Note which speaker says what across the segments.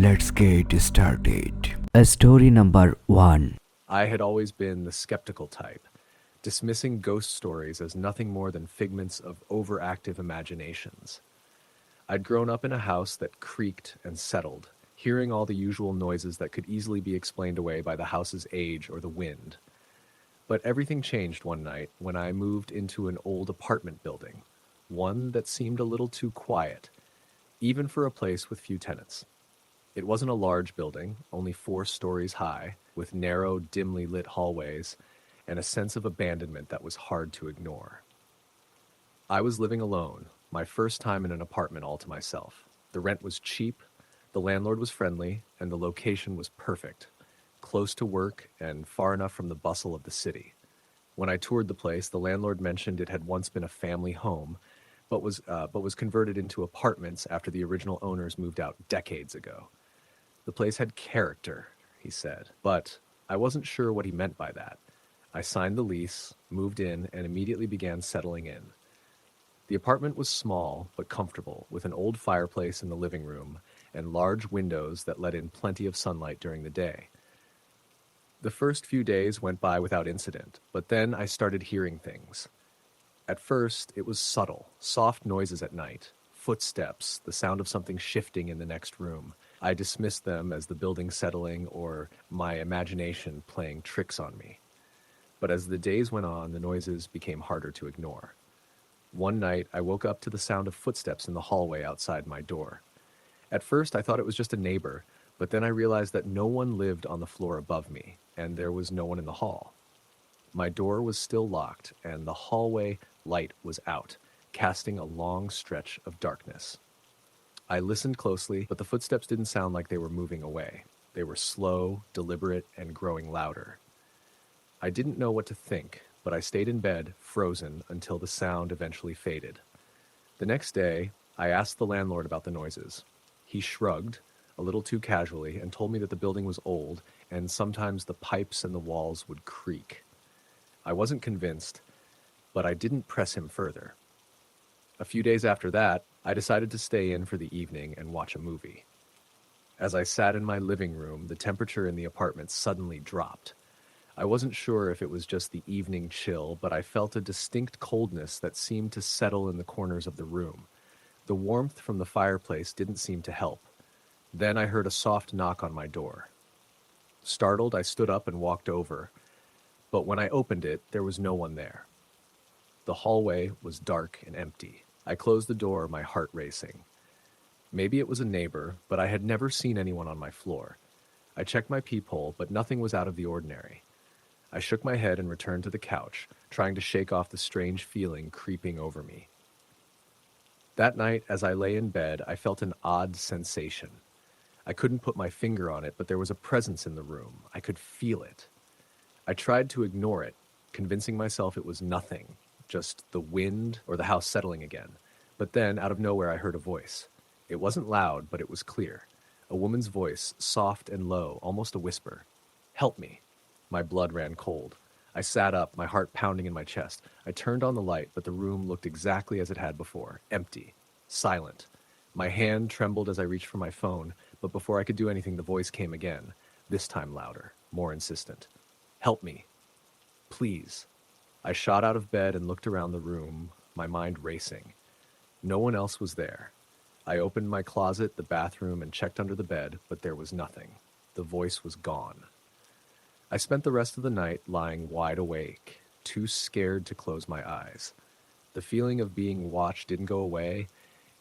Speaker 1: Let's get started. Story number 1.
Speaker 2: I had always been the skeptical type, dismissing ghost stories as nothing more than figments of overactive imaginations. I'd grown up in a house that creaked and settled, hearing all the usual noises that could easily be explained away by the house's age or the wind. But everything changed one night when I moved into an old apartment building, one that seemed a little too quiet, even for a place with few tenants. It wasn't a large building, only 4 stories high, with narrow, dimly lit hallways and a sense of abandonment that was hard to ignore. I was living alone, my first time in an apartment all to myself. The rent was cheap, the landlord was friendly, and the location was perfect, close to work and far enough from the bustle of the city. When I toured the place, the landlord mentioned it had once been a family home, but was converted into apartments after the original owners moved out decades ago. The place had character, he said, but I wasn't sure what he meant by that. I signed the lease, moved in, and immediately began settling in. The apartment was small but comfortable, with an old fireplace in the living room and large windows that let in plenty of sunlight during the day. The first few days went by without incident, but then I started hearing things. At first, it was subtle, soft noises at night, footsteps, the sound of something shifting in the next room. I dismissed them as the building settling or my imagination playing tricks on me. But as the days went on, the noises became harder to ignore. One night, I woke up to the sound of footsteps in the hallway outside my door. At first, I thought it was just a neighbor, but then I realized that no one lived on the floor above me, and there was no one in the hall. My door was still locked, and the hallway light was out, casting a long stretch of darkness. I listened closely, but the footsteps didn't sound like they were moving away. They were slow, deliberate, and growing louder. I didn't know what to think, but I stayed in bed, frozen, until the sound eventually faded. The next day, I asked the landlord about the noises. He shrugged, a little too casually, and told me that the building was old, and sometimes the pipes and the walls would creak. I wasn't convinced, but I didn't press him further. A few days after that, I decided to stay in for the evening and watch a movie. As I sat in my living room, the temperature in the apartment suddenly dropped. I wasn't sure if it was just the evening chill, but I felt a distinct coldness that seemed to settle in the corners of the room. The warmth from the fireplace didn't seem to help. Then I heard a soft knock on my door. Startled, I stood up and walked over, but when I opened it, there was no one there. The hallway was dark and empty. I closed the door, my heart racing. Maybe it was a neighbor, but I had never seen anyone on my floor. I checked my peephole, but nothing was out of the ordinary. I shook my head and returned to the couch, trying to shake off the strange feeling creeping over me. That night, as I lay in bed, I felt an odd sensation. I couldn't put my finger on it, but there was a presence in the room. I could feel it. I tried to ignore it, convincing myself it was nothing, just the wind or the house settling again. But then, out of nowhere, I heard a voice. It wasn't loud, but it was clear. A woman's voice, soft and low, almost a whisper. "Help me." My blood ran cold. I sat up, my heart pounding in my chest. I turned on the light, but the room looked exactly as it had before, empty, silent. My hand trembled as I reached for my phone, but before I could do anything, the voice came again, this time louder, more insistent. "Help me. Please." I shot out of bed and looked around the room, my mind racing. No one else was there. I opened my closet, the bathroom, and checked under the bed, but there was nothing. The voice was gone. I spent the rest of the night lying wide awake, too scared to close my eyes. The feeling of being watched didn't go away,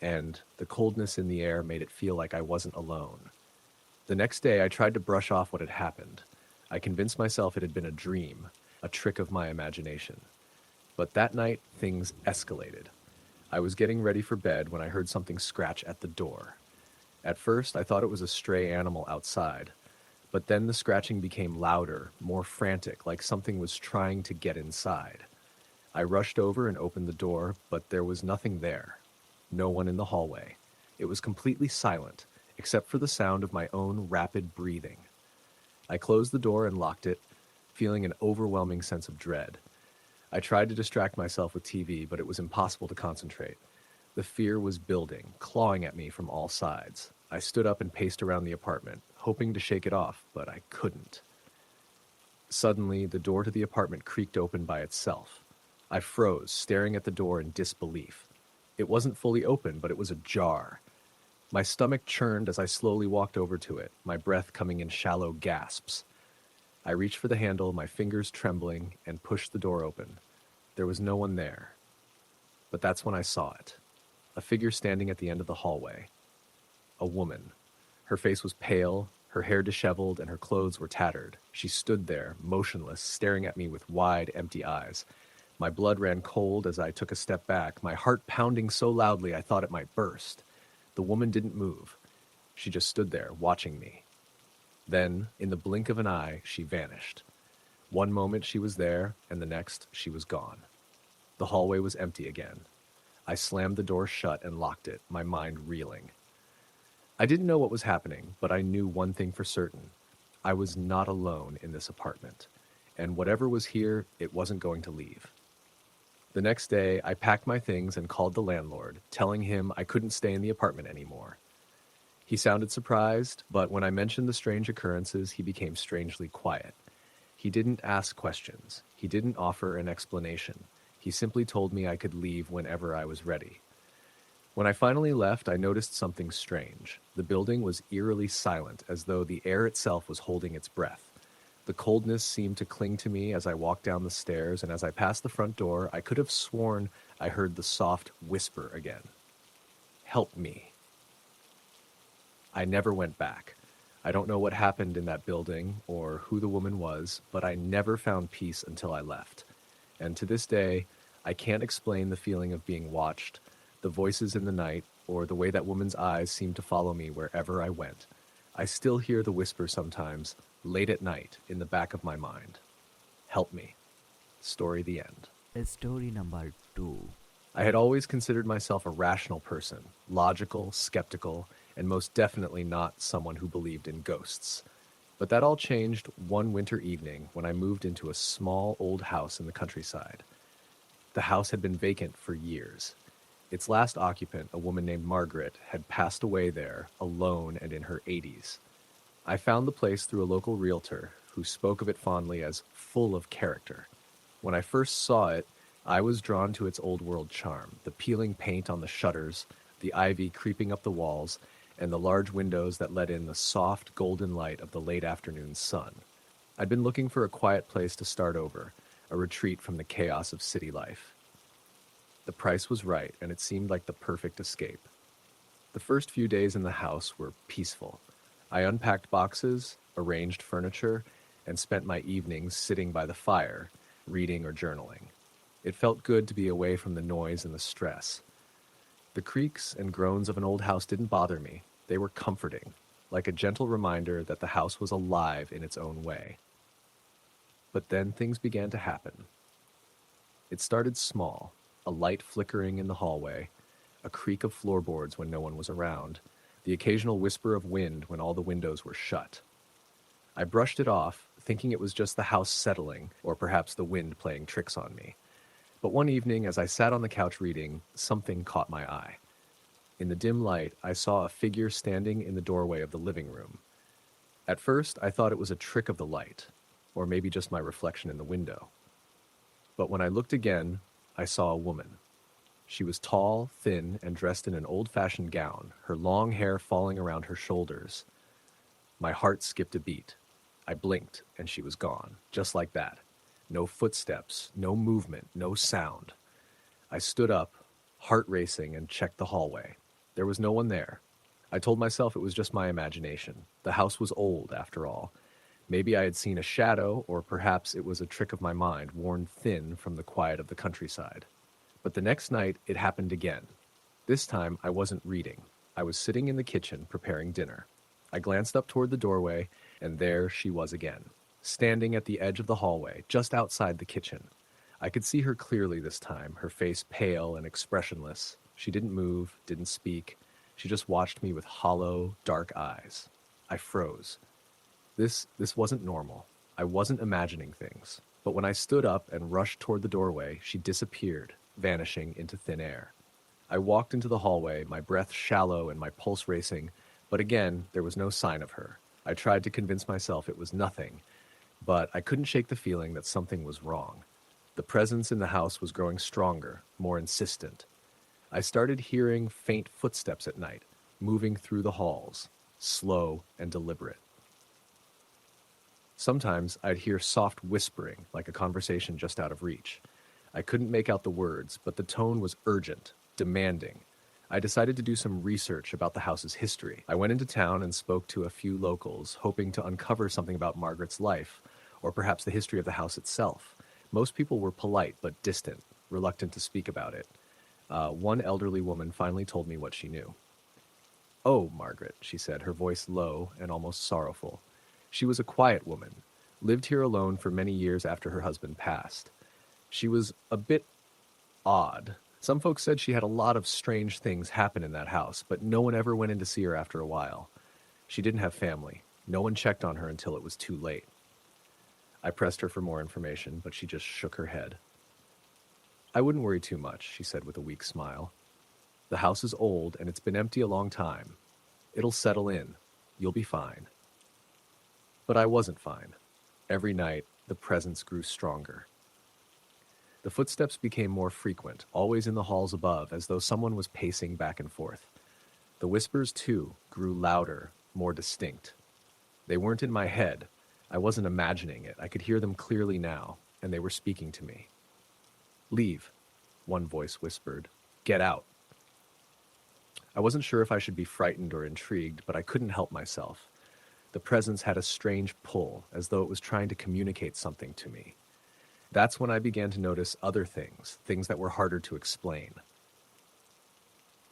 Speaker 2: and the coldness in the air made it feel like I wasn't alone. The next day, I tried to brush off what had happened. I convinced myself it had been a dream, a trick of my imagination. But that night, things escalated. I was getting ready for bed when I heard something scratch at the door. At first, I thought it was a stray animal outside. But then the scratching became louder, more frantic, like something was trying to get inside. I rushed over and opened the door, but there was nothing there. No one in the hallway. It was completely silent, except for the sound of my own rapid breathing. I closed the door and locked it, feeling an overwhelming sense of dread. I tried to distract myself with TV, but it was impossible to concentrate. The fear was building, clawing at me from all sides. I stood up and paced around the apartment, hoping to shake it off, but I couldn't. Suddenly, the door to the apartment creaked open by itself. I froze, staring at the door in disbelief. It wasn't fully open, but it was ajar. My stomach churned as I slowly walked over to it, my breath coming in shallow gasps. I reached for the handle, my fingers trembling, and pushed the door open. There was no one there. But that's when I saw it. A figure standing at the end of the hallway. A woman. Her face was pale, her hair disheveled, and her clothes were tattered. She stood there, motionless, staring at me with wide, empty eyes. My blood ran cold as I took a step back, my heart pounding so loudly I thought it might burst. The woman didn't move. She just stood there, watching me. Then, in the blink of an eye, she vanished. One moment she was there, and the next she was gone. The hallway was empty again. I slammed the door shut and locked it, my mind reeling. I didn't know what was happening, but I knew one thing for certain. I was not alone in this apartment, and whatever was here, it wasn't going to leave. The next day, I packed my things and called the landlord, telling him I couldn't stay in the apartment anymore. He sounded surprised, but when I mentioned the strange occurrences, he became strangely quiet. He didn't ask questions. He didn't offer an explanation. He simply told me I could leave whenever I was ready. When I finally left, I noticed something strange. The building was eerily silent, as though the air itself was holding its breath. The coldness seemed to cling to me as I walked down the stairs, and as I passed the front door, I could have sworn I heard the soft whisper again. "Help me." I never went back. I don't know what happened in that building or who the woman was, but I never found peace until I left. And to this day, I can't explain the feeling of being watched, the voices in the night, or the way that woman's eyes seemed to follow me wherever I went. I still hear the whisper sometimes, late at night, in the back of my mind. Help me. Story the end.
Speaker 1: Story number 2.
Speaker 2: I had always considered myself a rational person, logical, skeptical, and most definitely not someone who believed in ghosts. But that all changed one winter evening when I moved into a small old house in the countryside. The house had been vacant for years. Its last occupant, a woman named Margaret, had passed away there, alone and in her 80s. I found the place through a local realtor who spoke of it fondly as full of character. When I first saw it, I was drawn to its old-world charm, the peeling paint on the shutters, the ivy creeping up the walls, and the large windows that let in the soft golden light of the late afternoon sun. I'd been looking for a quiet place to start over, a retreat from the chaos of city life. The price was right, and it seemed like the perfect escape. The first few days in the house were peaceful. I unpacked boxes, arranged furniture, and spent my evenings sitting by the fire, reading or journaling. It felt good to be away from the noise and the stress. The creaks and groans of an old house didn't bother me. They were comforting, like a gentle reminder that the house was alive in its own way. But then things began to happen. It started small, a light flickering in the hallway, a creak of floorboards when no one was around, the occasional whisper of wind when all the windows were shut. I brushed it off, thinking it was just the house settling, or perhaps the wind playing tricks on me. But one evening, as I sat on the couch reading, something caught my eye. In the dim light, I saw a figure standing in the doorway of the living room. At first, I thought it was a trick of the light, or maybe just my reflection in the window. But when I looked again, I saw a woman. She was tall, thin, and dressed in an old-fashioned gown, her long hair falling around her shoulders. My heart skipped a beat. I blinked, and she was gone, just like that. No footsteps, no movement, no sound. I stood up, heart racing, and checked the hallway. There was no one there. I told myself it was just my imagination. The house was old, after all. Maybe I had seen a shadow, or perhaps it was a trick of my mind, worn thin from the quiet of the countryside. But the next night, it happened again. This time, I wasn't reading. I was sitting in the kitchen, preparing dinner. I glanced up toward the doorway, and there she was again, standing at the edge of the hallway, just outside the kitchen. I could see her clearly this time, her face pale and expressionless. She didn't move, didn't speak. She just watched me with hollow, dark eyes. I froze. This wasn't normal. I wasn't imagining things. But when I stood up and rushed toward the doorway, she disappeared, vanishing into thin air. I walked into the hallway, my breath shallow and my pulse racing, But again, there was no sign of her. I tried to convince myself it was nothing, but I couldn't shake the feeling that something was wrong. The presence in the house was growing stronger, more insistent. I started hearing faint footsteps at night, moving through the halls, slow and deliberate. Sometimes I'd hear soft whispering, like a conversation just out of reach. I couldn't make out the words, but the tone was urgent, demanding. I decided to do some research about the house's history. I went into town and spoke to a few locals, hoping to uncover something about Margaret's life, or perhaps the history of the house itself. Most people were polite but distant, reluctant to speak about it. One elderly woman finally told me what she knew. "Oh, Margaret," she said, her voice low and almost sorrowful. She was a quiet woman, lived here alone for many years after her husband passed. She was a bit odd. Some folks said she had a lot of strange things happen in that house, but no one ever went in to see her after a while. She didn't have family. No one checked on her until it was too late. I pressed her for more information, but she just shook her head. "I wouldn't worry too much," she said with a weak smile. "The house is old and it's been empty a long time. It'll settle in. You'll be fine." But I wasn't fine. Every night, the presence grew stronger. The footsteps became more frequent, always in the halls above, as though someone was pacing back and forth. The whispers, too, grew louder, more distinct. They weren't in my head. I wasn't imagining it. I could hear them clearly now, and they were speaking to me. "Leave," one voice whispered. "Get out." I wasn't sure if I should be frightened or intrigued, but I couldn't help myself. The presence had a strange pull, as though it was trying to communicate something to me. That's when I began to notice other things, things that were harder to explain.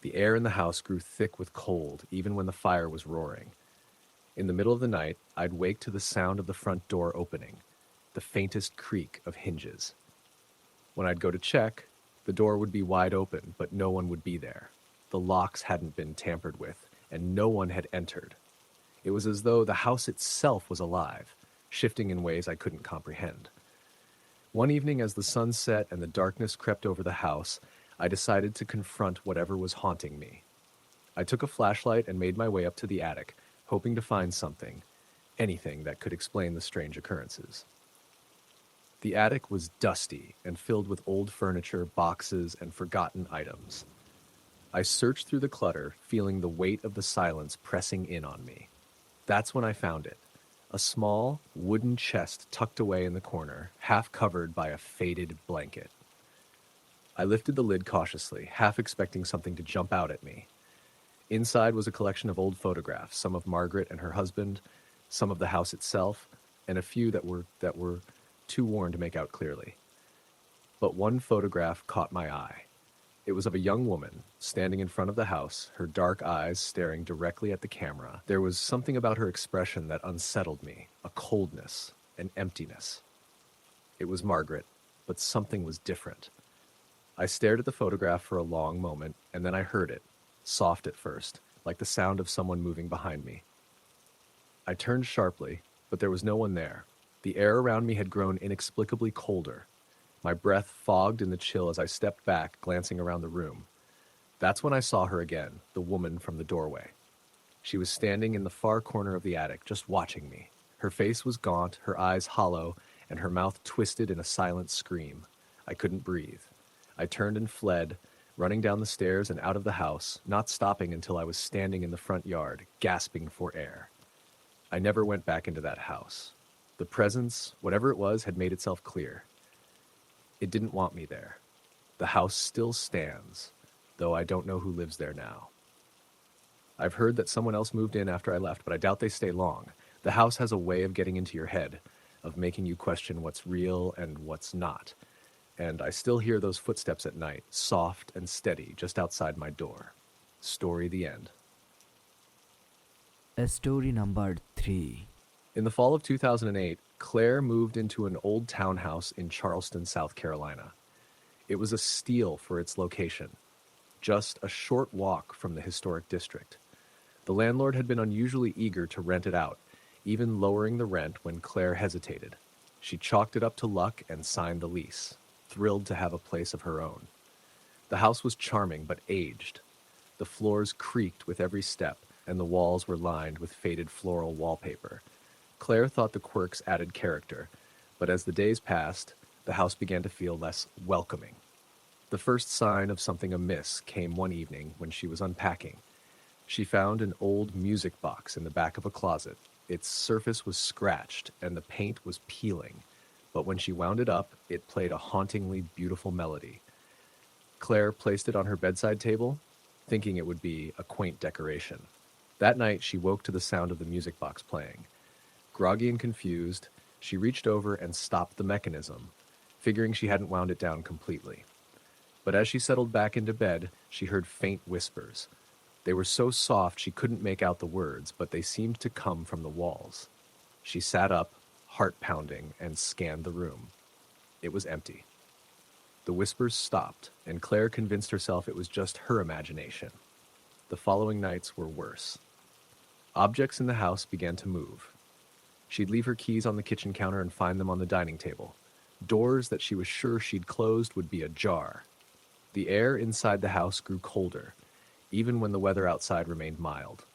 Speaker 2: The air in the house grew thick with cold, even when the fire was roaring. In the middle of the night, I'd wake to the sound of the front door opening, the faintest creak of hinges. When I'd go to check, the door would be wide open, but no one would be there. The locks hadn't been tampered with, and no one had entered. It was as though the house itself was alive, shifting in ways I couldn't comprehend. One evening, as the sun set and the darkness crept over the house, I decided to confront whatever was haunting me. I took a flashlight and made my way up to the attic, hoping to find something, anything that could explain the strange occurrences. The attic was dusty and filled with old furniture, boxes, and forgotten items. I searched through the clutter, feeling the weight of the silence pressing in on me. That's when I found it. A small, wooden chest tucked away in the corner, half covered by a faded blanket. I lifted the lid cautiously, half expecting something to jump out at me. Inside was a collection of old photographs, some of Margaret and her husband, some of the house itself, and a few that were too worn to make out clearly. But one photograph caught my eye. It was of a young woman standing in front of the house, her dark eyes staring directly at the camera. There was something about her expression that unsettled me, a coldness, an emptiness. It was Margaret, but something was different. I stared at the photograph for a long moment, and then I heard it, soft at first, like the sound of someone moving behind me. I turned sharply, but there was no one there. The air around me had grown inexplicably colder. My breath fogged in the chill as I stepped back, glancing around the room. That's when I saw her again, the woman from the doorway. She was standing in the far corner of the attic, just watching me. Her face was gaunt, her eyes hollow, and her mouth twisted in a silent scream. I couldn't breathe. I turned and fled, running down the stairs and out of the house, not stopping until I was standing in the front yard, gasping for air. I never went back into that house. The presence, whatever it was, had made itself clear. It didn't want me there. The house still stands, though I don't know who lives there now. I've heard that someone else moved in after I left, but I doubt they stay long. The house has a way of getting into your head, of making you question what's real and what's not. And I still hear those footsteps at night, soft and steady, just outside my door. Story the end.
Speaker 1: Story number 3.
Speaker 2: In the fall of 2008, Claire moved into an old townhouse in Charleston, South Carolina. It was a steal for its location, just a short walk from the historic district. The landlord had been unusually eager to rent it out, even lowering the rent when Claire hesitated. She chalked it up to luck and signed the lease, thrilled to have a place of her own. The house was charming but aged. The floors creaked with every step, and the walls were lined with faded floral wallpaper. Claire thought the quirks added character, but as the days passed, the house began to feel less welcoming. The first sign of something amiss came one evening when she was unpacking. She found an old music box in the back of a closet. Its surface was scratched and the paint was peeling, but when she wound it up, it played a hauntingly beautiful melody. Claire placed it on her bedside table, thinking it would be a quaint decoration. That night, she woke to the sound of the music box playing. Groggy and confused, she reached over and stopped the mechanism, figuring she hadn't wound it down completely. But as she settled back into bed, she heard faint whispers. They were so soft she couldn't make out the words, but they seemed to come from the walls. She sat up, heart pounding, and scanned the room. It was empty. The whispers stopped, and Claire convinced herself it was just her imagination. The following nights were worse. Objects in the house began to move. She'd leave her keys on the kitchen counter and find them on the dining table. Doors that she was sure she'd closed would be ajar. The air inside the house grew colder, even when the weather outside remained mild.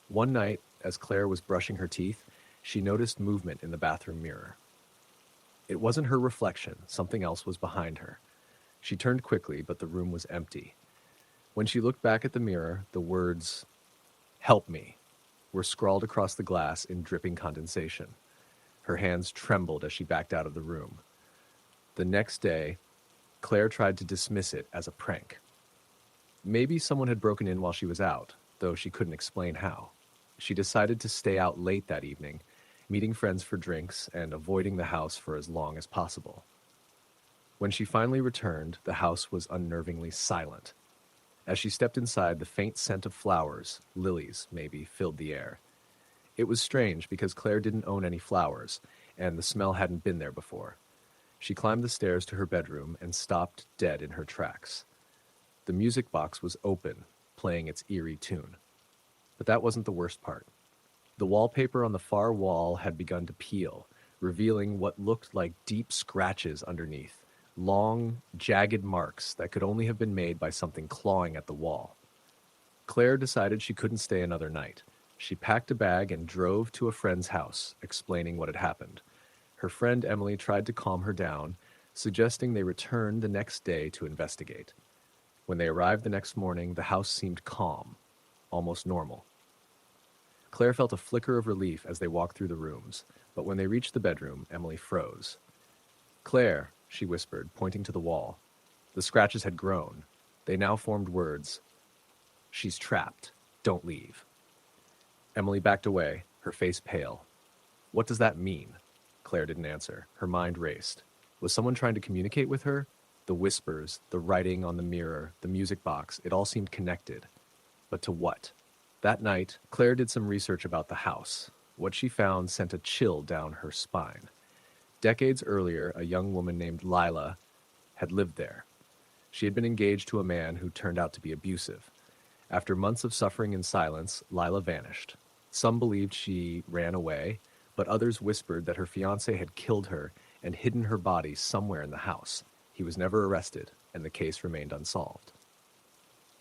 Speaker 2: One night, as Claire was brushing her teeth, she noticed movement in the bathroom mirror. It wasn't her reflection, something else was behind her. She turned quickly, but the room was empty. When she looked back at the mirror, the words, "Help me," were scrawled across the glass in dripping condensation. Her hands trembled as she backed out of the room. The next day, Claire tried to dismiss it as a prank. Maybe someone had broken in while she was out, though she couldn't explain how. She decided to stay out late that evening, meeting friends for drinks and avoiding the house for as long as possible. When she finally returned, the house was unnervingly silent. As she stepped inside, the faint scent of flowers, lilies maybe, filled the air. It was strange because Claire didn't own any flowers, and the smell hadn't been there before. She climbed the stairs to her bedroom and stopped dead in her tracks. The music box was open, playing its eerie tune. But that wasn't the worst part. The wallpaper on the far wall had begun to peel, revealing what looked like deep scratches underneath, long, jagged marks that could only have been made by something clawing at the wall. Claire decided she couldn't stay another night. She packed a bag and drove to a friend's house, explaining what had happened. Her friend Emily tried to calm her down, suggesting they return the next day to investigate. When they arrived the next morning, the house seemed calm, almost normal. Claire felt a flicker of relief as they walked through the rooms, but when they reached the bedroom, Emily froze. "Claire," she whispered, pointing to the wall. The scratches had grown. They now formed words. "She's trapped. Don't leave." Emily backed away, her face pale. "What does that mean?" Claire didn't answer. Her mind raced. Was someone trying to communicate with her? The whispers, the writing on the mirror, the music box, it all seemed connected. But to what? That night, Claire did some research about the house. What she found sent a chill down her spine. Decades earlier, a young woman named Lila had lived there. She had been engaged to a man who turned out to be abusive. After months of suffering in silence, Lila vanished. Some believed she ran away, but others whispered that her fiancé had killed her and hidden her body somewhere in the house. He was never arrested, and the case remained unsolved.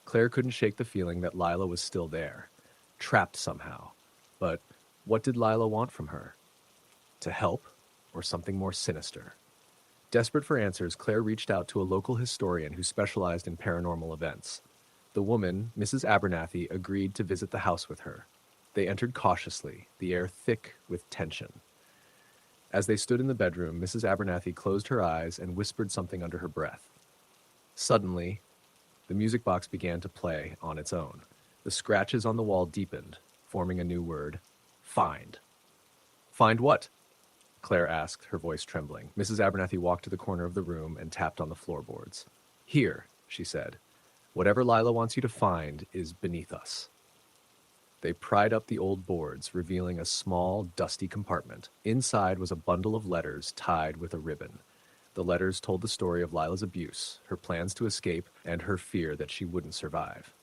Speaker 2: Claire couldn't shake the feeling that Lila was still there, trapped somehow. But what did Lila want from her? To help, or something more sinister? Desperate for answers, Claire reached out to a local historian who specialized in paranormal events. The woman, Mrs. Abernathy, agreed to visit the house with her. They entered cautiously, the air thick with tension. As they stood in the bedroom, Mrs. Abernathy closed her eyes and whispered something under her breath. Suddenly, the music box began to play on its own. The scratches on the wall deepened, forming a new word: find. "Find what?" Claire asked, her voice trembling. Mrs. Abernathy walked to the corner of the room and tapped on the floorboards. "Here," she said. "Whatever Lila wants you to find is beneath us." They pried up the old boards, revealing a small, dusty compartment. Inside was a bundle of letters tied with a ribbon. The letters told the story of Lila's abuse, her plans to escape, and her fear that she wouldn't survive.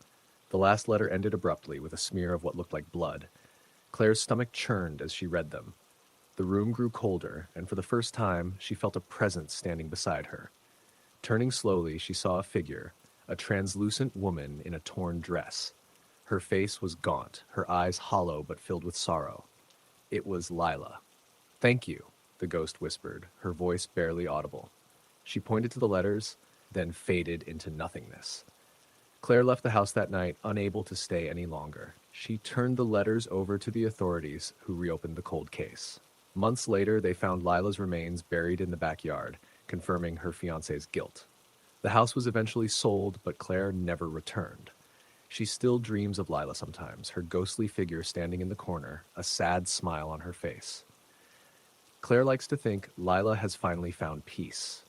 Speaker 2: The last letter ended abruptly with a smear of what looked like blood. Claire's stomach churned as she read them. The room grew colder, and for the first time, she felt a presence standing beside her. Turning slowly, she saw a figure, a translucent woman in a torn dress. Her face was gaunt, her eyes hollow but filled with sorrow. It was Lila. "Thank you," the ghost whispered, her voice barely audible. She pointed to the letters, then faded into nothingness. Claire left the house that night, unable to stay any longer. She turned the letters over to the authorities, who reopened the cold case. Months later, they found Lila's remains buried in the backyard, confirming her fiancé's guilt. The house was eventually sold, but Claire never returned. She still dreams of Lila sometimes, her ghostly figure standing in the corner, a sad smile on her face. Claire likes to think Lila has finally found peace.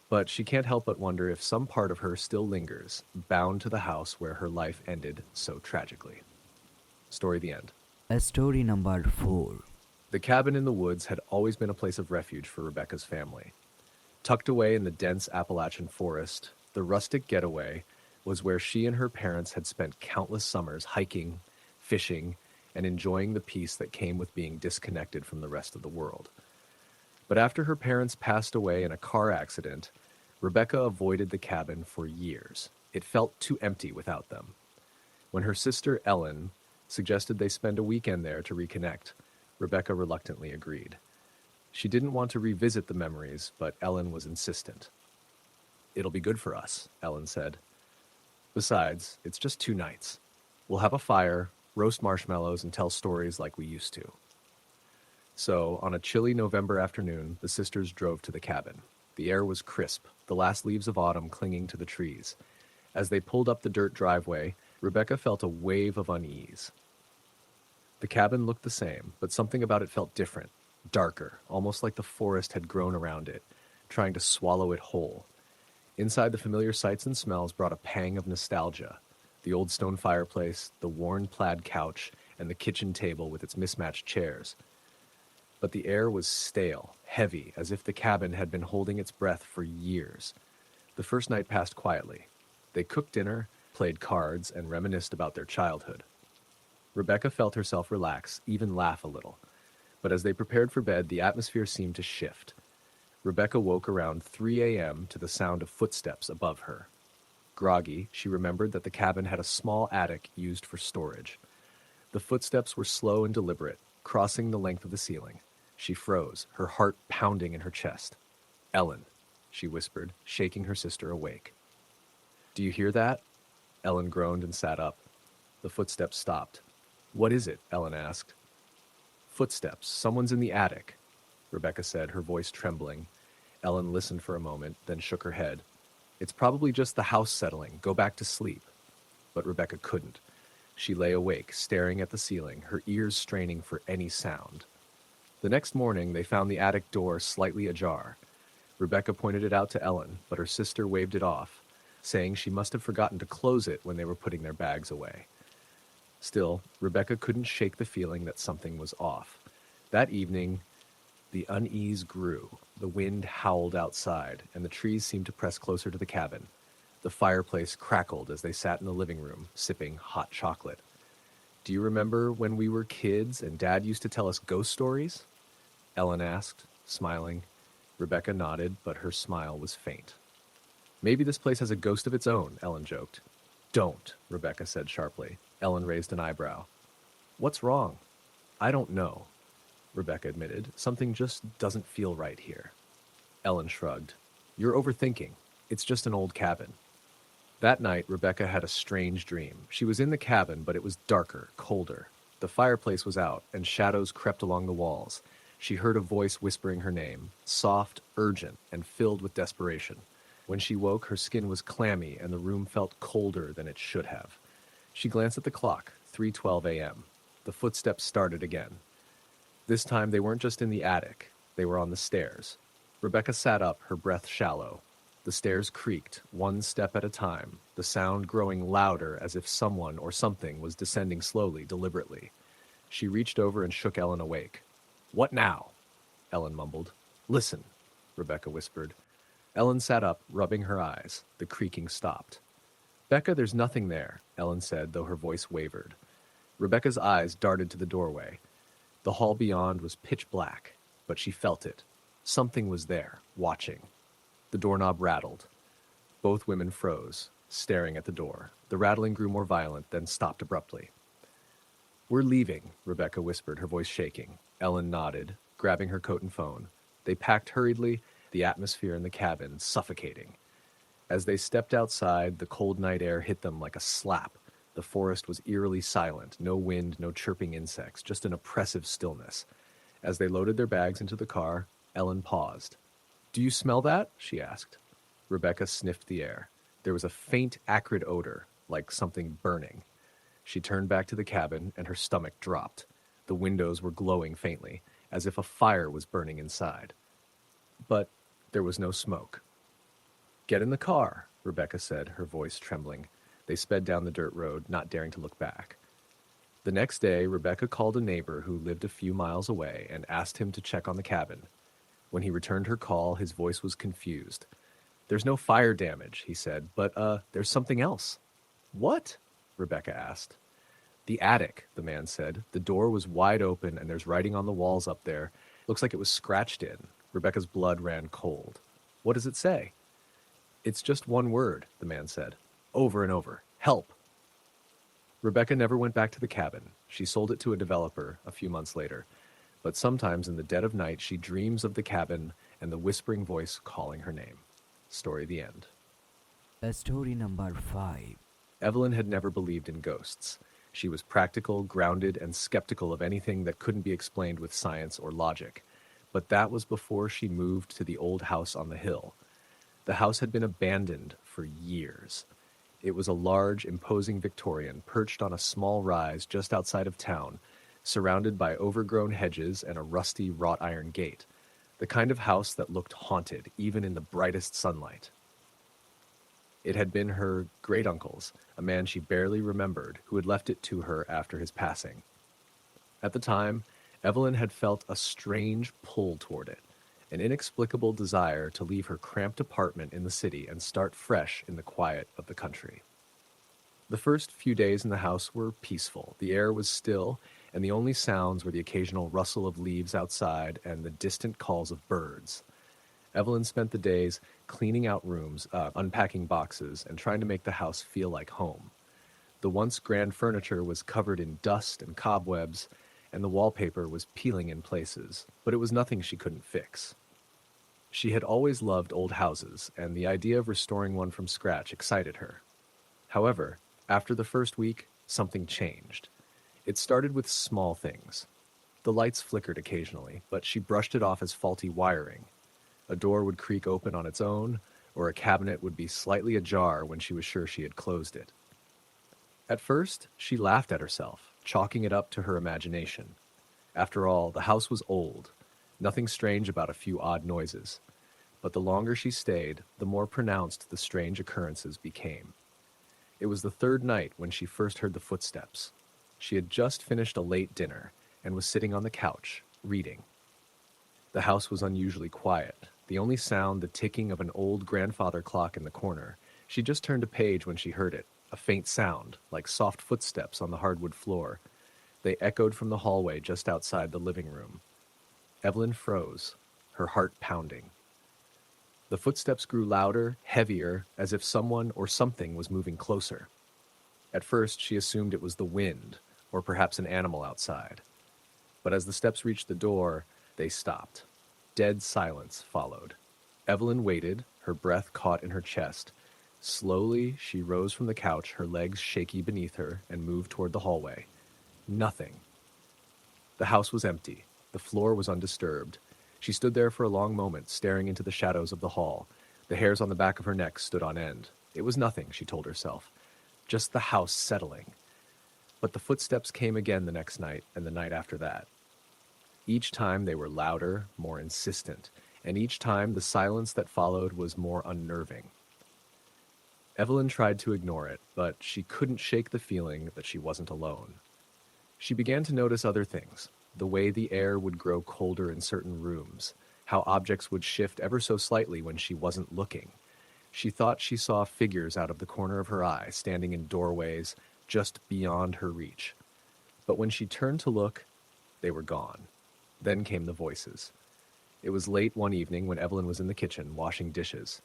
Speaker 2: But she can't help but wonder if some part of her still lingers, bound to the house where her life ended so tragically. Story the end.
Speaker 1: Story number 4.
Speaker 2: The cabin in the woods had always been a place of refuge for Rebecca's family. Tucked away in the dense Appalachian forest, the rustic getaway was where she and her parents had spent countless summers hiking, fishing, and enjoying the peace that came with being disconnected from the rest of the world. But after her parents passed away in a car accident, Rebecca avoided the cabin for years. It felt too empty without them. When her sister Ellen suggested they spend a weekend there to reconnect, Rebecca reluctantly agreed. She didn't want to revisit the memories, but Ellen was insistent. "It'll be good for us," Ellen said. "Besides, it's just 2 nights. We'll have a fire, roast marshmallows, and tell stories like we used to." So, on a chilly November afternoon, the sisters drove to the cabin. The air was crisp, the last leaves of autumn clinging to the trees. As they pulled up the dirt driveway, Rebecca felt a wave of unease. The cabin looked the same, but something about it felt different, darker, almost like the forest had grown around it, trying to swallow it whole. Inside, the familiar sights and smells brought a pang of nostalgia. The old stone fireplace, the worn plaid couch, and the kitchen table with its mismatched chairs. But the air was stale, heavy, as if the cabin had been holding its breath for years. The first night passed quietly. They cooked dinner, played cards, and reminisced about their childhood. Rebecca felt herself relax, even laugh a little. But as they prepared for bed, the atmosphere seemed to shift. Rebecca woke around 3 a.m. to the sound of footsteps above her. Groggy, she remembered that the cabin had a small attic used for storage. The footsteps were slow and deliberate, crossing the length of the ceiling. She froze, her heart pounding in her chest. "Ellen," she whispered, shaking her sister awake. "Do you hear that?" Ellen groaned and sat up. The footsteps stopped. "What is it?" Ellen asked. "Footsteps. Someone's in the attic," Rebecca said, her voice trembling. Ellen listened for a moment, then shook her head. "It's probably just the house settling. Go back to sleep." But Rebecca couldn't. She lay awake, staring at the ceiling, her ears straining for any sound. The next morning, they found the attic door slightly ajar. Rebecca pointed it out to Ellen, but her sister waved it off, saying she must have forgotten to close it when they were putting their bags away. Still, Rebecca couldn't shake the feeling that something was off. That evening, the unease grew. The wind howled outside, and the trees seemed to press closer to the cabin. The fireplace crackled as they sat in the living room, sipping hot chocolate. "Do you remember when we were kids and Dad used to tell us ghost stories?" Ellen asked, smiling. Rebecca nodded, but her smile was faint. "Maybe this place has a ghost of its own," Ellen joked. "Don't," Rebecca said sharply. Ellen raised an eyebrow. "What's wrong?" "I don't know," Rebecca admitted. "Something just doesn't feel right here." Ellen shrugged. "You're overthinking. It's just an old cabin." That night, Rebecca had a strange dream. She was in the cabin, but it was darker, colder. The fireplace was out, and shadows crept along the walls. She heard a voice whispering her name, soft, urgent, and filled with desperation. When she woke, her skin was clammy, and the room felt colder than it should have. She glanced at the clock, 3:12 a.m. The footsteps started again. This time, they weren't just in the attic. They were on the stairs. Rebecca sat up, her breath shallow. The stairs creaked, one step at a time, the sound growing louder as if someone or something was descending slowly, deliberately. She reached over and shook Ellen awake. "What now?" Ellen mumbled. "Listen," Rebecca whispered. Ellen sat up, rubbing her eyes. The creaking stopped. "Becca, there's nothing there," Ellen said, though her voice wavered. Rebecca's eyes darted to the doorway. The hall beyond was pitch black, but she felt it. Something was there, watching. The doorknob rattled. Both women froze. staring at the door. The rattling grew more violent, then stopped abruptly. "We're leaving," Rebecca whispered, her voice shaking. Ellen nodded, grabbing her coat and phone. They packed hurriedly, the atmosphere in the cabin suffocating. As they stepped outside, the cold night air hit them like a slap. The forest was eerily silent, no wind, no chirping insects, just an oppressive stillness. As they loaded their bags into the car, Ellen paused. "Do you smell that?" she asked. Rebecca sniffed the air. There was a faint, acrid odor, like something burning. She turned back to the cabin, and her stomach dropped. The windows were glowing faintly, as if a fire was burning inside. But there was no smoke. "Get in the car," Rebecca said, her voice trembling. They sped down the dirt road, not daring to look back. The next day, Rebecca called a neighbor who lived a few miles away and asked him to check on the cabin. When he returned her call, his voice was confused. "There's no fire damage," he said, "but, there's something else." "What?" Rebecca asked. "The attic," the man said. "The door was wide open and there's writing on the walls up there. Looks like it was scratched in." Rebecca's blood ran cold. "What does it say?" "It's just one word," the man said. "Over and over. Help." Rebecca never went back to the cabin. She sold it to a developer a few months later. But sometimes in the dead of night, she dreams of the cabin and the whispering voice calling her name. Story the end.
Speaker 1: Story number 5.
Speaker 2: Evelyn had never believed in ghosts. She was practical, grounded, and skeptical of anything that couldn't be explained with science or logic. But that was before she moved to the old house on the hill. The house had been abandoned for years. It was a large, imposing Victorian perched on a small rise just outside of town, surrounded by overgrown hedges and a rusty wrought iron gate, the kind of house that looked haunted even in the brightest sunlight. It had been her great-uncle's, a man she barely remembered, who had left it to her after his passing. At the time, Evelyn had felt a strange pull toward it, an inexplicable desire to leave her cramped apartment in the city and start fresh in the quiet of the country. The first few days in the house were peaceful. The air was still, and the only sounds were the occasional rustle of leaves outside and the distant calls of birds. Evelyn spent the days cleaning out rooms, unpacking boxes, and trying to make the house feel like home. The once grand furniture was covered in dust and cobwebs, and the wallpaper was peeling in places, but it was nothing she couldn't fix. She had always loved old houses, and the idea of restoring one from scratch excited her. However, after the first week, something changed. It started with small things. The lights flickered occasionally, but she brushed it off as faulty wiring. A door would creak open on its own, or a cabinet would be slightly ajar when she was sure she had closed it. At first, she laughed at herself, chalking it up to her imagination. After all, the house was old. Nothing strange about a few odd noises. But the longer she stayed, the more pronounced the strange occurrences became. It was the third night when she first heard the footsteps. She had just finished a late dinner and was sitting on the couch, reading. The house was unusually quiet. The only sound the ticking of an old grandfather clock in the corner. She just turned a page when she heard it, a faint sound, like soft footsteps on the hardwood floor. They echoed from the hallway just outside the living room. Evelyn froze, her heart pounding. The footsteps grew louder, heavier, as if someone or something was moving closer. At first, she assumed it was the wind, or perhaps an animal outside. But as the steps reached the door, they stopped. Dead silence followed. Evelyn waited, her breath caught in her chest. Slowly, she rose from the couch, her legs shaky beneath her, and moved toward the hallway. Nothing. The house was empty. The floor was undisturbed. She stood there for a long moment, staring into the shadows of the hall. The hairs on the back of her neck stood on end. It was nothing, she told herself. Just the house settling. But the footsteps came again the next night, and the night after that. Each time they were louder, more insistent, and each time the silence that followed was more unnerving. Evelyn tried to ignore it, but she couldn't shake the feeling that she wasn't alone. She began to notice other things, the way the air would grow colder in certain rooms, how objects would shift ever so slightly when she wasn't looking. She thought she saw figures out of the corner of her eye, standing in doorways just beyond her reach. But when she turned to look, they were gone. Then came the voices. It was late one evening when Evelyn was in the kitchen washing dishes.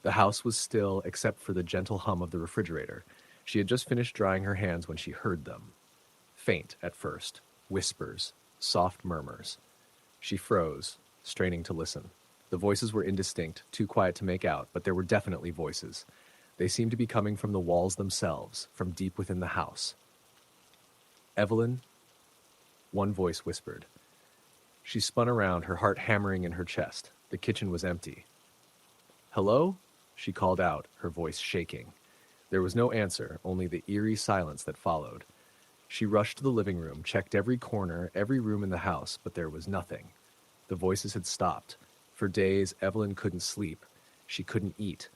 Speaker 2: The house was still except for the gentle hum of the refrigerator. She had just finished drying her hands when she heard them. Faint at first, whispers, soft murmurs. She froze, straining to listen. The voices were indistinct, too quiet to make out, but there were definitely voices. They seemed to be coming from the walls themselves, from deep within the house. "Evelyn?" One voice whispered. She spun around, her heart hammering in her chest. The kitchen was empty. "Hello?" she called out, her voice shaking. There was no answer, only the eerie silence that followed. She rushed to the living room, checked every corner, every room in the house, but there was nothing. The voices had stopped. For days, Evelyn couldn't sleep. She couldn't eat.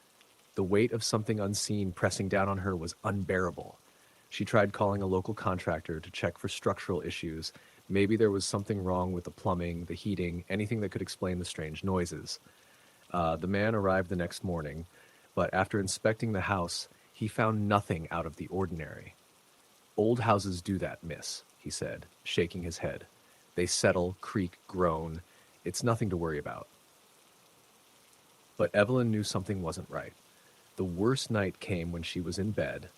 Speaker 2: The weight of something unseen pressing down on her was unbearable. She tried calling a local contractor to check for structural issues. Maybe there was something wrong with the plumbing, the heating, anything that could explain the strange noises. The man arrived the next morning, but after inspecting the house, he found nothing out of the ordinary. "Old houses do that, miss," he said, shaking his head. "They settle, creak, groan. It's nothing to worry about." But Evelyn knew something wasn't right. The worst night came when she was in bed,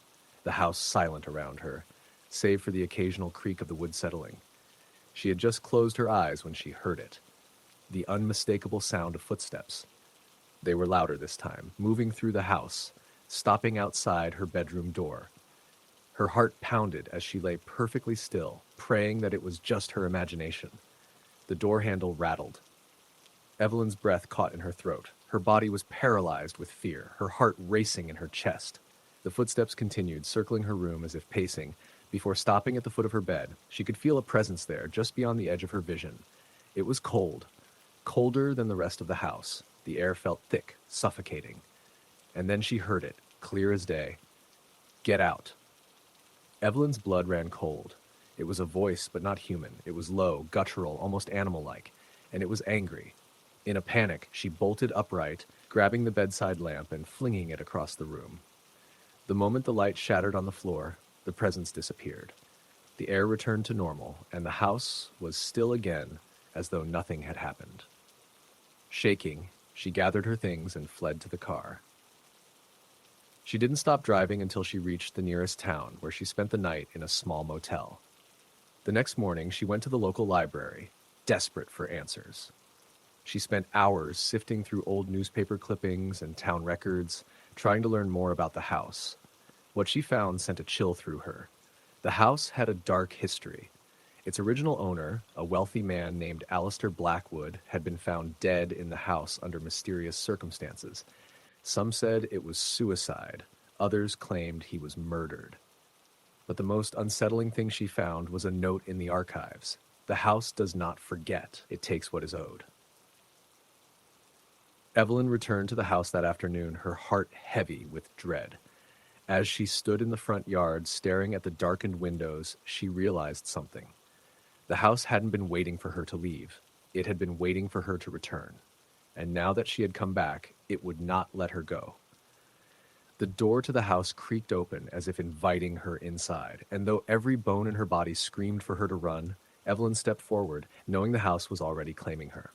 Speaker 2: the house silent around her, save for the occasional creak of the wood settling. She had just closed her eyes when she heard it. The unmistakable sound of footsteps. They were louder this time, moving through the house, stopping outside her bedroom door. Her heart pounded as she lay perfectly still, praying that it was just her imagination. The door handle rattled. Evelyn's breath caught in her throat. Her body was paralyzed with fear, her heart racing in her chest. The footsteps continued, circling her room as if pacing. Before stopping at the foot of her bed, she could feel a presence there, just beyond the edge of her vision. It was cold, colder than the rest of the house. The air felt thick, suffocating. And then she heard it, clear as day. "Get out." Evelyn's blood ran cold. It was a voice, but not human. It was low, guttural, almost animal-like, and it was angry. In a panic, she bolted upright, grabbing the bedside lamp and flinging it across the room. The moment the light shattered on the floor, the presence disappeared. The air returned to normal, and the house was still again, as though nothing had happened. Shaking, she gathered her things and fled to the car. She didn't stop driving until she reached the nearest town, where she spent the night in a small motel. The next morning, she went to the local library, desperate for answers. She spent hours sifting through old newspaper clippings and town records, trying to learn more about the house. What she found sent a chill through her. The house had a dark history. Its original owner, a wealthy man named Alistair Blackwood, had been found dead in the house under mysterious circumstances. Some said it was suicide. Others claimed he was murdered. But the most unsettling thing she found was a note in the archives. The house does not forget. It takes what is owed. Evelyn returned to the house that afternoon, her heart heavy with dread. As she stood in the front yard, staring at the darkened windows, she realized something. The house hadn't been waiting for her to leave. It had been waiting for her to return. And now that she had come back, it would not let her go. The door to the house creaked open as if inviting her inside, and though every bone in her body screamed for her to run, Evelyn stepped forward, knowing the house was already claiming her.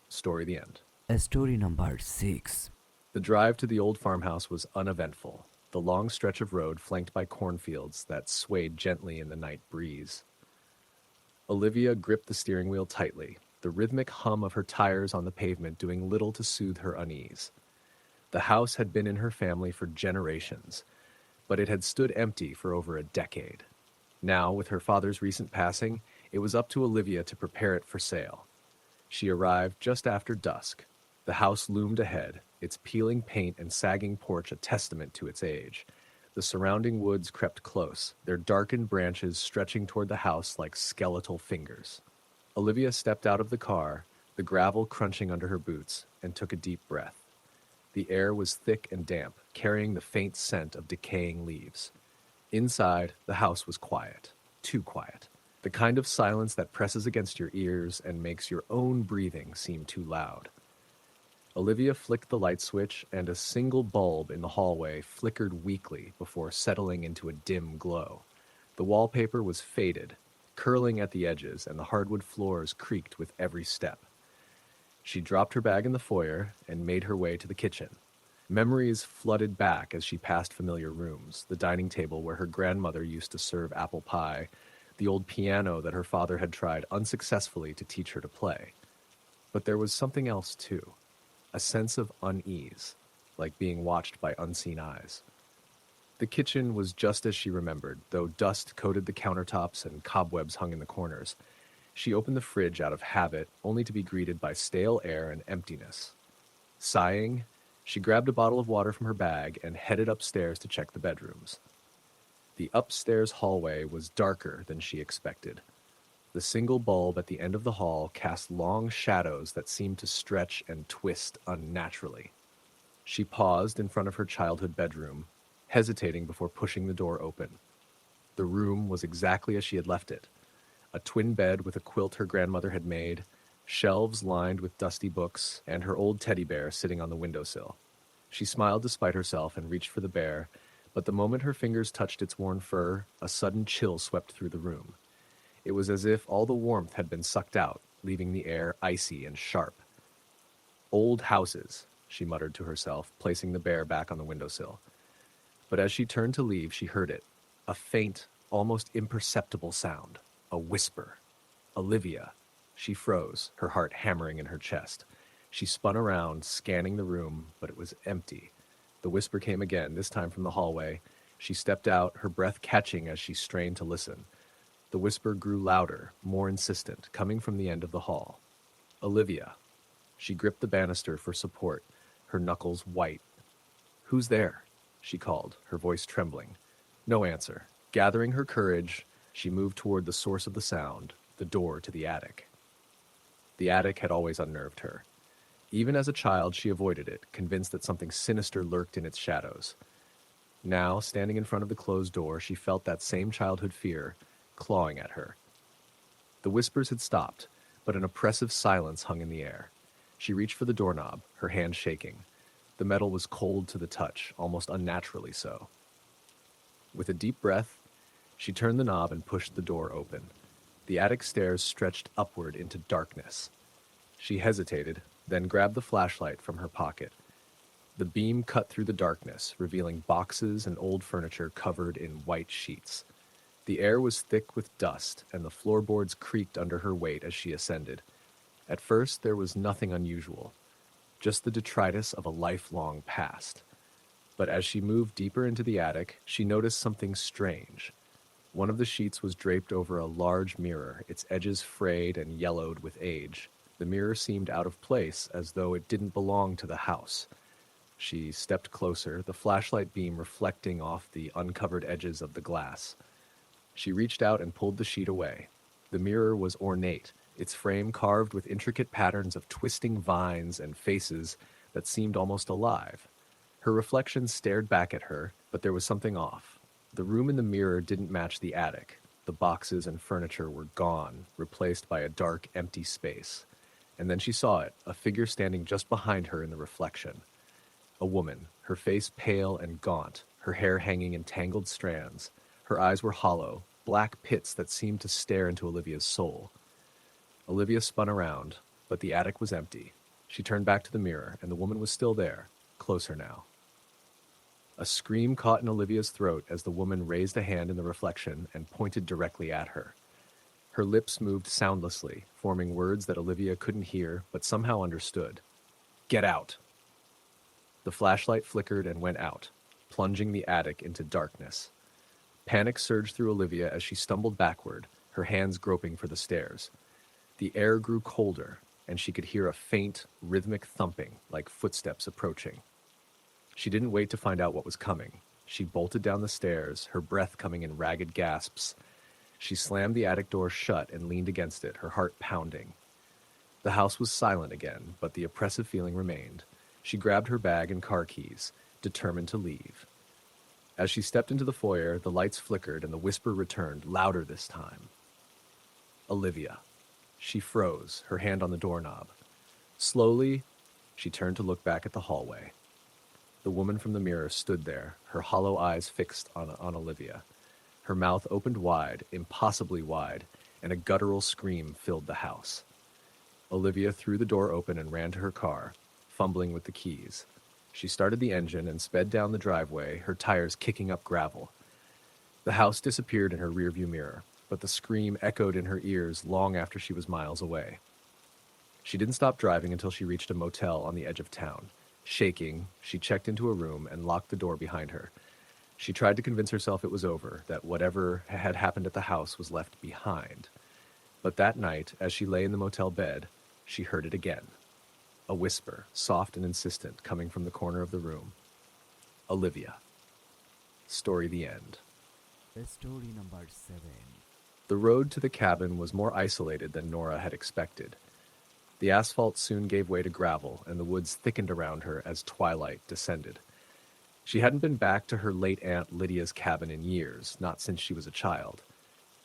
Speaker 2: Story the end.
Speaker 1: Story number 6.
Speaker 2: The drive to the old farmhouse was uneventful, the long stretch of road flanked by cornfields that swayed gently in the night breeze. Olivia gripped the steering wheel tightly, the rhythmic hum of her tires on the pavement doing little to soothe her unease. The house had been in her family for generations, but it had stood empty for over a decade. Now, with her father's recent passing, it was up to Olivia to prepare it for sale. She arrived just after dusk. The house loomed ahead, its peeling paint and sagging porch a testament to its age. The surrounding woods crept close, their darkened branches stretching toward the house like skeletal fingers. Olivia stepped out of the car, the gravel crunching under her boots, and took a deep breath. The air was thick and damp, carrying the faint scent of decaying leaves. Inside, the house was quiet, too quiet. The kind of silence that presses against your ears and makes your own breathing seem too loud. Olivia flicked the light switch, and a single bulb in the hallway flickered weakly before settling into a dim glow. The wallpaper was faded, curling at the edges, and the hardwood floors creaked with every step. She dropped her bag in the foyer and made her way to the kitchen. Memories flooded back as she passed familiar rooms, the dining table where her grandmother used to serve apple pie, the old piano that her father had tried unsuccessfully to teach her to play. But there was something else too, a sense of unease, like being watched by unseen eyes. The kitchen was just as she remembered, though dust coated the countertops and cobwebs hung in the corners. She opened the fridge out of habit, only to be greeted by stale air and emptiness. Sighing, she grabbed a bottle of water from her bag and headed upstairs to check the bedrooms. The upstairs hallway was darker than she expected. The single bulb at the end of the hall cast long shadows that seemed to stretch and twist unnaturally. She paused in front of her childhood bedroom, hesitating before pushing the door open. The room was exactly as she had left it. A twin bed with a quilt her grandmother had made, shelves lined with dusty books, and her old teddy bear sitting on the windowsill. She smiled despite herself and reached for the bear, but the moment her fingers touched its worn fur, a sudden chill swept through the room. It was as if all the warmth had been sucked out, leaving the air icy and sharp. Old houses, she muttered to herself, placing the bear back on the windowsill. But as she turned to leave, she heard it, a faint, almost imperceptible sound, a whisper. Olivia. She froze, her heart hammering in her chest. She spun around, scanning the room, but it was empty. The whisper came again, this time from the hallway. She stepped out, her breath catching as she strained to listen. The whisper grew louder, more insistent, coming from the end of the hall. Olivia. She gripped the banister for support, her knuckles white. Who's there? She called, her voice trembling. No answer. Gathering her courage, she moved toward the source of the sound, the door to the attic. The attic had always unnerved her. Even as a child, she avoided it, convinced that something sinister lurked in its shadows. Now, standing in front of the closed door, she felt that same childhood fear clawing at her. The whispers had stopped, but an oppressive silence hung in the air. She reached for the doorknob, her hand shaking. The metal was cold to the touch, almost unnaturally so. With a deep breath, she turned the knob and pushed the door open. The attic stairs stretched upward into darkness. She hesitated, then grabbed the flashlight from her pocket. The beam cut through the darkness, revealing boxes and old furniture covered in white sheets. The air was thick with dust, and the floorboards creaked under her weight as she ascended. At first, there was nothing unusual, just the detritus of a lifelong past. But as she moved deeper into the attic, she noticed something strange. One of the sheets was draped over a large mirror, its edges frayed and yellowed with age. The mirror seemed out of place, as though it didn't belong to the house. She stepped closer, the flashlight beam reflecting off the uncovered edges of the glass. She reached out and pulled the sheet away. The mirror was ornate, its frame carved with intricate patterns of twisting vines and faces that seemed almost alive. Her reflection stared back at her, but there was something off. The room in the mirror didn't match the attic. The boxes and furniture were gone, replaced by a dark, empty space. And then she saw it, a figure standing just behind her in the reflection. A woman, her face pale and gaunt, her hair hanging in tangled strands. Her eyes were hollow, black pits that seemed to stare into Olivia's soul. Olivia spun around, but the attic was empty. She turned back to the mirror, and the woman was still there, closer now. A scream caught in Olivia's throat as the woman raised a hand in the reflection and pointed directly at her. Her lips moved soundlessly, forming words that Olivia couldn't hear but somehow understood. Get out! The flashlight flickered and went out, plunging the attic into darkness. Panic surged through Olivia as she stumbled backward, her hands groping for the stairs. The air grew colder, and she could hear a faint, rhythmic thumping, like footsteps approaching. She didn't wait to find out what was coming. She bolted down the stairs, her breath coming in ragged gasps. She slammed the attic door shut and leaned against it, her heart pounding. The house was silent again, but the oppressive feeling remained. She grabbed her bag and car keys, determined to leave. As she stepped into the foyer, the lights flickered and the whisper returned, louder this time. Olivia. She froze, her hand on the doorknob. Slowly, she turned to look back at the hallway. The woman from the mirror stood there, her hollow eyes fixed on Olivia. Her mouth opened wide, impossibly wide, and a guttural scream filled the house. Olivia threw the door open and ran to her car, fumbling with the keys. She started the engine and sped down the driveway, her tires kicking up gravel. The house disappeared in her rearview mirror, but the scream echoed in her ears long after she was miles away. She didn't stop driving until she reached a motel on the edge of town. Shaking, she checked into a room and locked the door behind her. She tried to convince herself it was over, that whatever had happened at the house was left behind. But that night, as she lay in the motel bed, she heard it again. A whisper, soft and insistent, coming from the corner of the room. Olivia. Story the end.
Speaker 1: Story number 7.
Speaker 2: The road to the cabin was more isolated than Nora had expected. The asphalt soon gave way to gravel, and the woods thickened around her as twilight descended. She hadn't been back to her late aunt Lydia's cabin in years, not since she was a child.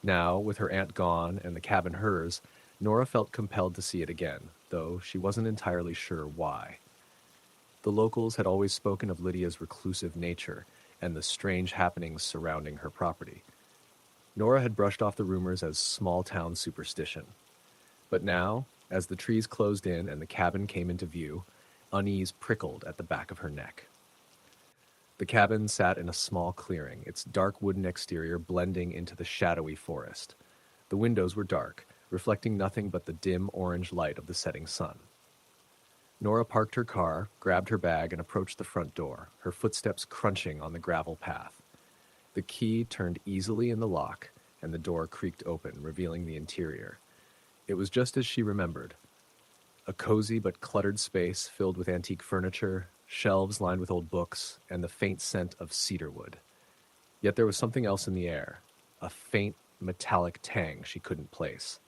Speaker 2: Now, with her aunt gone and the cabin hers, Nora felt compelled to see it again, though she wasn't entirely sure why. The locals had always spoken of Lydia's reclusive nature and the strange happenings surrounding her property. Nora had brushed off the rumors as small-town superstition. But now, as the trees closed in and the cabin came into view, unease prickled at the back of her neck. The cabin sat in a small clearing, its dark wooden exterior blending into the shadowy forest. The windows were dark, reflecting nothing but the dim orange light of the setting sun. Nora parked her car, grabbed her bag, and approached the front door, her footsteps crunching on the gravel path. The key turned easily in the lock, and the door creaked open, revealing the interior. It was just as she remembered. A cozy but cluttered space filled with antique furniture, shelves lined with old books, and the faint scent of cedarwood. Yet there was something else in the air, a faint, metallic tang she couldn't place.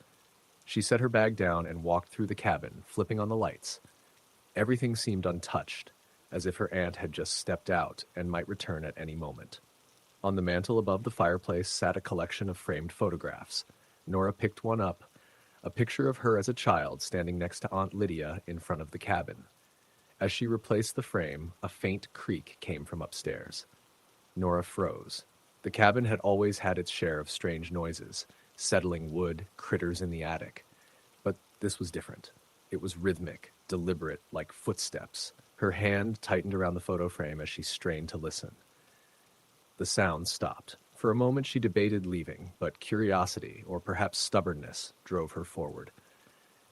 Speaker 2: She set her bag down and walked through the cabin, flipping on the lights. Everything seemed untouched, as if her aunt had just stepped out and might return at any moment. On the mantel above the fireplace sat a collection of framed photographs. Nora picked one up, a picture of her as a child standing next to Aunt Lydia in front of the cabin. As she replaced the frame, a faint creak came from upstairs. Nora froze. The cabin had always had its share of strange noises, settling wood, critters in the attic. But this was different. It was rhythmic, deliberate, like footsteps. Her hand tightened around the photo frame as she strained to listen. The sound stopped. For a moment she debated leaving, but curiosity, or perhaps stubbornness, drove her forward.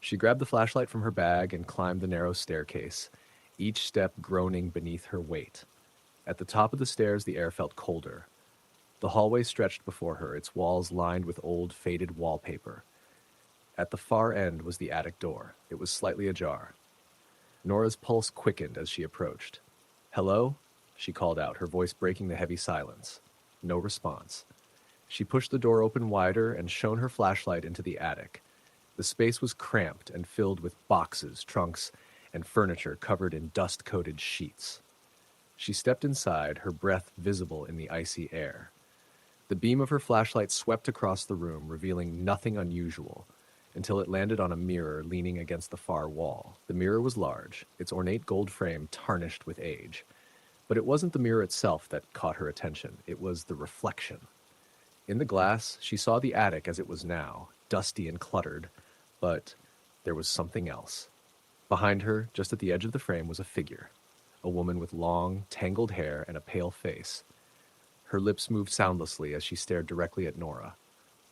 Speaker 2: She grabbed the flashlight from her bag and climbed the narrow staircase, each step groaning beneath her weight. At the top of the stairs the air felt colder. The hallway stretched before her, its walls lined with old, faded wallpaper. At the far end was the attic door. It was slightly ajar. Nora's pulse quickened as she approached. "Hello?" she called out, her voice breaking the heavy silence. No response. She pushed the door open wider and shone her flashlight into the attic. The space was cramped and filled with boxes, trunks, and furniture covered in dust-coated sheets. She stepped inside, her breath visible in the icy air. The beam of her flashlight swept across the room, revealing nothing unusual, until it landed on a mirror leaning against the far wall. The mirror was large, its ornate gold frame tarnished with age. But it wasn't the mirror itself that caught her attention. It was the reflection. In the glass, she saw the attic as it was now, dusty and cluttered, but there was something else. Behind her, just at the edge of the frame, was a figure, a woman with long, tangled hair and a pale face. Her lips moved soundlessly as she stared directly at Nora.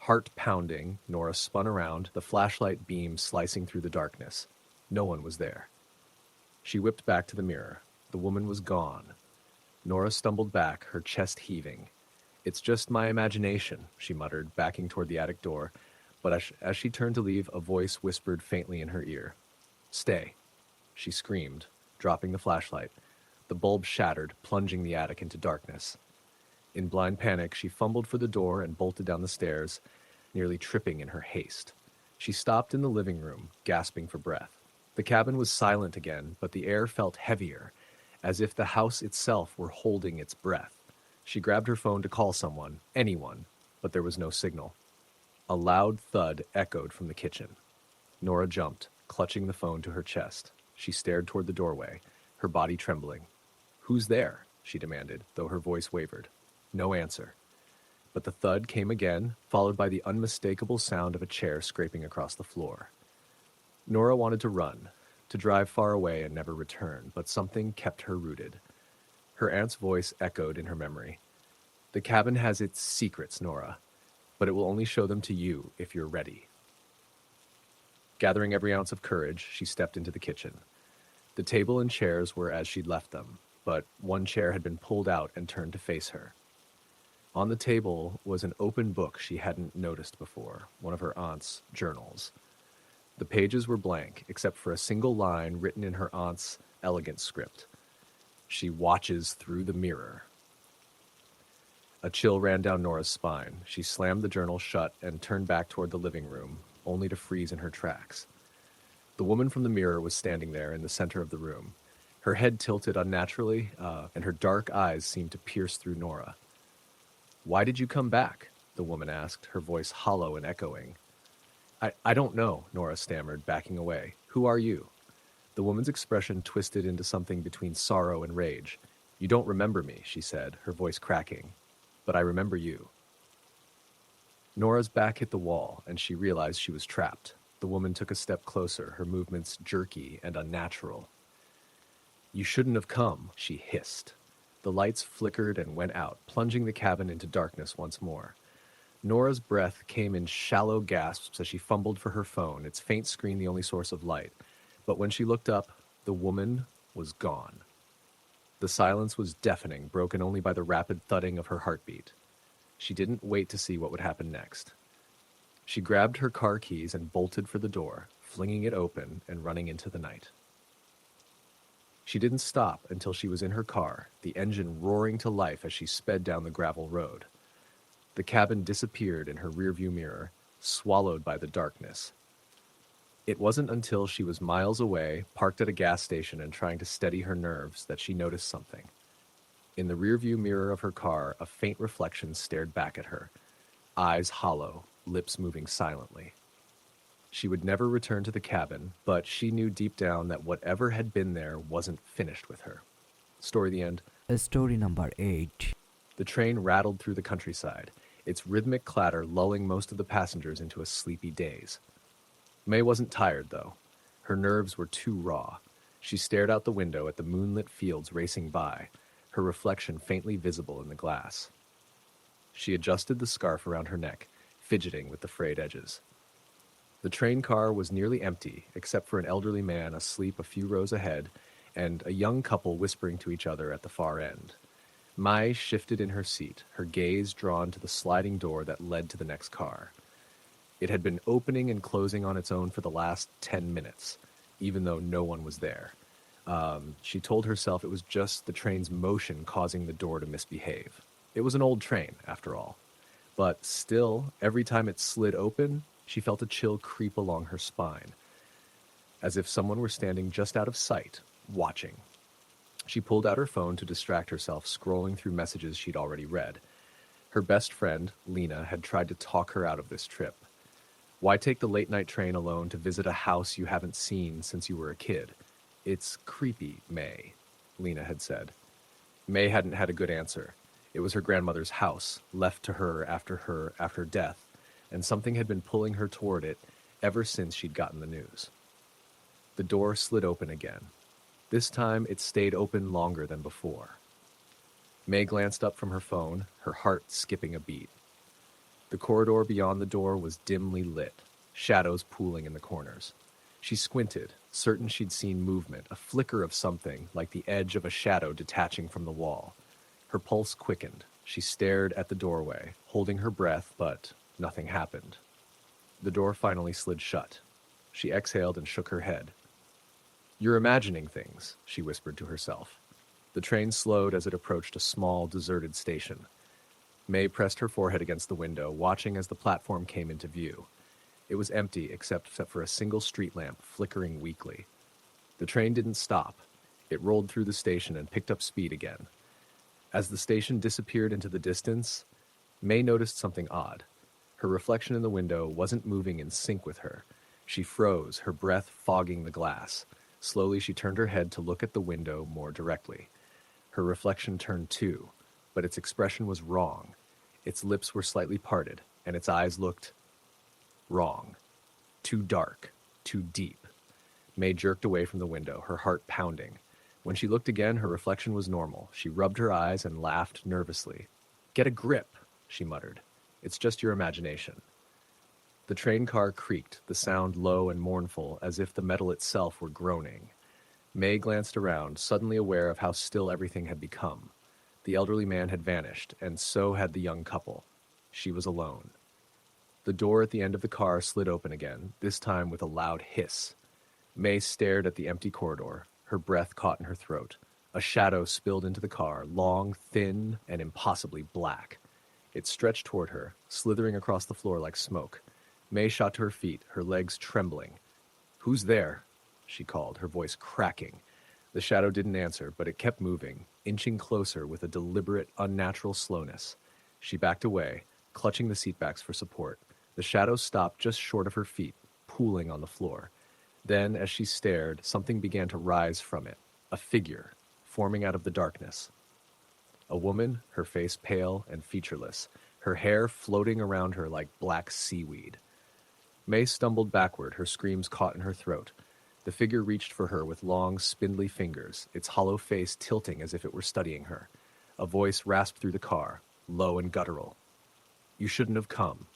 Speaker 2: Heart pounding, Nora spun around, the flashlight beam slicing through the darkness. No one was there. She whipped back to the mirror. The woman was gone. Nora stumbled back, her chest heaving. "It's just my imagination," she muttered, backing toward the attic door, but as she turned to leave, a voice whispered faintly in her ear. "Stay," she screamed, dropping the flashlight. The bulb shattered, plunging the attic into darkness. In blind panic, she fumbled for the door and bolted down the stairs, nearly tripping in her haste. She stopped in the living room, gasping for breath. The cabin was silent again, but the air felt heavier, as if the house itself were holding its breath. She grabbed her phone to call someone, anyone, but there was no signal. A loud thud echoed from the kitchen. Nora jumped, clutching the phone to her chest. She stared toward the doorway, her body trembling. "Who's there?" she demanded, though her voice wavered. No answer. But the thud came again, followed by the unmistakable sound of a chair scraping across the floor. Nora wanted to run, to drive far away and never return, but something kept her rooted. Her aunt's voice echoed in her memory. The cabin has its secrets, Nora, but it will only show them to you if you're ready. Gathering every ounce of courage, she stepped into the kitchen. The table and chairs were as she'd left them, but one chair had been pulled out and turned to face her. On the table was an open book she hadn't noticed before, one of her aunt's journals. The pages were blank, except for a single line written in her aunt's elegant script. She watches through the mirror. A chill ran down Nora's spine. She slammed the journal shut and turned back toward the living room, only to freeze in her tracks. The woman from the mirror was standing there in the center of the room. Her head tilted unnaturally, and her dark eyes seemed to pierce through Nora. "Why did you come back?" the woman asked, her voice hollow and echoing. I don't know, Nora stammered, backing away. "Who are you?" The woman's expression twisted into something between sorrow and rage. "You don't remember me," she said, her voice cracking. "But I remember you." Nora's back hit the wall, and she realized she was trapped. The woman took a step closer, her movements jerky and unnatural. "You shouldn't have come," she hissed. The lights flickered and went out, plunging the cabin into darkness once more. Nora's breath came in shallow gasps as she fumbled for her phone, its faint screen the only source of light. But when she looked up, the woman was gone. The silence was deafening, broken only by the rapid thudding of her heartbeat. She didn't wait to see what would happen next. She grabbed her car keys and bolted for the door, flinging it open and running into the night. She didn't stop until she was in her car, the engine roaring to life as she sped down the gravel road. The cabin disappeared in her rearview mirror, swallowed by the darkness. It wasn't until she was miles away, parked at a gas station and trying to steady her nerves, that she noticed something. In the rearview mirror of her car, a faint reflection stared back at her, eyes hollow, lips moving silently. She would never return to the cabin, but she knew deep down that whatever had been there wasn't finished with her. Story the end.
Speaker 1: Story number 8.
Speaker 2: The train rattled through the countryside, its rhythmic clatter lulling most of the passengers into a sleepy daze. May wasn't tired, though. Her nerves were too raw. She stared out the window at the moonlit fields racing by, her reflection faintly visible in the glass. She adjusted the scarf around her neck, fidgeting with the frayed edges. The train car was nearly empty, except for an elderly man asleep a few rows ahead and a young couple whispering to each other at the far end. Mai shifted in her seat, her gaze drawn to the sliding door that led to the next car. It had been opening and closing on its own for the last 10 minutes, even though no one was there. She told herself it was just the train's motion causing the door to misbehave. It was an old train, after all. But still, every time it slid open, she felt a chill creep along her spine, as if someone were standing just out of sight, watching. She pulled out her phone to distract herself, scrolling through messages she'd already read. Her best friend, Lena, had tried to talk her out of this trip. Why take the late-night train alone to visit a house you haven't seen since you were a kid? It's creepy, May, Lena had said. May hadn't had a good answer. It was her grandmother's house, left to her after death, and something had been pulling her toward it ever since she'd gotten the news. The door slid open again. This time it stayed open longer than before. May glanced up from her phone, her heart skipping a beat. The corridor beyond the door was dimly lit, shadows pooling in the corners. She squinted, certain she'd seen movement, a flicker of something, like the edge of a shadow detaching from the wall. Her pulse quickened. She stared at the doorway, holding her breath, but nothing happened. The door finally slid shut. She exhaled and shook her head. "You're imagining things," she whispered to herself. The train slowed as it approached a small, deserted station. May pressed her forehead against the window, watching as the platform came into view. It was empty except for a single street lamp flickering weakly. The train didn't stop. It rolled through the station and picked up speed again. As the station disappeared into the distance, May noticed something odd. Her reflection in the window wasn't moving in sync with her. She froze, her breath fogging the glass. Slowly she turned her head to look at the window more directly. Her reflection turned too, but its expression was wrong. Its lips were slightly parted, and its eyes looked wrong. Too dark, too deep. May jerked away from the window, her heart pounding. When she looked again, her reflection was normal. She rubbed her eyes and laughed nervously. "Get a grip," she muttered. "It's just your imagination." The train car creaked, the sound low and mournful, as if the metal itself were groaning. May glanced around, suddenly aware of how still everything had become. The elderly man had vanished, and so had the young couple. She was alone. The door at the end of the car slid open again, this time with a loud hiss. May stared at the empty corridor, her breath caught in her throat. A shadow spilled into the car, long, thin, and impossibly black. It stretched toward her, slithering across the floor like smoke. May shot to her feet, her legs trembling. "Who's there?" she called, her voice cracking. The shadow didn't answer, but it kept moving, inching closer with a deliberate, unnatural slowness. She backed away, clutching the seatbacks for support. The shadow stopped just short of her feet, pooling on the floor. Then, as she stared, something began to rise from it, a figure, forming out of the darkness. A woman, her face pale and featureless, her hair floating around her like black seaweed. May stumbled backward, her screams caught in her throat. The figure reached for her with long, spindly fingers, its hollow face tilting as if it were studying her. A voice rasped through the car, low and guttural. "You shouldn't have come."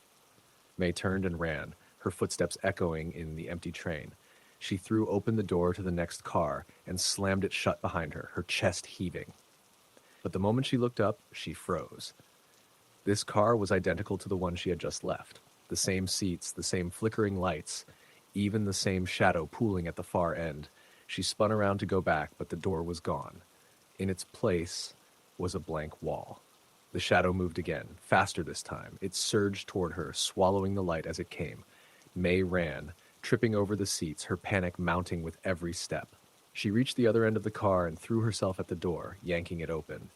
Speaker 2: May turned and ran, her footsteps echoing in the empty train. She threw open the door to the next car and slammed it shut behind her, her chest heaving. But the moment she looked up, she froze. This car was identical to the one she had just left. The same seats, the same flickering lights, even the same shadow pooling at the far end. She spun around to go back, but the door was gone. In its place was a blank wall. The shadow moved again, faster this time. It surged toward her, swallowing the light as it came. May ran, tripping over the seats, her panic mounting with every step. She reached the other end of the car and threw herself at the door, yanking it open.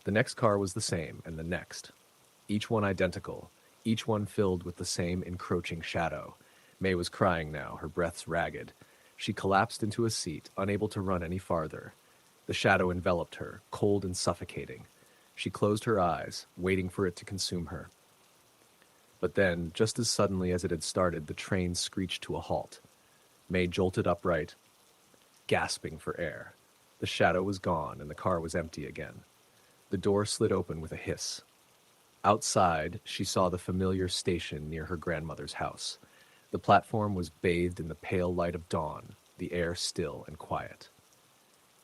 Speaker 2: The next car was the same, and the next. Each one identical, each one filled with the same encroaching shadow. May was crying now, her breaths ragged. She collapsed into a seat, unable to run any farther. The shadow enveloped her, cold and suffocating. She closed her eyes, waiting for it to consume her. But then, just as suddenly as it had started, the train screeched to a halt. May jolted upright, gasping for air. The shadow was gone, and the car was empty again. The door slid open with a hiss. Outside, she saw the familiar station near her grandmother's house. The platform was bathed in the pale light of dawn, the air still and quiet.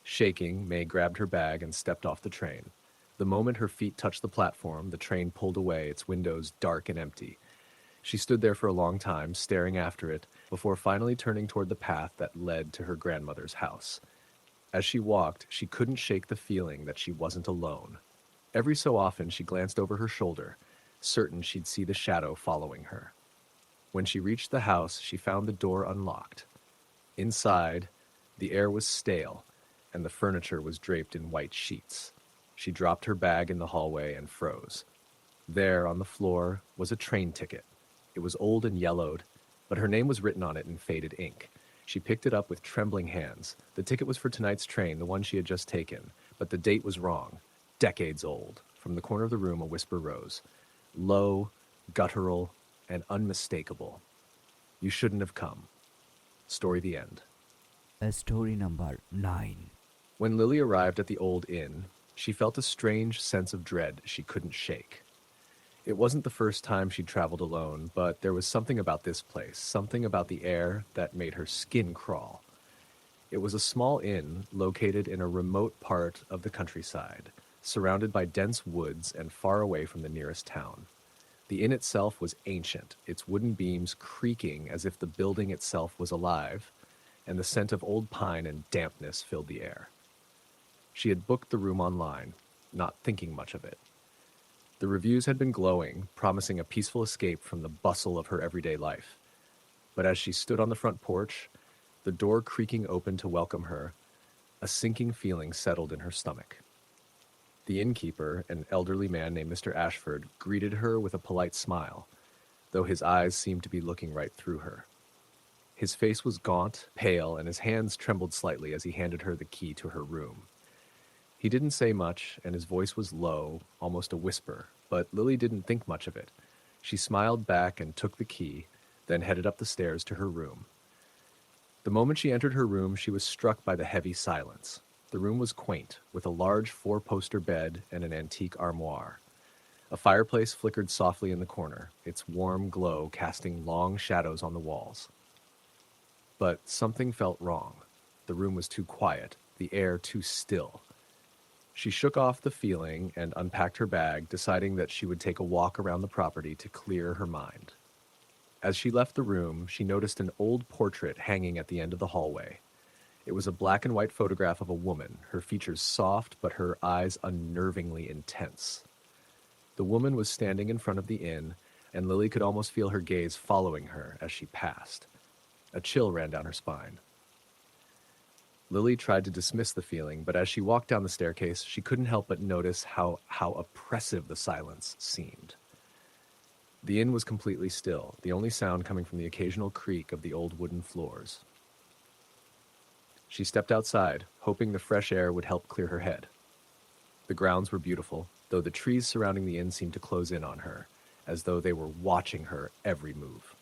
Speaker 2: Shaking, May grabbed her bag and stepped off the train. The moment her feet touched the platform, the train pulled away, its windows dark and empty. She stood there for a long time, staring after it, before finally turning toward the path that led to her grandmother's house. As she walked, she couldn't shake the feeling that she wasn't alone. Every so often she glanced over her shoulder, certain she'd see the shadow following her. When she reached the house, she found the door unlocked. Inside, the air was stale, and the furniture was draped in white sheets. She dropped her bag in the hallway and froze. There, on the floor, was a train ticket. It was old and yellowed, but her name was written on it in faded ink. She picked it up with trembling hands. The ticket was for tonight's train, the one she had just taken, but the date was wrong. Decades old. From the corner of the room, a whisper rose. Low, guttural, and unmistakable. "You shouldn't have come." Story the end.
Speaker 1: Story number 9.
Speaker 2: When Lily arrived at the old inn, she felt a strange sense of dread she couldn't shake. It wasn't the first time she'd traveled alone, but there was something about this place, something about the air that made her skin crawl. It was a small inn located in a remote part of the countryside, surrounded by dense woods and far away from the nearest town. The inn itself was ancient, its wooden beams creaking as if the building itself was alive, and the scent of old pine and dampness filled the air. She had booked the room online, not thinking much of it. The reviews had been glowing, promising a peaceful escape from the bustle of her everyday life. But as she stood on the front porch, the door creaking open to welcome her, a sinking feeling settled in her stomach. The innkeeper, an elderly man named Mr. Ashford, greeted her with a polite smile, though his eyes seemed to be looking right through her. His face was gaunt, pale, and his hands trembled slightly as he handed her the key to her room. He didn't say much, and his voice was low, almost a whisper, but Lily didn't think much of it. She smiled back and took the key, then headed up the stairs to her room. The moment she entered her room, she was struck by the heavy silence. The room was quaint, with a large four-poster bed and an antique armoire. A fireplace flickered softly in the corner, its warm glow casting long shadows on the walls. But something felt wrong. The room was too quiet, the air too still. She shook off the feeling and unpacked her bag, deciding that she would take a walk around the property to clear her mind. As she left the room, she noticed an old portrait hanging at the end of the hallway. It was a black and white photograph of a woman, her features soft but her eyes unnervingly intense. The woman was standing in front of the inn, and Lily could almost feel her gaze following her as she passed. A chill ran down her spine. Lily tried to dismiss the feeling, but as she walked down the staircase, she couldn't help but notice how oppressive the silence seemed. The inn was completely still, the only sound coming from the occasional creak of the old wooden floors. She stepped outside, hoping the fresh air would help clear her head. The grounds were beautiful, though the trees surrounding the inn seemed to close in on her, as though they were watching her every move.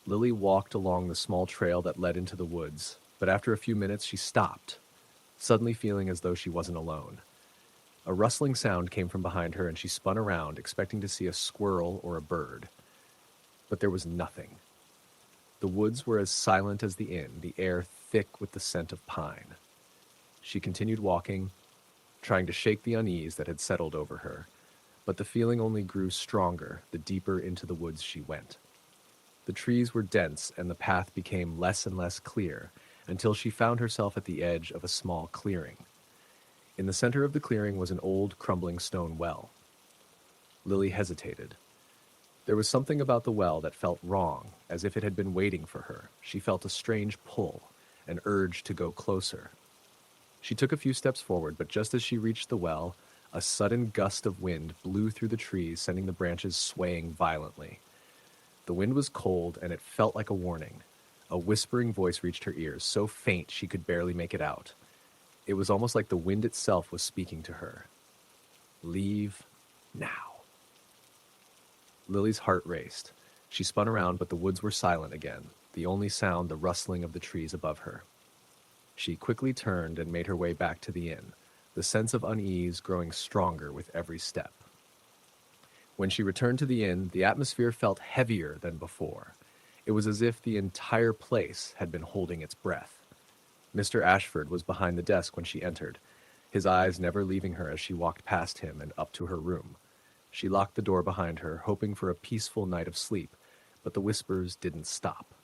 Speaker 2: Lily walked along the small trail that led into the woods, but after a few minutes she stopped, suddenly feeling as though she wasn't alone. A rustling sound came from behind her and she spun around, expecting to see a squirrel or a bird. But there was nothing. The woods were as silent as the inn, the air thick with the scent of pine. She continued walking, trying to shake the unease that had settled over her, but the feeling only grew stronger the deeper into the woods she went. The trees were dense and the path became less and less clear until she found herself at the edge of a small clearing. In the center of the clearing was an old, crumbling stone well. Lily hesitated. There was something about the well that felt wrong, as if it had been waiting for her. She felt a strange pull, an urge to go closer. She took a few steps forward, but just as she reached the well, a sudden gust of wind blew through the trees, sending the branches swaying violently. The wind was cold, and it felt like a warning. A whispering voice reached her ears, so faint she could barely make it out. It was almost like the wind itself was speaking to her. Leave now. Lily's heart raced. She spun around, but the woods were silent again, the only sound the rustling of the trees above her. She quickly turned and made her way back to the inn, the sense of unease growing stronger with every step. When she returned to the inn, the atmosphere felt heavier than before. It was as if the entire place had been holding its breath. Mr. Ashford was behind the desk when she entered, his eyes never leaving her as she walked past him and up to her room. She locked the door behind her, hoping for a peaceful night of sleep, but the whispers didn't stop.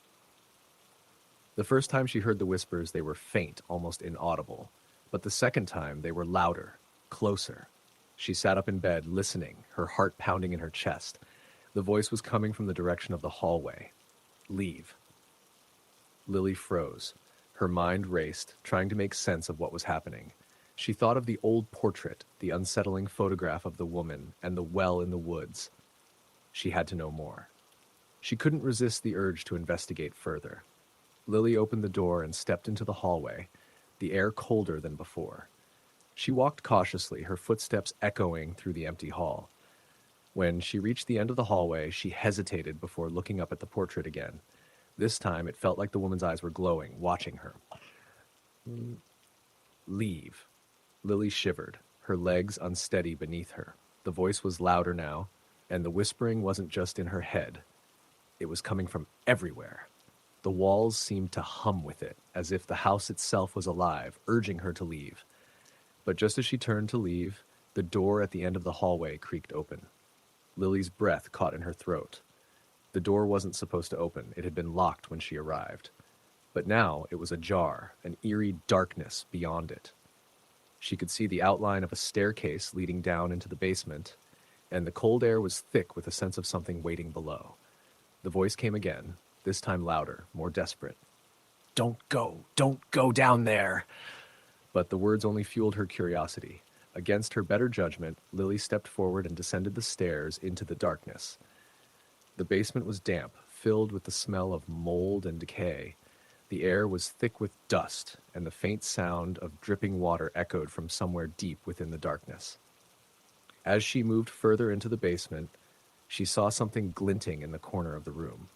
Speaker 2: The first time she heard the whispers, they were faint, almost inaudible, but the second time they were louder, closer. She sat up in bed, listening, her heart pounding in her chest. The voice was coming from the direction of the hallway. Leave. Lily froze. Her mind raced, trying to make sense of what was happening. She thought of the old portrait, the unsettling photograph of the woman, and the well in the woods. She had to know more. She couldn't resist the urge to investigate further. Lily opened the door and stepped into the hallway, the air colder than before. She walked cautiously, her footsteps echoing through the empty hall. When she reached the end of the hallway, she hesitated before looking up at the portrait again. This time, it felt like the woman's eyes were glowing, watching her. Leave. Lily shivered, her legs unsteady beneath her. The voice was louder now, and the whispering wasn't just in her head. It was coming from everywhere. The walls seemed to hum with it, as if the house itself was alive, urging her to leave. But just as she turned to leave, the door at the end of the hallway creaked open. Lily's breath caught in her throat. The door wasn't supposed to open. It had been locked when she arrived. But now it was ajar, an eerie darkness beyond it. She could see the outline of a staircase leading down into the basement, and the cold air was thick with a sense of something waiting below. The voice came again, this time louder, more desperate. Don't go down there. But the words only fueled her curiosity. Against her better judgment, Lily stepped forward and descended the stairs into the darkness. The basement was damp, filled with the smell of mold and decay. The air was thick with dust, and the faint sound of dripping water echoed from somewhere deep within the darkness. As she moved further into the basement, she saw something glinting in the corner of the room.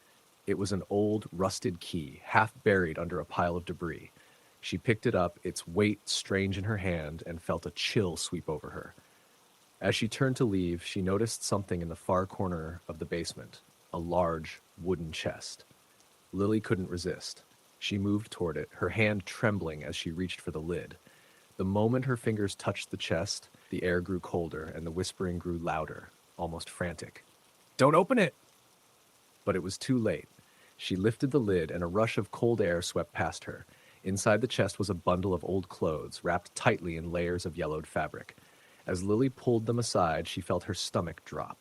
Speaker 2: It was an old, rusted key, half buried under a pile of debris. She picked it up, its weight strange in her hand, and felt a chill sweep over her. As she turned to leave, she noticed something in the far corner of the basement, a large wooden chest. Lily couldn't resist. She moved toward it, her hand trembling as she reached for the lid. The moment her fingers touched the chest, the air grew colder and the whispering grew louder, almost frantic. "Don't open it!" But it was too late. She lifted the lid and a rush of cold air swept past her. Inside the chest was a bundle of old clothes, wrapped tightly in layers of yellowed fabric. As Lily pulled them aside, she felt her stomach drop.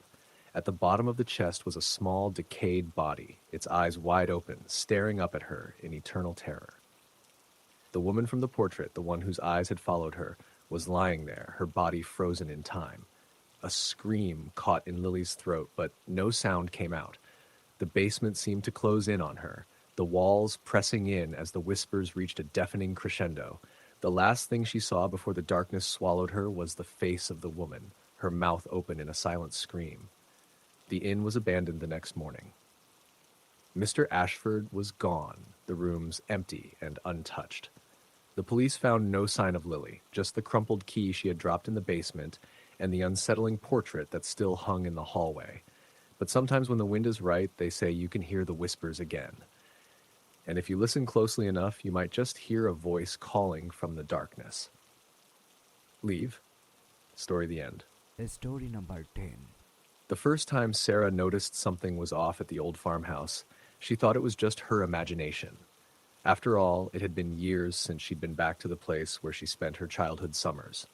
Speaker 2: At the bottom of the chest was a small, decayed body, its eyes wide open, staring up at her in eternal terror. The woman from the portrait, the one whose eyes had followed her, was lying there, her body frozen in time. A scream caught in Lily's throat, but no sound came out. The basement seemed to close in on her, the walls pressing in as the whispers reached a deafening crescendo. The last thing she saw before the darkness swallowed her was the face of the woman, her mouth open in a silent scream. The inn was abandoned the next morning. Mr. Ashford was gone, the rooms empty and untouched. The police found no sign of Lily, just the crumpled key she had dropped in the basement and the unsettling portrait that still hung in the hallway. But sometimes when the wind is right, they say you can hear the whispers again. And if you listen closely enough, you might just hear a voice calling from the darkness. Leave. Story the end.
Speaker 1: Story number 10.
Speaker 2: The first time Sarah noticed something was off at the old farmhouse, she thought it was just her imagination. After all, it had been years since she'd been back to the place where she spent her childhood summers.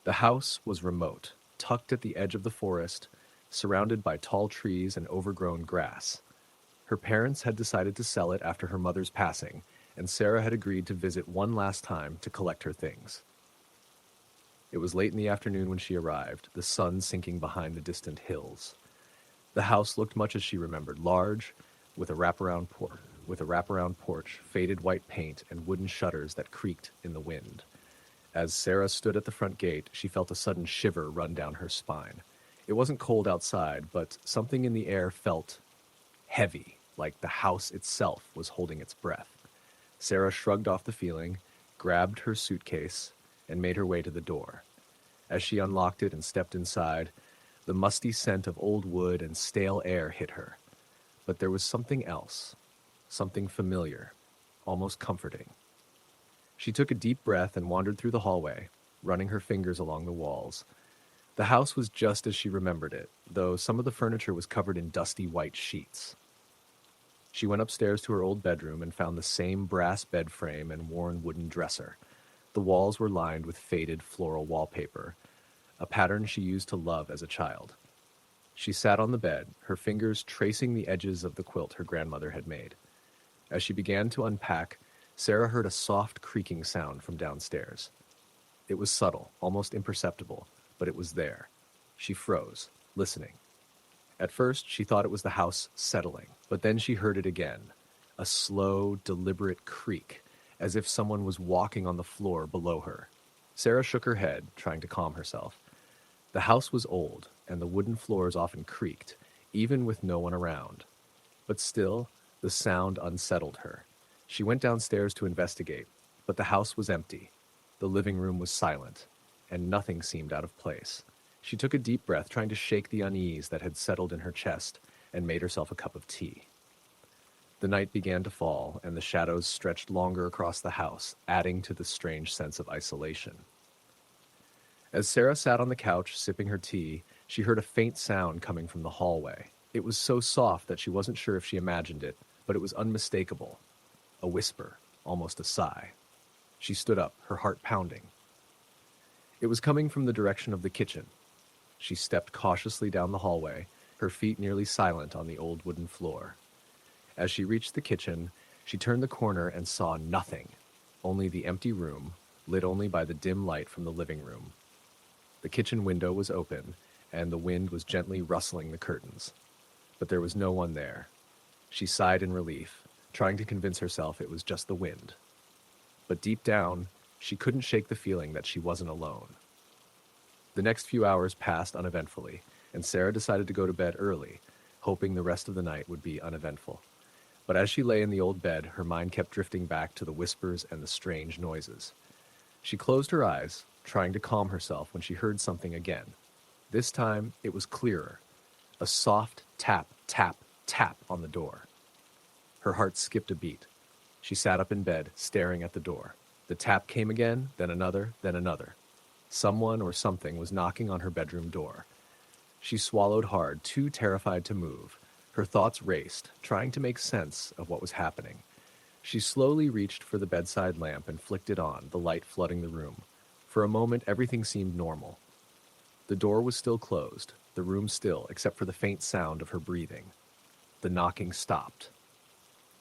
Speaker 2: The house was remote, tucked at the edge of the forest, surrounded by tall trees and overgrown grass. Her parents had decided to sell it after her mother's passing, and Sarah had agreed to visit one last time to collect her things. It was late in the afternoon when she arrived, the sun sinking behind the distant hills. The house looked much as she remembered, large, with a wraparound porch, faded white paint, and wooden shutters that creaked in the wind. As Sarah stood at the front gate, she felt a sudden shiver run down her spine. It wasn't cold outside, but something in the air felt heavy, like the house itself was holding its breath. Sarah shrugged off the feeling, grabbed her suitcase, and made her way to the door. As she unlocked it and stepped inside, the musty scent of old wood and stale air hit her. But there was something else, something familiar, almost comforting. She took a deep breath and wandered through the hallway, running her fingers along the walls. The house was just as she remembered it, though some of the furniture was covered in dusty white sheets. She went upstairs to her old bedroom and found the same brass bed frame and worn wooden dresser. The walls were lined with faded floral wallpaper, a pattern she used to love as a child. She sat on the bed, her fingers tracing the edges of the quilt her grandmother had made. As she began to unpack, Sarah heard a soft creaking sound from downstairs. It was subtle, almost imperceptible, but it was there. She froze, listening. At first, she thought it was the house settling, but then she heard it again, a slow, deliberate creak, as if someone was walking on the floor below her. Sarah shook her head, trying to calm herself. The house was old, and the wooden floors often creaked, even with no one around. But still, the sound unsettled her. She went downstairs to investigate, but the house was empty. The living room was silent, and nothing seemed out of place. She took a deep breath, trying to shake the unease that had settled in her chest, and made herself a cup of tea. The night began to fall, and the shadows stretched longer across the house, adding to the strange sense of isolation. As Sarah sat on the couch, sipping her tea, she heard a faint sound coming from the hallway. It was so soft that she wasn't sure if she imagined it, but it was unmistakable. A whisper, almost a sigh. She stood up, her heart pounding. It was coming from the direction of the kitchen. She stepped cautiously down the hallway, her feet nearly silent on the old wooden floor. As she reached the kitchen, she turned the corner and saw nothing, only the empty room, lit only by the dim light from the living room. The kitchen window was open, and the wind was gently rustling the curtains. But there was no one there. She sighed in relief, trying to convince herself it was just the wind. But deep down, she couldn't shake the feeling that she wasn't alone. The next few hours passed uneventfully, and Sarah decided to go to bed early, hoping the rest of the night would be uneventful. But as she lay in the old bed, her mind kept drifting back to the whispers and the strange noises. She closed her eyes, trying to calm herself when she heard something again. This time, it was clearer. A soft tap, tap, tap on the door. Her heart skipped a beat. She sat up in bed, staring at the door. The tap came again, then another, then another. Someone or something was knocking on her bedroom door. She swallowed hard, too terrified to move. Her thoughts raced, trying to make sense of what was happening. She slowly reached for the bedside lamp and flicked it on, the light flooding the room. For a moment, everything seemed normal. The door was still closed, the room still, except for the faint sound of her breathing. The knocking stopped.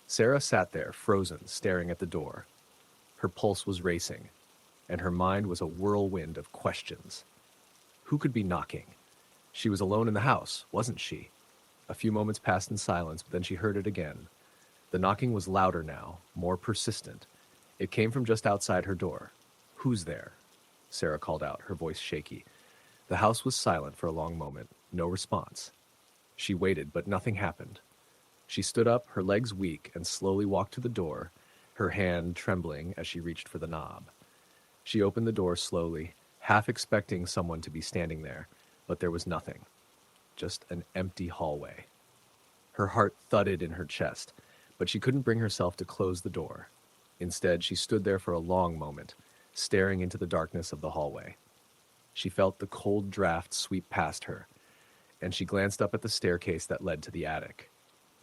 Speaker 2: Sarah sat there, frozen, staring at the door. Her pulse was racing, and her mind was a whirlwind of questions. Who could be knocking? She was alone in the house, wasn't she? A few moments passed in silence, but then she heard it again. The knocking was louder now, more persistent. It came from just outside her door. "Who's there?" Sarah called out, her voice shaky. The house was silent for a long moment, no response. She waited, but nothing happened. She stood up, her legs weak, and slowly walked to the door, her hand trembling as she reached for the knob. She opened the door slowly, half expecting someone to be standing there, but there was nothing. Just an empty hallway. Her heart thudded in her chest, but she couldn't bring herself to close the door. Instead, she stood there for a long moment, staring into the darkness of the hallway. She felt the cold draft sweep past her, and she glanced up at the staircase that led to the attic.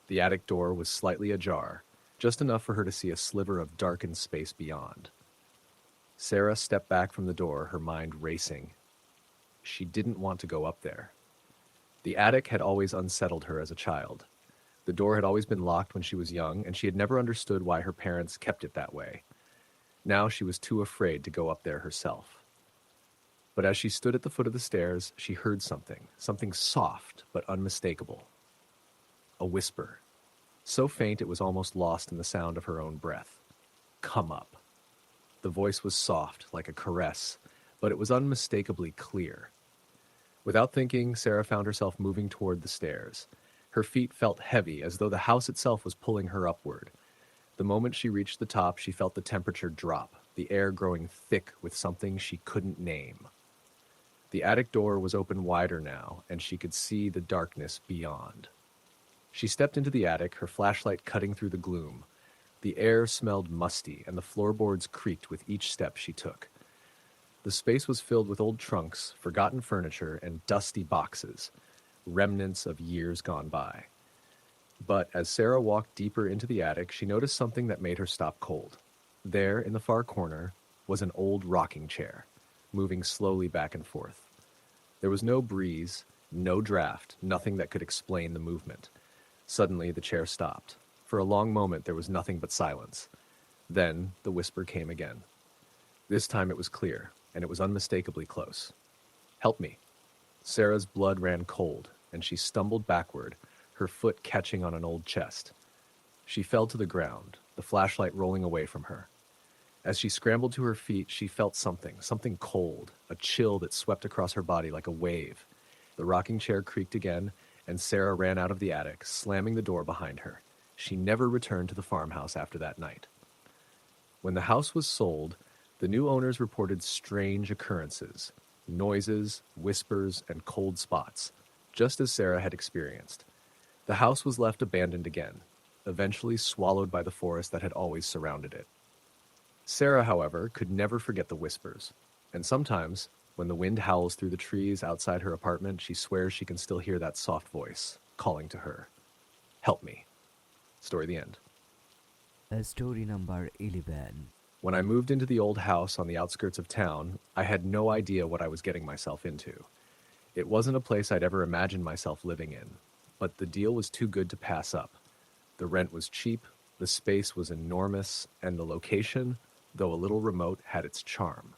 Speaker 2: The attic door was slightly ajar, just enough for her to see a sliver of darkened space beyond. Sarah stepped back from the door, her mind racing. She didn't want to go up there. The attic had always unsettled her as a child. The door had always been locked when she was young, and she had never understood why her parents kept it that way. Now she was too afraid to go up there herself. But as she stood at the foot of the stairs, she heard something soft but unmistakable. A whisper, so faint it was almost lost in the sound of her own breath. "Come up." The voice was soft, like a caress, but it was unmistakably clear. Without thinking, Sarah found herself moving toward the stairs. Her feet felt heavy, as though the house itself was pulling her upward. The moment she reached the top, she felt the temperature drop, the air growing thick with something she couldn't name. The attic door was open wider now, and she could see the darkness beyond. She stepped into the attic, her flashlight cutting through the gloom. The air smelled musty, and the floorboards creaked with each step she took. The space was filled with old trunks, forgotten furniture, and dusty boxes, remnants of years gone by. But as Sarah walked deeper into the attic, she noticed something that made her stop cold. There, in the far corner, was an old rocking chair, moving slowly back and forth. There was no breeze, no draft, nothing that could explain the movement. Suddenly, the chair stopped. For a long moment, there was nothing but silence. Then, the whisper came again. This time it was clear, and it was unmistakably close. "Help me." Sarah's blood ran cold, and she stumbled backward, her foot catching on an old chest. She fell to the ground, the flashlight rolling away from her. As she scrambled to her feet, she felt something cold, a chill that swept across her body like a wave. The rocking chair creaked again, and Sarah ran out of the attic, slamming the door behind her. She never returned to the farmhouse after that night. When the house was sold, the new owners reported strange occurrences, noises, whispers, and cold spots, just as Sarah had experienced. The house was left abandoned again, eventually swallowed by the forest that had always surrounded it. Sarah, however, could never forget the whispers, and sometimes, when the wind howls through the trees outside her apartment, she swears she can still hear that soft voice calling to her. "Help me." Story the end.
Speaker 1: Story number 11.
Speaker 2: When I moved into the old house on the outskirts of town, I had no idea what I was getting myself into. It wasn't a place I'd ever imagined myself living in, but the deal was too good to pass up. The rent was cheap, the space was enormous, and the location, though a little remote, had its charm.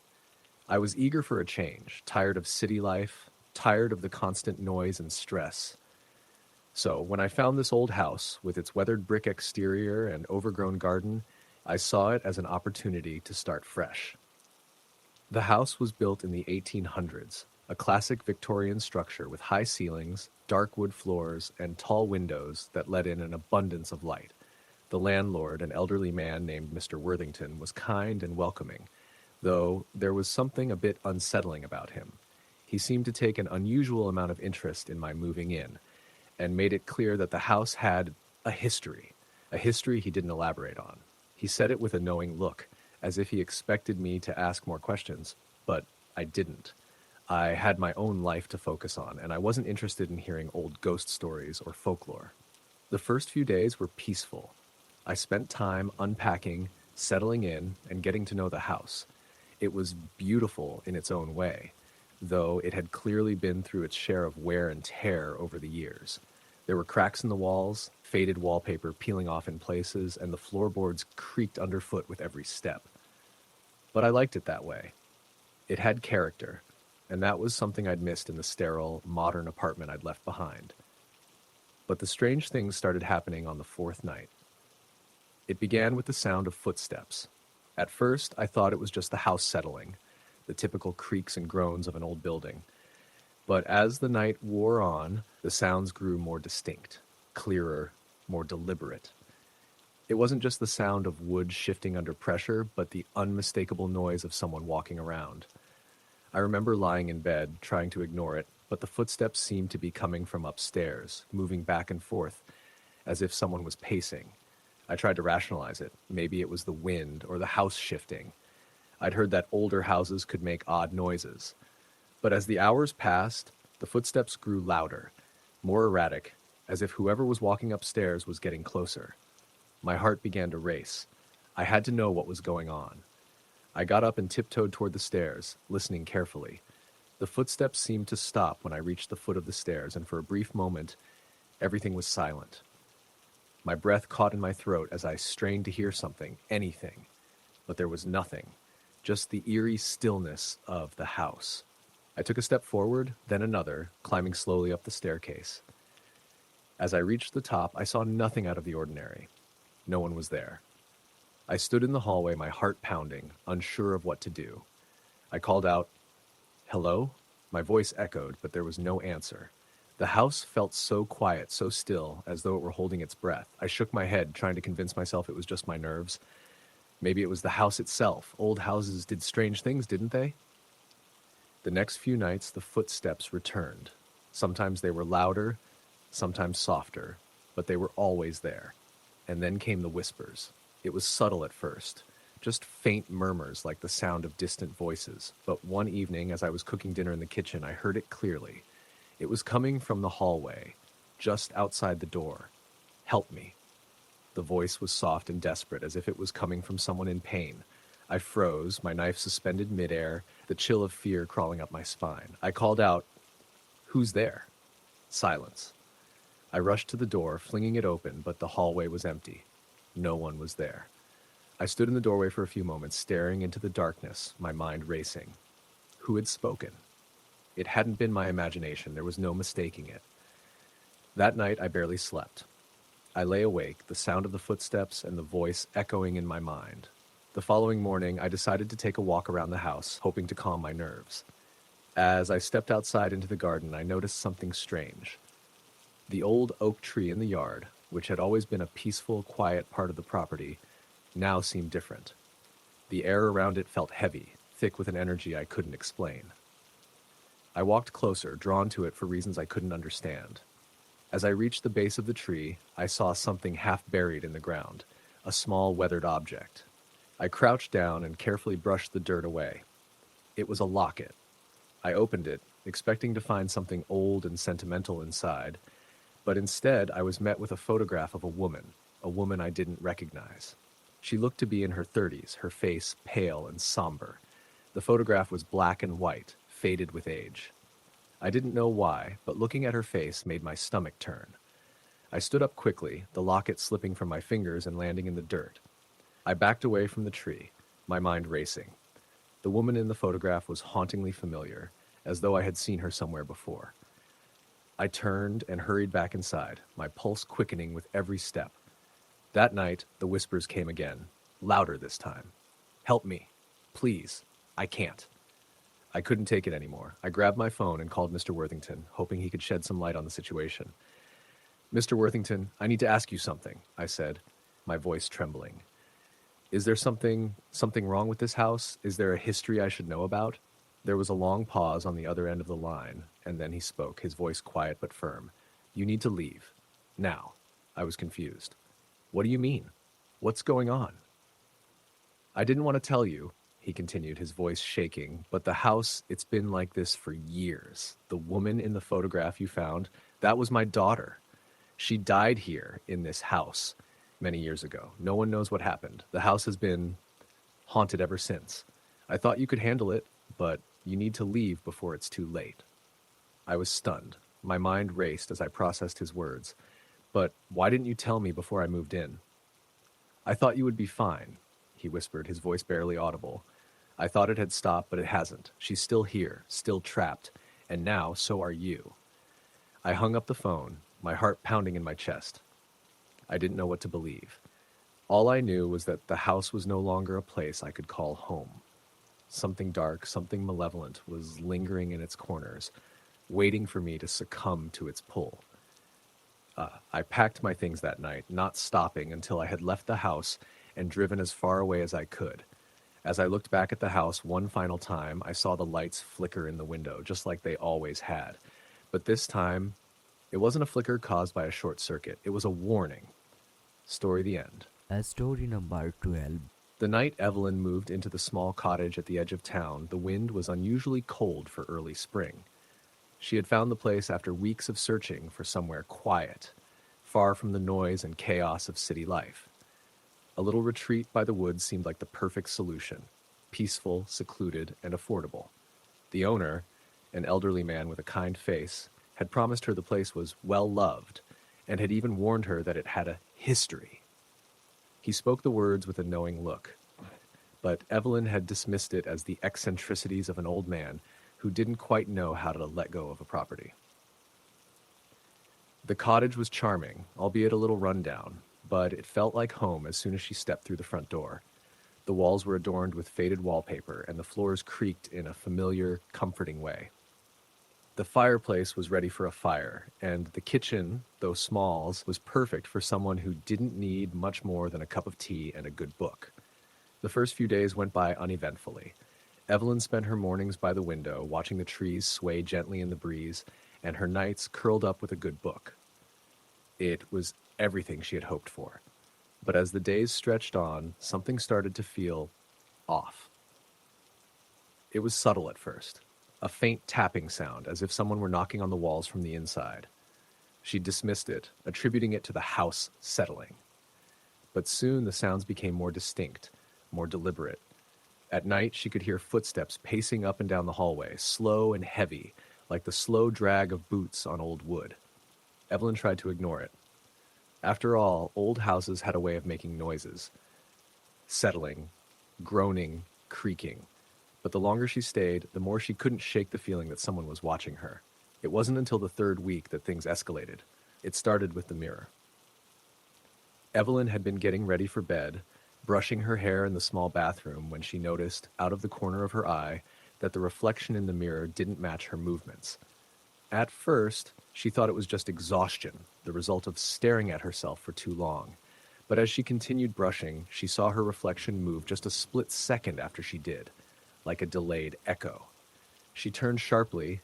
Speaker 2: I was eager for a change, tired of city life, tired of the constant noise and stress. So, when I found this old house, with its weathered brick exterior and overgrown garden, I saw it as an opportunity to start fresh. The house was built in the 1800s, a classic Victorian structure with high ceilings, dark wood floors, and tall windows that let in an abundance of light. The landlord, an elderly man named Mr. Worthington, was kind and welcoming, though there was something a bit unsettling about him. He seemed to take an unusual amount of interest in my moving in, and made it clear that the house had a history he didn't elaborate on. He said it with a knowing look, as if he expected me to ask more questions, but I didn't. I had my own life to focus on, and I wasn't interested in hearing old ghost stories or folklore. The first few days were peaceful. I spent time unpacking, settling in, and getting to know the house. It was beautiful in its own way, though it had clearly been through its share of wear and tear over the years. There were cracks in the walls, faded wallpaper peeling off in places, and the floorboards creaked underfoot with every step. But I liked it that way. It had character, and that was something I'd missed in the sterile, modern apartment I'd left behind. But the strange things started happening on the fourth night. It began with the sound of footsteps. At first, I thought it was just the house settling, the typical creaks and groans of an old building. But as the night wore on, the sounds grew more distinct, clearer, more deliberate. It wasn't just the sound of wood shifting under pressure, but the unmistakable noise of someone walking around. I remember lying in bed, trying to ignore it, but the footsteps seemed to be coming from upstairs, moving back and forth, as if someone was pacing. I tried to rationalize it. Maybe it was the wind or the house shifting. I'd heard that older houses could make odd noises. But as the hours passed, the footsteps grew louder, more erratic, as if whoever was walking upstairs was getting closer. My heart began to race. I had to know what was going on. I got up and tiptoed toward the stairs, listening carefully. The footsteps seemed to stop when I reached the foot of the stairs, and for a brief moment, everything was silent. My breath caught in my throat as I strained to hear something, anything. But there was nothing, just the eerie stillness of the house. I took a step forward, then another, climbing slowly up the staircase. As I reached the top, I saw nothing out of the ordinary. No one was there. I stood in the hallway, my heart pounding, unsure of what to do. I called out, "Hello?" My voice echoed, but there was no answer. The house felt so quiet, so still, as though it were holding its breath. I shook my head, trying to convince myself it was just my nerves. Maybe it was the house itself. Old houses did strange things, didn't they? The next few nights, the footsteps returned. Sometimes they were louder, sometimes softer, but they were always there. And then came the whispers. It was subtle at first, just faint murmurs like the sound of distant voices. But one evening, as I was cooking dinner in the kitchen, I heard it clearly. It was coming from the hallway, just outside the door. "Help me." The voice was soft and desperate, as if it was coming from someone in pain. I froze, my knife suspended midair, the chill of fear crawling up my spine. I called out, "Who's there?" Silence. I rushed to the door, flinging it open, but the hallway was empty. No one was there. I stood in the doorway for a few moments, staring into the darkness, my mind racing. Who had spoken? It hadn't been my imagination. There was no mistaking it. That night, I barely slept. I lay awake, the sound of the footsteps and the voice echoing in my mind. The following morning, I decided to take a walk around the house, hoping to calm my nerves. As I stepped outside into the garden, I noticed something strange. The old oak tree in the yard, which had always been a peaceful, quiet part of the property, now seemed different. The air around it felt heavy, thick with an energy I couldn't explain. I walked closer, drawn to it for reasons I couldn't understand. As I reached the base of the tree, I saw something half buried in the ground, a small weathered object. I crouched down and carefully brushed the dirt away. It was a locket. I opened it, expecting to find something old and sentimental inside, but instead I was met with a photograph of a woman I didn't recognize. She looked to be in her 30s, her face pale and somber. The photograph was black and white, faded with age. I didn't know why, but looking at her face made my stomach turn. I stood up quickly, the locket slipping from my fingers and landing in the dirt. I backed away from the tree, my mind racing. The woman in the photograph was hauntingly familiar, as though I had seen her somewhere before. I turned and hurried back inside, my pulse quickening with every step. That night, the whispers came again, louder this time. "Help me. Please. I can't." I couldn't take it anymore. I grabbed my phone and called Mr. Worthington, hoping he could shed some light on the situation. Mr. Worthington, I need to ask you something, I said, my voice trembling. Is there something wrong with this house? Is there a history I should know about? There was a long pause on the other end of the line, and then he spoke, his voice quiet but firm. You need to leave. Now. I was confused. What do you mean? What's going on? I didn't want to tell you, he continued, his voice shaking, but the house, it's been like this for years. The woman in the photograph you found, that was my daughter. She died here in this house many years ago. No one knows what happened. The house has been haunted ever since. I thought you could handle it, but you need to leave before it's too late. I was stunned. My mind raced as I processed his words. But why didn't you tell me before I moved in? I thought you would be fine, he whispered, his voice barely audible. I thought it had stopped, but it hasn't. She's still here, still trapped, and now so are you. I hung up the phone, my heart pounding in my chest. I didn't know what to believe. All I knew was that the house was no longer a place I could call home. Something dark, something malevolent was lingering in its corners, waiting for me to succumb to its pull. I packed my things that night, not stopping until I had left the house and driven as far away as I could. As I looked back at the house one final time, I saw the lights flicker in the window, just like they always had. But this time, it wasn't a flicker caused by a short circuit. It was a warning. Story the end.
Speaker 1: Story number 12.
Speaker 2: The night Evelyn moved into the small cottage at the edge of town, the wind was unusually cold for early spring. She had found the place after weeks of searching for somewhere quiet, far from the noise and chaos of city life. A little retreat by the woods seemed like the perfect solution, peaceful, secluded, and affordable. The owner, an elderly man with a kind face, had promised her the place was well-loved, and had even warned her that it had a history. He spoke the words with a knowing look, but Evelyn had dismissed it as the eccentricities of an old man who didn't quite know how to let go of a property. The cottage was charming, albeit a little run-down, but it felt like home as soon as she stepped through the front door. The walls were adorned with faded wallpaper, and the floors creaked in a familiar, comforting way. The fireplace was ready for a fire, and the kitchen, though small, was perfect for someone who didn't need much more than a cup of tea and a good book. The first few days went by uneventfully. Evelyn spent her mornings by the window, watching the trees sway gently in the breeze, and her nights curled up with a good book. It was everything she had hoped for. But as the days stretched on, something started to feel off. It was subtle at first, a faint tapping sound, as if someone were knocking on the walls from the inside. She dismissed it, attributing it to the house settling. But soon the sounds became more distinct, more deliberate. At night, she could hear footsteps pacing up and down the hallway, slow and heavy, like the slow drag of boots on old wood. Evelyn tried to ignore it. After all, old houses had a way of making noises. Settling, groaning, creaking. But the longer she stayed, the more she couldn't shake the feeling that someone was watching her. It wasn't until the third week that things escalated. It started with the mirror. Evelyn had been getting ready for bed, brushing her hair in the small bathroom when she noticed, out of the corner of her eye, that the reflection in the mirror didn't match her movements. At first, she thought it was just exhaustion, the result of staring at herself for too long. But as she continued brushing, she saw her reflection move just a split second after she did, like a delayed echo. She turned sharply,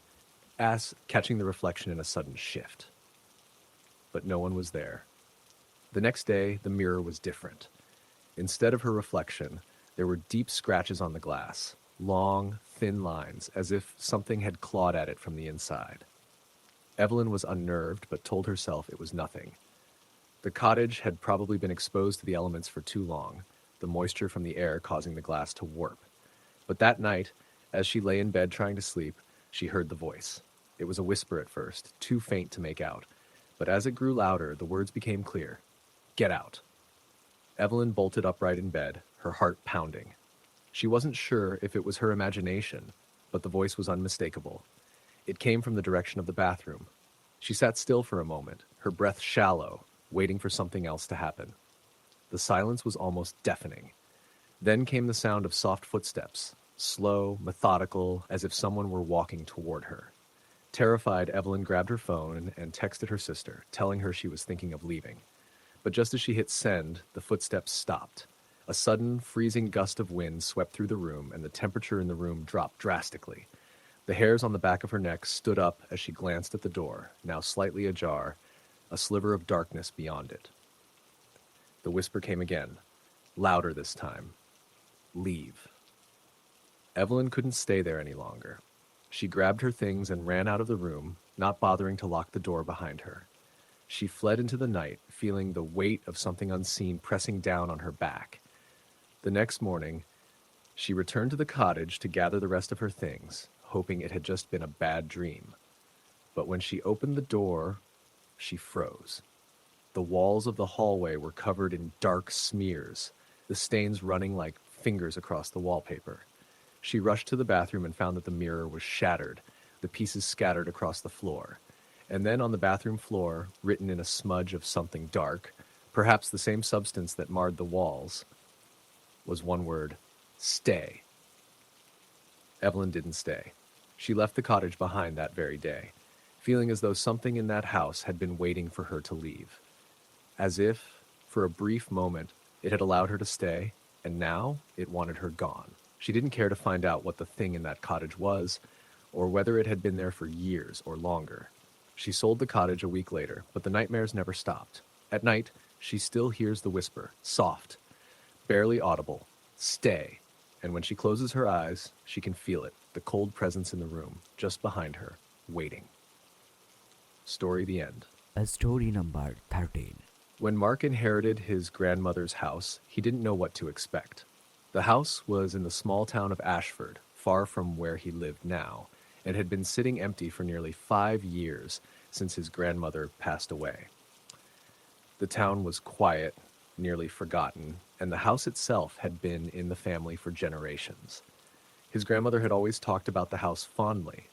Speaker 2: catching the reflection in a sudden shift. But no one was there. The next day, the mirror was different. Instead of her reflection, there were deep scratches on the glass, long, thin lines, as if something had clawed at it from the inside. Evelyn was unnerved, but told herself it was nothing. The cottage had probably been exposed to the elements for too long, the moisture from the air causing the glass to warp. But that night, as she lay in bed trying to sleep, she heard the voice. It was a whisper at first, too faint to make out. But as it grew louder, the words became clear. "Get out." Evelyn bolted upright in bed, her heart pounding. She wasn't sure if it was her imagination, but the voice was unmistakable. It came from the direction of the bathroom. She sat still for a moment, her breath shallow, waiting for something else to happen. The silence was almost deafening. Then came the sound of soft footsteps, slow, methodical, as if someone were walking toward her. Terrified, Evelyn grabbed her phone and texted her sister, telling her she was thinking of leaving. But just as she hit send, the footsteps stopped. A sudden, freezing gust of wind swept through the room, and the temperature in the room dropped drastically. The hairs on the back of her neck stood up as she glanced at the door, now slightly ajar, a sliver of darkness beyond it. The whisper came again, louder this time. Leave. Evelyn couldn't stay there any longer. She grabbed her things and ran out of the room, not bothering to lock the door behind her. She fled into the night, feeling the weight of something unseen pressing down on her back. The next morning, she returned to the cottage to gather the rest of her things, hoping it had just been a bad dream. But when she opened the door, she froze. The walls of the hallway were covered in dark smears, the stains running like fingers across the wallpaper. She rushed to the bathroom and found that the mirror was shattered, the pieces scattered across the floor. And then on the bathroom floor, written in a smudge of something dark, perhaps the same substance that marred the walls, was one word: stay. Evelyn didn't stay. She left the cottage behind that very day, feeling as though something in that house had been waiting for her to leave. As if, for a brief moment, it had allowed her to stay, and now it wanted her gone. She didn't care to find out what the thing in that cottage was, or whether it had been there for years or longer. She sold the cottage a week later, but the nightmares never stopped. At night, she still hears the whisper, soft, barely audible, stay. And when she closes her eyes, she can feel it, the cold presence in the room, just behind her, waiting. Story the end.
Speaker 1: Story number 13.
Speaker 2: When Mark inherited his grandmother's house, he didn't know what to expect. The house was in the small town of Ashford, far from where he lived now, and had been sitting empty for nearly 5 years since his grandmother passed away. The town was quiet, nearly forgotten, and the house itself had been in the family for generations. His grandmother had always talked about the house fondly,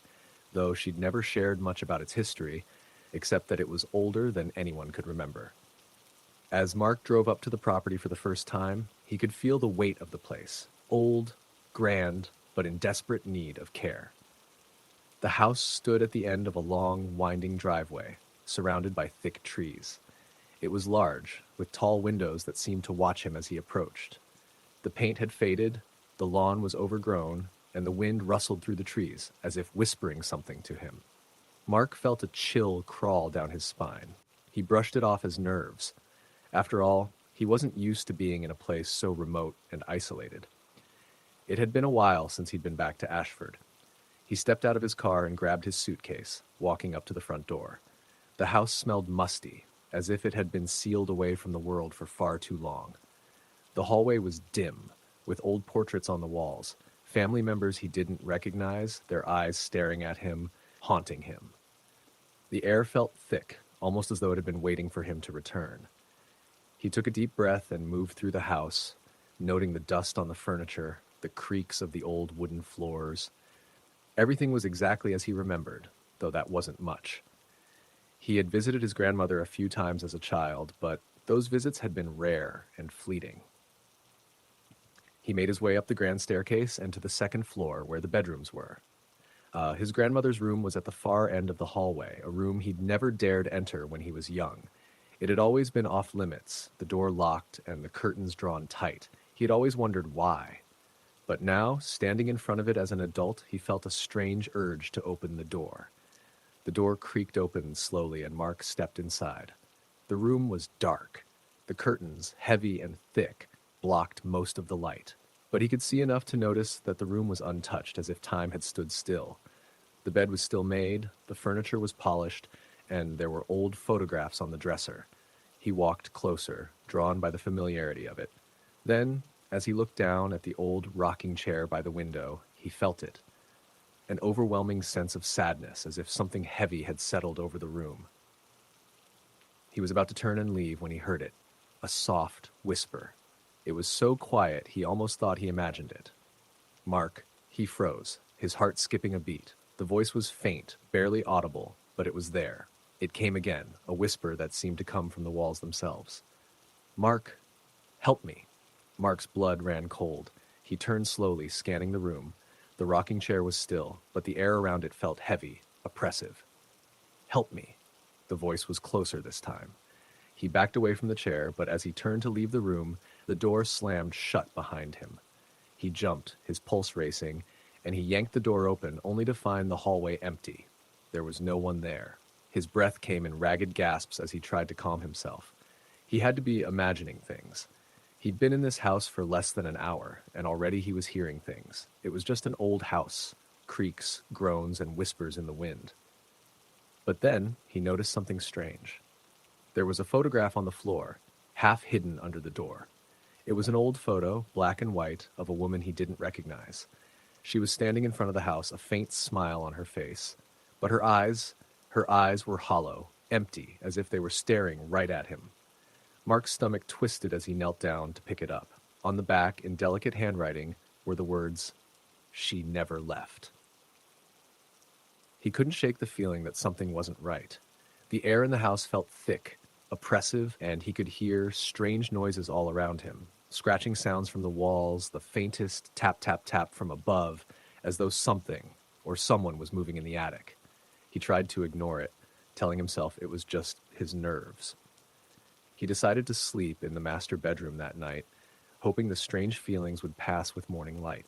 Speaker 2: though she'd never shared much about its history, except that it was older than anyone could remember. As Mark drove up to the property for the first time, he could feel the weight of the place, old, grand, but in desperate need of care. The house stood at the end of a long, winding driveway, surrounded by thick trees. It was large, with tall windows that seemed to watch him as he approached. The paint had faded, the lawn was overgrown, and the wind rustled through the trees, as if whispering something to him. Mark felt a chill crawl down his spine. He brushed it off as nerves. After all, he wasn't used to being in a place so remote and isolated. It had been a while since he'd been back to Ashford. He stepped out of his car and grabbed his suitcase, walking up to the front door. The house smelled musty, as if it had been sealed away from the world for far too long. The hallway was dim, with old portraits on the walls, family members he didn't recognize, their eyes staring at him, haunting him. The air felt thick, almost as though it had been waiting for him to return. He took a deep breath and moved through the house, noting the dust on the furniture, the creaks of the old wooden floors. Everything was exactly as he remembered, though that wasn't much. He had visited his grandmother a few times as a child, but those visits had been rare and fleeting. He made his way up the grand staircase and to the second floor where the bedrooms were. His grandmother's room was at the far end of the hallway, a room he'd never dared enter when he was young. It had always been off limits, the door locked and the curtains drawn tight. He had always wondered why. But now, standing in front of it as an adult, he felt a strange urge to open the door. The door creaked open slowly and Mark stepped inside. The room was dark. The curtains, heavy and thick, blocked most of the light. But he could see enough to notice that the room was untouched, as if time had stood still. The bed was still made, the furniture was polished, and there were old photographs on the dresser. He walked closer, drawn by the familiarity of it. Then, as he looked down at the old rocking chair by the window, he felt it. An overwhelming sense of sadness, as if something heavy had settled over the room. He was about to turn and leave when he heard it, a soft whisper. It was so quiet he almost thought he imagined it. Mark, he froze, his heart skipping a beat. The voice was faint, barely audible, but it was there. It came again, a whisper that seemed to come from the walls themselves. Mark, help me. Mark's blood ran cold. He turned slowly, scanning the room. The rocking chair was still, but the air around it felt heavy, oppressive. "Help me." The voice was closer this time. He backed away from the chair, but as he turned to leave the room, the door slammed shut behind him. He jumped, his pulse racing, and he yanked the door open only to find the hallway empty. There was no one there. His breath came in ragged gasps as he tried to calm himself. He had to be imagining things. He'd been in this house for less than an hour, and already he was hearing things. It was just an old house, creaks, groans, and whispers in the wind. But then he noticed something strange. There was a photograph on the floor, half hidden under the door. It was an old photo, black and white, of a woman he didn't recognize. She was standing in front of the house, a faint smile on her face. But her eyes were hollow, empty, as if they were staring right at him. Mark's stomach twisted as he knelt down to pick it up. On the back, in delicate handwriting, were the words, "She never left." He couldn't shake the feeling that something wasn't right. The air in the house felt thick, oppressive, and he could hear strange noises all around him. Scratching sounds from the walls, the faintest tap, tap, tap from above, as though something or someone was moving in the attic. He tried to ignore it, telling himself it was just his nerves. He decided to sleep in the master bedroom that night, hoping the strange feelings would pass with morning light.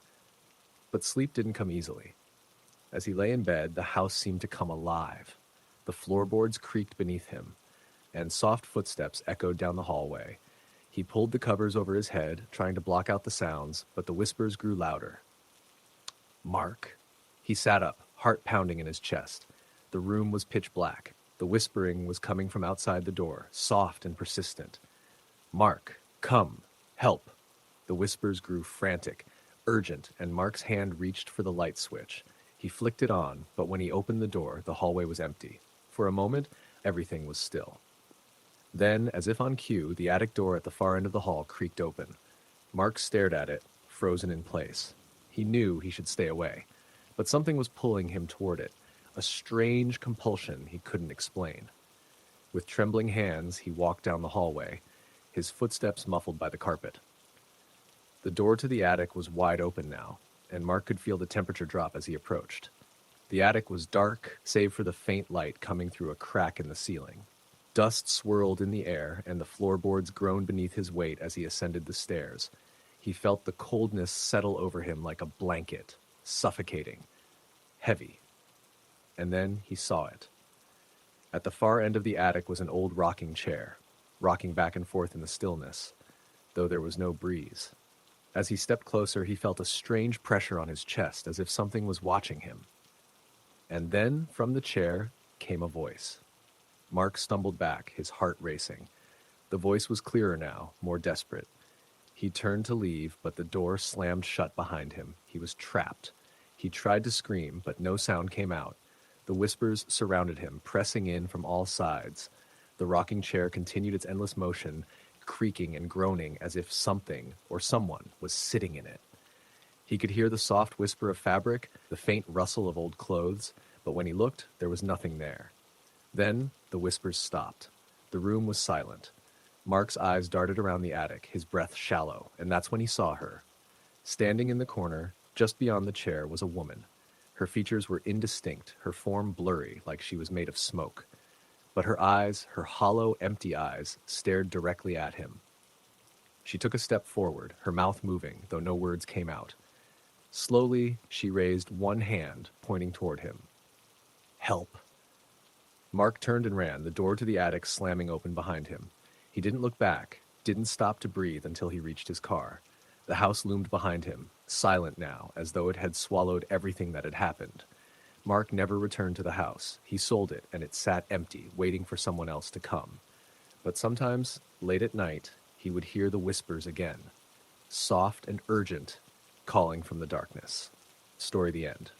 Speaker 2: But sleep didn't come easily. As he lay in bed, the house seemed to come alive. The floorboards creaked beneath him, and soft footsteps echoed down the hallway. He pulled the covers over his head, trying to block out the sounds, but the whispers grew louder. "Mark." He sat up, heart pounding in his chest. The room was pitch black. The whispering was coming from outside the door, soft and persistent. "Mark, come, help." The whispers grew frantic, urgent, and Mark's hand reached for the light switch. He flicked it on, but when he opened the door, the hallway was empty. For a moment, everything was still. Then, as if on cue, the attic door at the far end of the hall creaked open. Mark stared at it, frozen in place. He knew he should stay away, but something was pulling him toward it, a strange compulsion he couldn't explain. With trembling hands, he walked down the hallway, his footsteps muffled by the carpet. The door to the attic was wide open now, and Mark could feel the temperature drop as he approached. The attic was dark, save for the faint light coming through a crack in the ceiling. Dust swirled in the air, and the floorboards groaned beneath his weight as he ascended the stairs. He felt the coldness settle over him like a blanket, suffocating, heavy. And then he saw it. At the far end of the attic was an old rocking chair, rocking back and forth in the stillness, though there was no breeze. As he stepped closer, he felt a strange pressure on his chest, as if something was watching him. And then, from the chair, came a voice. Mark stumbled back, his heart racing. The voice was clearer now, more desperate. He turned to leave, but the door slammed shut behind him. He was trapped. He tried to scream, but no sound came out. The whispers surrounded him, pressing in from all sides. The rocking chair continued its endless motion, creaking and groaning as if something or someone was sitting in it. He could hear the soft whisper of fabric, the faint rustle of old clothes, but when he looked, there was nothing there. Then the whispers stopped. The room was silent. Mark's eyes darted around the attic, his breath shallow, and that's when he saw her. Standing in the corner, just beyond the chair, was a woman. Her features were indistinct, her form blurry, like she was made of smoke. But her eyes, her hollow, empty eyes, stared directly at him. She took a step forward, her mouth moving, though no words came out. Slowly, she raised one hand, pointing toward him. "Help." Mark turned and ran, the door to the attic slamming open behind him. He didn't look back, didn't stop to breathe until he reached his car. The house loomed behind him, silent now, as though it had swallowed everything that had happened. Mark never returned to the house. He sold it, and it sat empty, waiting for someone else to come. But sometimes, late at night, he would hear the whispers again, soft and urgent, calling from the darkness. Story the end.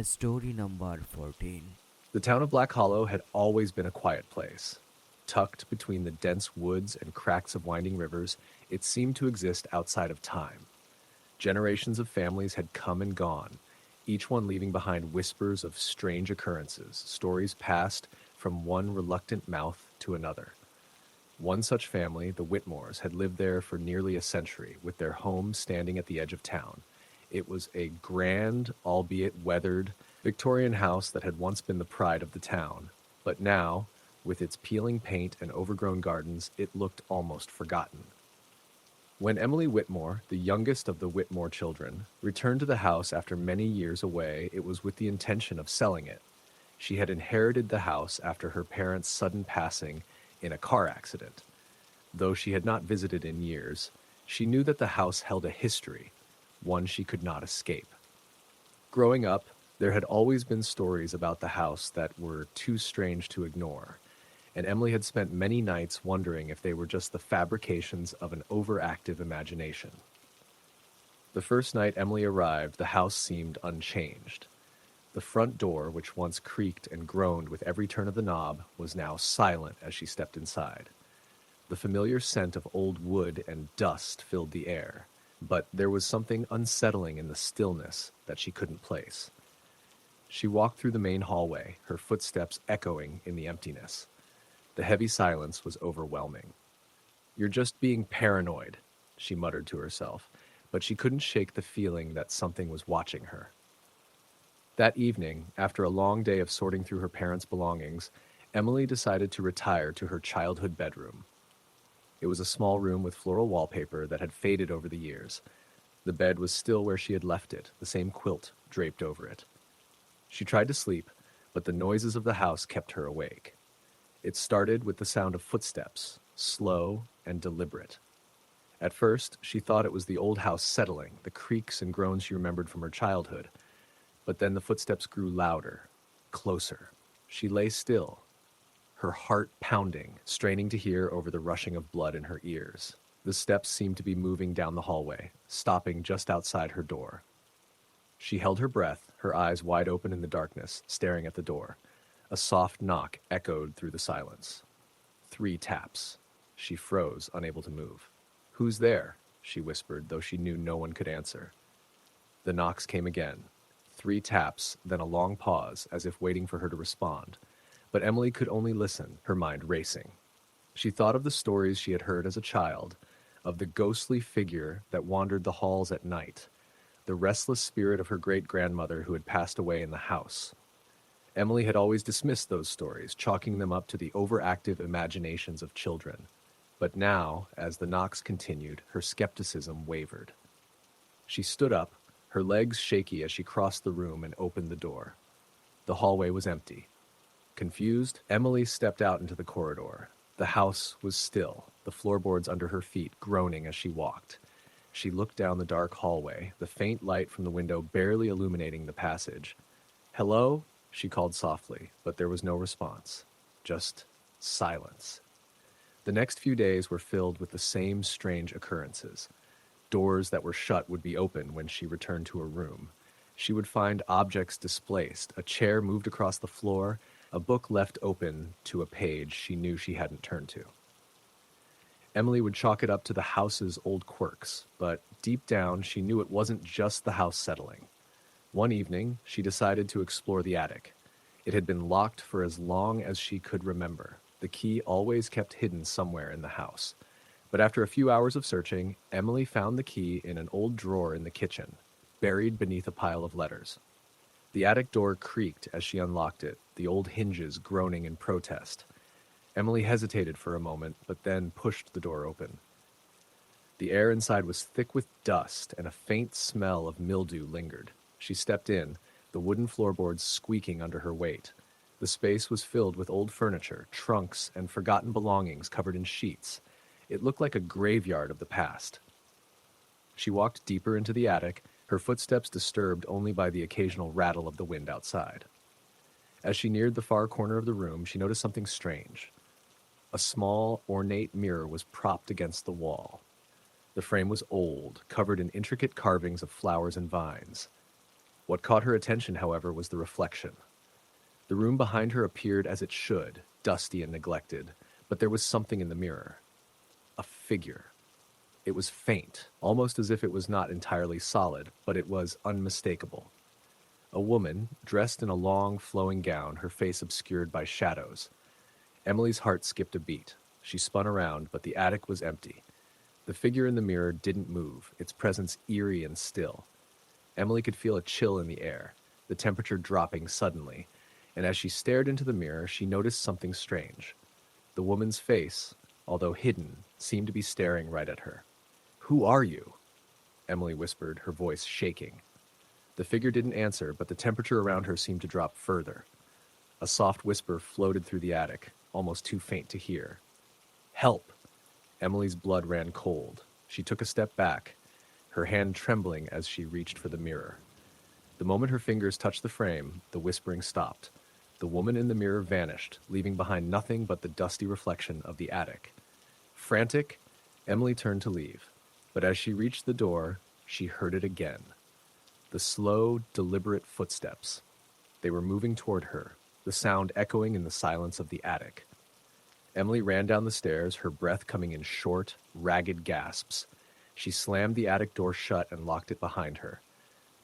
Speaker 1: Story number 14.
Speaker 2: The town of Black Hollow had always been a quiet place. Tucked between the dense woods and cracks of winding rivers, it seemed to exist outside of time. Generations of families had come and gone, each one leaving behind whispers of strange occurrences, stories passed from one reluctant mouth to another. One such family, the Whitmores, had lived there for nearly a century, with their home standing at the edge of town. It was a grand, albeit weathered, Victorian house that had once been the pride of the town, but now, with its peeling paint and overgrown gardens, it looked almost forgotten. When Emily Whitmore, the youngest of the Whitmore children, returned to the house after many years away, it was with the intention of selling it. She had inherited the house after her parents' sudden passing in a car accident. Though she had not visited in years, she knew that the house held a history, one she could not escape. Growing up, there had always been stories about the house that were too strange to ignore, and Emily had spent many nights wondering if they were just the fabrications of an overactive imagination. The first night Emily arrived, the house seemed unchanged. The front door, which once creaked and groaned with every turn of the knob, was now silent as she stepped inside. The familiar scent of old wood and dust filled the air, but there was something unsettling in the stillness that she couldn't place. She walked through the main hallway, her footsteps echoing in the emptiness. The heavy silence was overwhelming. "You're just being paranoid," she muttered to herself, but she couldn't shake the feeling that something was watching her. That evening, after a long day of sorting through her parents' belongings, Emily decided to retire to her childhood bedroom. It was a small room with floral wallpaper that had faded over the years. The bed was still where she had left it, the same quilt draped over it. She tried to sleep, but the noises of the house kept her awake. It started with the sound of footsteps, slow and deliberate. At first, she thought it was the old house settling, the creaks and groans she remembered from her childhood. But then the footsteps grew louder, closer. She lay still, her heart pounding, straining to hear over the rushing of blood in her ears. The steps seemed to be moving down the hallway, stopping just outside her door. She held her breath, her eyes wide open in the darkness, staring at the door. A soft knock echoed through the silence. 3 taps. She froze, unable to move. "Who's there?" she whispered, though she knew no one could answer. The knocks came again. 3 taps, then a long pause, as if waiting for her to respond. But Emily could only listen, her mind racing. She thought of the stories she had heard as a child, of the ghostly figure that wandered the halls at night, the restless spirit of her great-grandmother who had passed away in the house. Emily had always dismissed those stories, chalking them up to the overactive imaginations of children. But now, as the knocks continued, her skepticism wavered. She stood up, her legs shaky as she crossed the room and opened the door. The hallway was empty. Confused, Emily stepped out into the corridor. The house was still, the floorboards under her feet groaning as she walked. She looked down the dark hallway, the faint light from the window barely illuminating the passage. "Hello?" she called softly, but there was no response. Just silence. The next few days were filled with the same strange occurrences. Doors that were shut would be open when she returned to her room. She would find objects displaced, a chair moved across the floor, a book left open to a page she knew she hadn't turned to. Emily would chalk it up to the house's old quirks, but deep down she knew it wasn't just the house settling. One evening, she decided to explore the attic. It had been locked for as long as she could remember. The key always kept hidden somewhere in the house. But after a few hours of searching, Emily found the key in an old drawer in the kitchen, buried beneath a pile of letters. The attic door creaked as she unlocked it, the old hinges groaning in protest. Emily hesitated for a moment, but then pushed the door open. The air inside was thick with dust, and a faint smell of mildew lingered. She stepped in, the wooden floorboards squeaking under her weight. The space was filled with old furniture, trunks, and forgotten belongings covered in sheets. It looked like a graveyard of the past. She walked deeper into the attic, her footsteps disturbed only by the occasional rattle of the wind outside. As she neared the far corner of the room, she noticed something strange. A small, ornate mirror was propped against the wall. The frame was old, covered in intricate carvings of flowers and vines. What caught her attention, however, was the reflection. The room behind her appeared as it should, dusty and neglected, but there was something in the mirror. A figure. It was faint, almost as if it was not entirely solid, but it was unmistakable. A woman, dressed in a long, flowing gown, her face obscured by shadows. Emily's heart skipped a beat. She spun around, but the attic was empty. The figure in the mirror didn't move, its presence eerie and still. Emily could feel a chill in the air, the temperature dropping suddenly, and as she stared into the mirror, she noticed something strange. The woman's face, although hidden, seemed to be staring right at her. "Who are you?" Emily whispered, her voice shaking. The figure didn't answer, but the temperature around her seemed to drop further. A soft whisper floated through the attic, almost too faint to hear. "Help!" Emily's blood ran cold. She took a step back, her hand trembling as she reached for the mirror. The moment her fingers touched the frame, the whispering stopped. The woman in the mirror vanished, leaving behind nothing but the dusty reflection of the attic. Frantic, Emily turned to leave, but as she reached the door, she heard it again. The slow, deliberate footsteps. They were moving toward her, the sound echoing in the silence of the attic. Emily ran down the stairs, her breath coming in short, ragged gasps. She slammed the attic door shut and locked it behind her.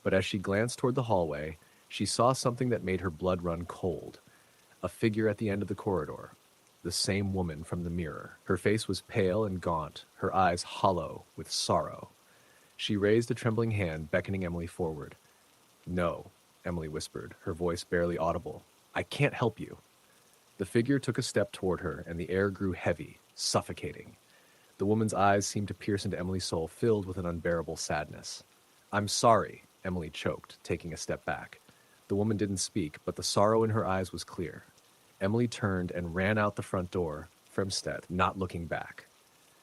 Speaker 2: But as she glanced toward the hallway, she saw something that made her blood run cold. A figure at the end of the corridor. The same woman from the mirror. Her face was pale and gaunt, her eyes hollow with sorrow. She raised a trembling hand, beckoning Emily forward. "No," Emily whispered, her voice barely audible. "I can't help you." The figure took a step toward her, and the air grew heavy, suffocating. The woman's eyes seemed to pierce into Emily's soul, filled with an unbearable sadness. "I'm sorry," Emily choked, taking a step back. The woman didn't speak, but the sorrow in her eyes was clear. Emily turned and ran out the front door, Fremstedt, not looking back.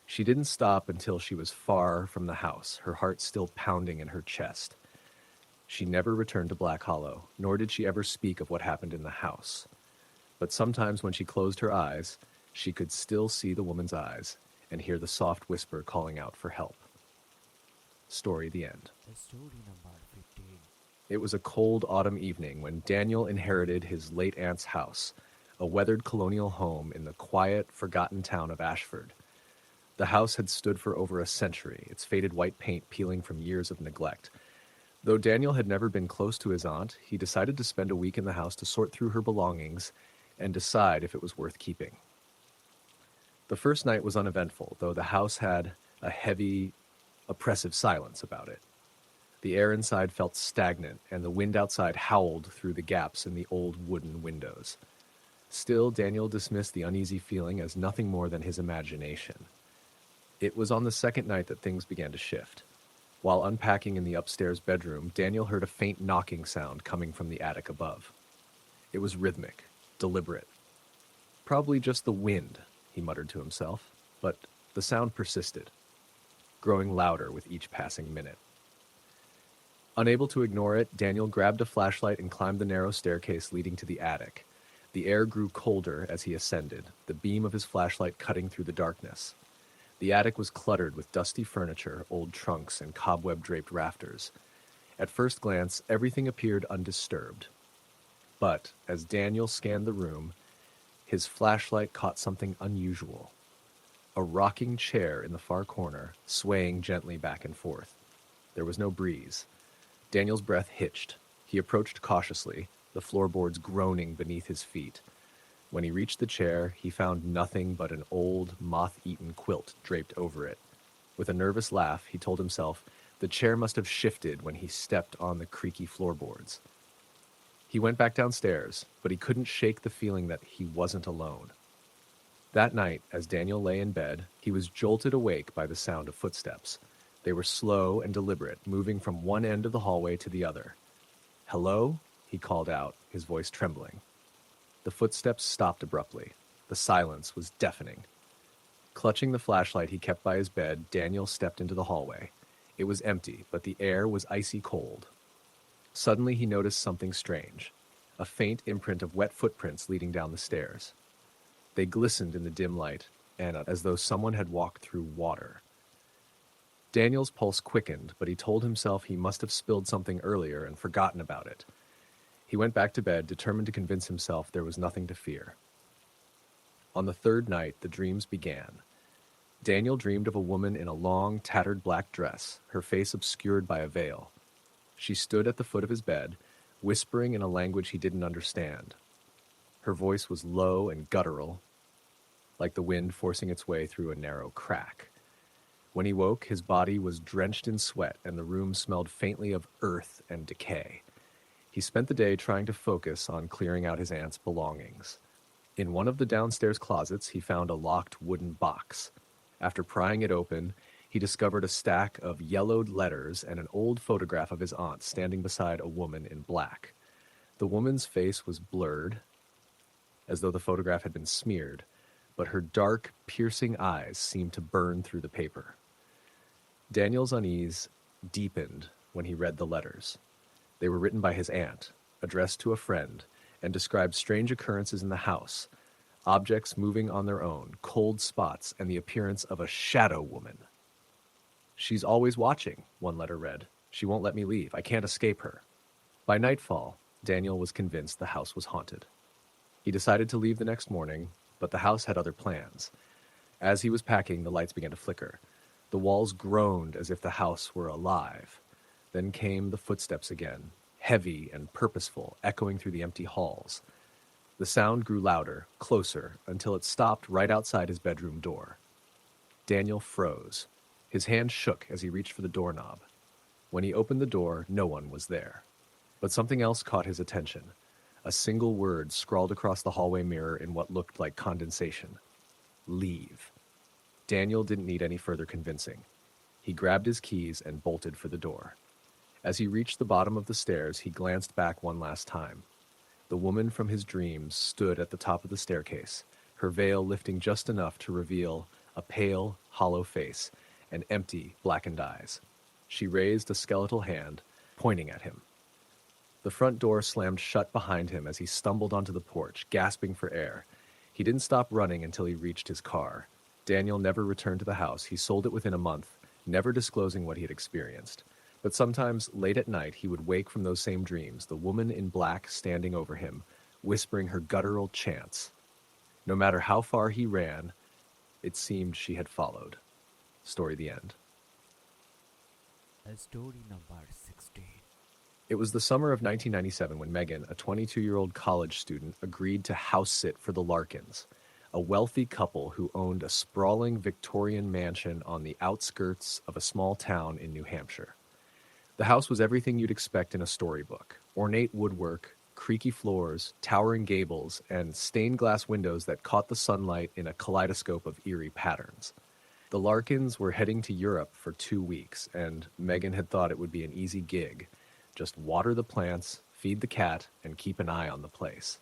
Speaker 2: She didn't stop until she was far from the house, her heart still pounding in her chest. She never returned to Black Hollow, nor did she ever speak of what happened in the house. But sometimes when she closed her eyes, she could still see the woman's eyes and hear the soft whisper calling out for help. Story the end.
Speaker 1: Story number 15.
Speaker 2: It was a cold autumn evening when Daniel inherited his late aunt's house, a weathered colonial home in the quiet, forgotten town of Ashford. The house had stood for over a century, its faded white paint peeling from years of neglect. Though Daniel had never been close to his aunt, he decided to spend a week in the house to sort through her belongings and decide if it was worth keeping. The first night was uneventful, though the house had a heavy, oppressive silence about it. The air inside felt stagnant, and the wind outside howled through the gaps in the old wooden windows. Still, Daniel dismissed the uneasy feeling as nothing more than his imagination. It was on the second night that things began to shift. While unpacking in the upstairs bedroom, Daniel heard a faint knocking sound coming from the attic above. It was rhythmic, deliberate. "Probably just the wind," he muttered to himself, but the sound persisted, growing louder with each passing minute. Unable to ignore it, Daniel grabbed a flashlight and climbed the narrow staircase leading to the attic. The air grew colder as he ascended, the beam of his flashlight cutting through the darkness. The attic was cluttered with dusty furniture, old trunks, and cobweb-draped rafters. At first glance, everything appeared undisturbed. But as Daniel scanned the room, his flashlight caught something unusual. A rocking chair in the far corner, swaying gently back and forth. There was no breeze. Daniel's breath hitched. He approached cautiously, the floorboards groaning beneath his feet. When he reached the chair, he found nothing but an old, moth-eaten quilt draped over it. With a nervous laugh, he told himself the chair must have shifted when he stepped on the creaky floorboards. He went back downstairs, but he couldn't shake the feeling that he wasn't alone. That night, as Daniel lay in bed, he was jolted awake by the sound of footsteps. They were slow and deliberate, moving from one end of the hallway to the other. "Hello?" he called out, his voice trembling. The footsteps stopped abruptly. The silence was deafening. Clutching the flashlight he kept by his bed, Daniel stepped into the hallway. It was empty, but the air was icy cold. Suddenly he noticed something strange, a faint imprint of wet footprints leading down the stairs. They glistened in the dim light, and as though someone had walked through water. Daniel's pulse quickened, but he told himself he must have spilled something earlier and forgotten about it. He went back to bed, determined to convince himself there was nothing to fear. On the third night, the dreams began. Daniel dreamed of a woman in a long, tattered black dress, her face obscured by a veil. She stood at the foot of his bed, whispering in a language he didn't understand. Her voice was low and guttural, like the wind forcing its way through a narrow crack. When he woke, his body was drenched in sweat and the room smelled faintly of earth and decay. He spent the day trying to focus on clearing out his aunt's belongings. In one of the downstairs closets, he found a locked wooden box. After prying it open, he discovered a stack of yellowed letters and an old photograph of his aunt standing beside a woman in black. The woman's face was blurred, as though the photograph had been smeared, but her dark, piercing eyes seemed to burn through the paper. Daniel's unease deepened when he read the letters. They were written by his aunt, addressed to a friend, and described strange occurrences in the house, objects moving on their own, cold spots, and the appearance of a shadow woman. "She's always watching," one letter read. "She won't let me leave. I can't escape her." By nightfall, Daniel was convinced the house was haunted. He decided to leave the next morning, but the house had other plans. As he was packing, the lights began to flicker. The walls groaned as if the house were alive. Then came the footsteps again, heavy and purposeful, echoing through the empty halls. The sound grew louder, closer, until it stopped right outside his bedroom door. Daniel froze. His hand shook as he reached for the doorknob. When he opened the door, no one was there. But something else caught his attention. A single word scrawled across the hallway mirror in what looked like condensation. "Leave." Daniel didn't need any further convincing. He grabbed his keys and bolted for the door. As he reached the bottom of the stairs, he glanced back one last time. The woman from his dreams stood at the top of the staircase, her veil lifting just enough to reveal a pale, hollow face and empty, blackened eyes. She raised a skeletal hand, pointing at him. The front door slammed shut behind him as he stumbled onto the porch, gasping for air. He didn't stop running until he reached his car. Daniel never returned to the house. He sold it within a month, never disclosing what he had experienced. But sometimes, late at night, he would wake from those same dreams, the woman in black standing over him, whispering her guttural chants. No matter how far he ran, it seemed she had followed. Story the end.
Speaker 1: Story number 16.
Speaker 2: It was the summer of 1997 when Megan, a 22-year-old college student, agreed to house sit for the Larkins, a wealthy couple who owned a sprawling Victorian mansion on the outskirts of a small town in New Hampshire. The house was everything you'd expect in a storybook: ornate woodwork, creaky floors, towering gables, and stained glass windows that caught the sunlight in a kaleidoscope of eerie patterns. The Larkins were heading to Europe for 2 weeks, and Megan had thought it would be an easy gig. Just water the plants, feed the cat, and keep an eye on the place.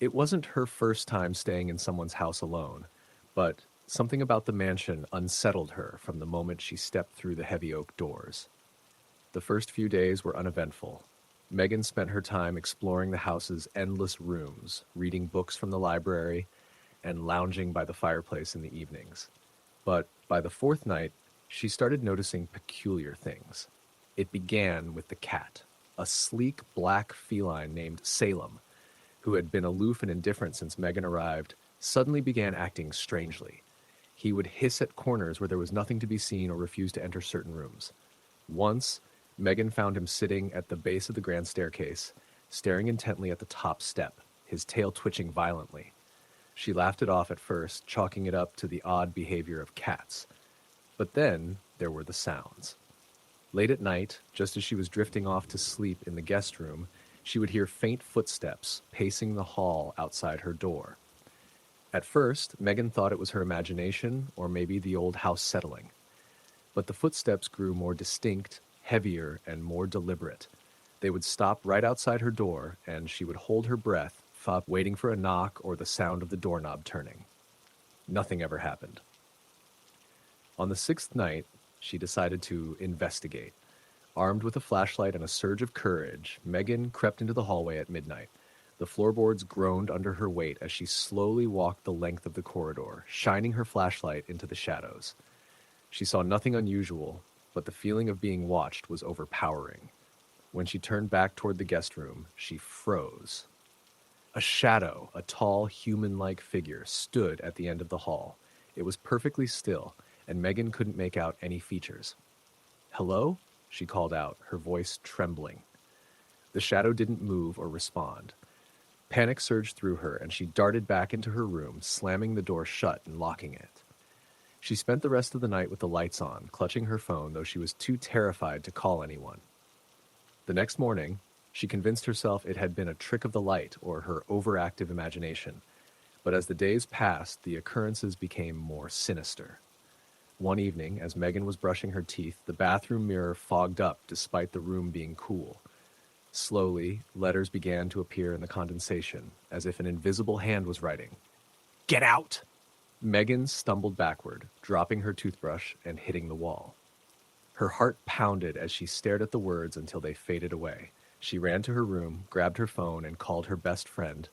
Speaker 2: It wasn't her first time staying in someone's house alone, but something about the mansion unsettled her from the moment she stepped through the heavy oak doors. The first few days were uneventful. Megan spent her time exploring the house's endless rooms, reading books from the library, and lounging by the fireplace in the evenings. But by the fourth night, she started noticing peculiar things. It began with the cat, a sleek black feline named Salem, who had been aloof and indifferent since Megan arrived, suddenly began acting strangely. He would hiss at corners where there was nothing to be seen or refuse to enter certain rooms. Once, Megan found him sitting at the base of the grand staircase, staring intently at the top step, his tail twitching violently. She laughed it off at first, chalking it up to the odd behavior of cats. But then there were the sounds. Late at night, just as she was drifting off to sleep in the guest room, she would hear faint footsteps pacing the hall outside her door. At first, Megan thought it was her imagination or maybe the old house settling. But the footsteps grew more distinct, heavier, and more deliberate. They would stop right outside her door, and she would hold her breath, waiting for a knock or the sound of the doorknob turning. Nothing ever happened. On the sixth night, she decided to investigate. Armed with a flashlight and a surge of courage, Megan crept into the hallway at midnight. The floorboards groaned under her weight as she slowly walked the length of the corridor, shining her flashlight into the shadows. She saw nothing unusual, but the feeling of being watched was overpowering. When she turned back toward the guest room, she froze. A shadow, a tall, human-like figure, stood at the end of the hall. It was perfectly still, and Megan couldn't make out any features. "Hello?" she called out, her voice trembling. The shadow didn't move or respond. Panic surged through her, and she darted back into her room, slamming the door shut and locking it. She spent the rest of the night with the lights on, clutching her phone, though she was too terrified to call anyone. The next morning, she convinced herself it had been a trick of the light or her overactive imagination. But as the days passed, the occurrences became more sinister. One evening, as Megan was brushing her teeth, the bathroom mirror fogged up despite the room being cool. Slowly, letters began to appear in the condensation, as if an invisible hand was writing, "Get out!" Megan stumbled backward, dropping her toothbrush and hitting the wall. Her heart pounded as she stared at the words until they faded away. She ran to her room, grabbed her phone, and called her best friend,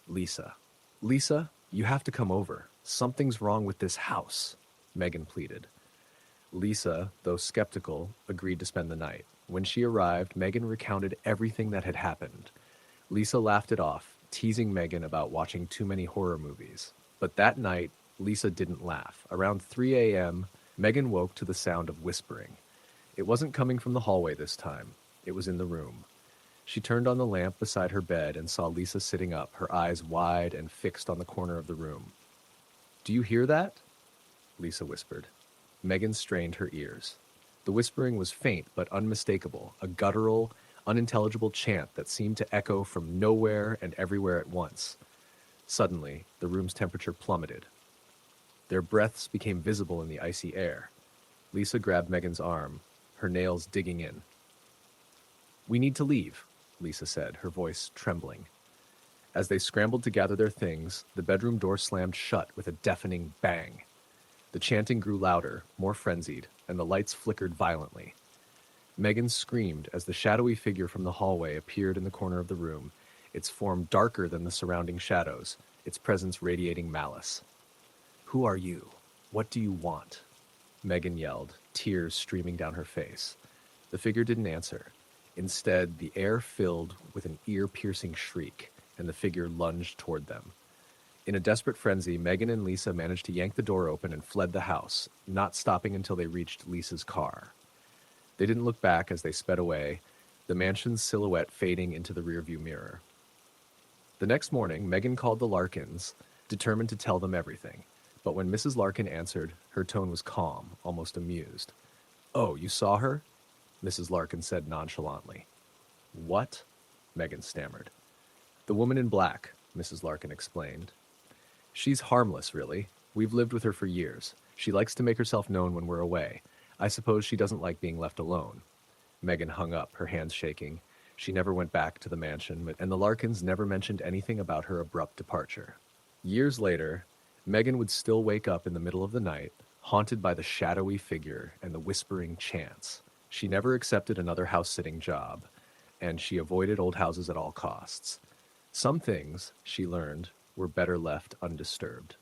Speaker 2: Lisa. "Lisa, you have to come over. Something's wrong with this house," Megan pleaded. Lisa, though skeptical, agreed to spend the night. When she arrived, Megan recounted everything that had happened. Lisa laughed it off, teasing Megan about watching too many horror movies. But that night, Lisa didn't laugh. Around 3 a.m., Megan woke to the sound of whispering. It wasn't coming from the hallway this time. It was in the room. She turned on the lamp beside her bed and saw Lisa sitting up, her eyes wide and fixed on the corner of the room. "Do you hear that?" Lisa whispered. Megan strained her ears. The whispering was faint but unmistakable, a guttural, unintelligible chant that seemed to echo from nowhere and everywhere at once. Suddenly, the room's temperature plummeted. Their breaths became visible in the icy air. Lisa grabbed Megan's arm, her nails digging in. "We need to leave," Lisa said, her voice trembling. As they scrambled to gather their things, the bedroom door slammed shut with a deafening bang. The chanting grew louder, more frenzied, and the lights flickered violently. Megan screamed as the shadowy figure from the hallway appeared in the corner of the room, its form darker than the surrounding shadows, its presence radiating malice. "Who are you? What do you want?" Megan yelled, tears streaming down her face. The figure didn't answer. Instead, the air filled with an ear-piercing shriek, and the figure lunged toward them. In a desperate frenzy, Megan and Lisa managed to yank the door open and fled the house, not stopping until they reached Lisa's car. They didn't look back as they sped away, the mansion's silhouette fading into the rearview mirror. The next morning, Megan called the Larkins, determined to tell them everything. But when Mrs. Larkin answered, her tone was calm, almost amused. "Oh, you saw her?" Mrs. Larkin said nonchalantly. "What?" Megan stammered. "The woman in black," Mrs. Larkin explained. "She's harmless, really. We've lived with her for years. She likes to make herself known when we're away. I suppose she doesn't like being left alone." Megan hung up, her hands shaking. She never went back to the mansion, and the Larkins never mentioned anything about her abrupt departure. Years later, Megan would still wake up in the middle of the night, haunted by the shadowy figure and the whispering chants. She never accepted another house-sitting job, and she avoided old houses at all costs. Some things, she learned, were better left undisturbed.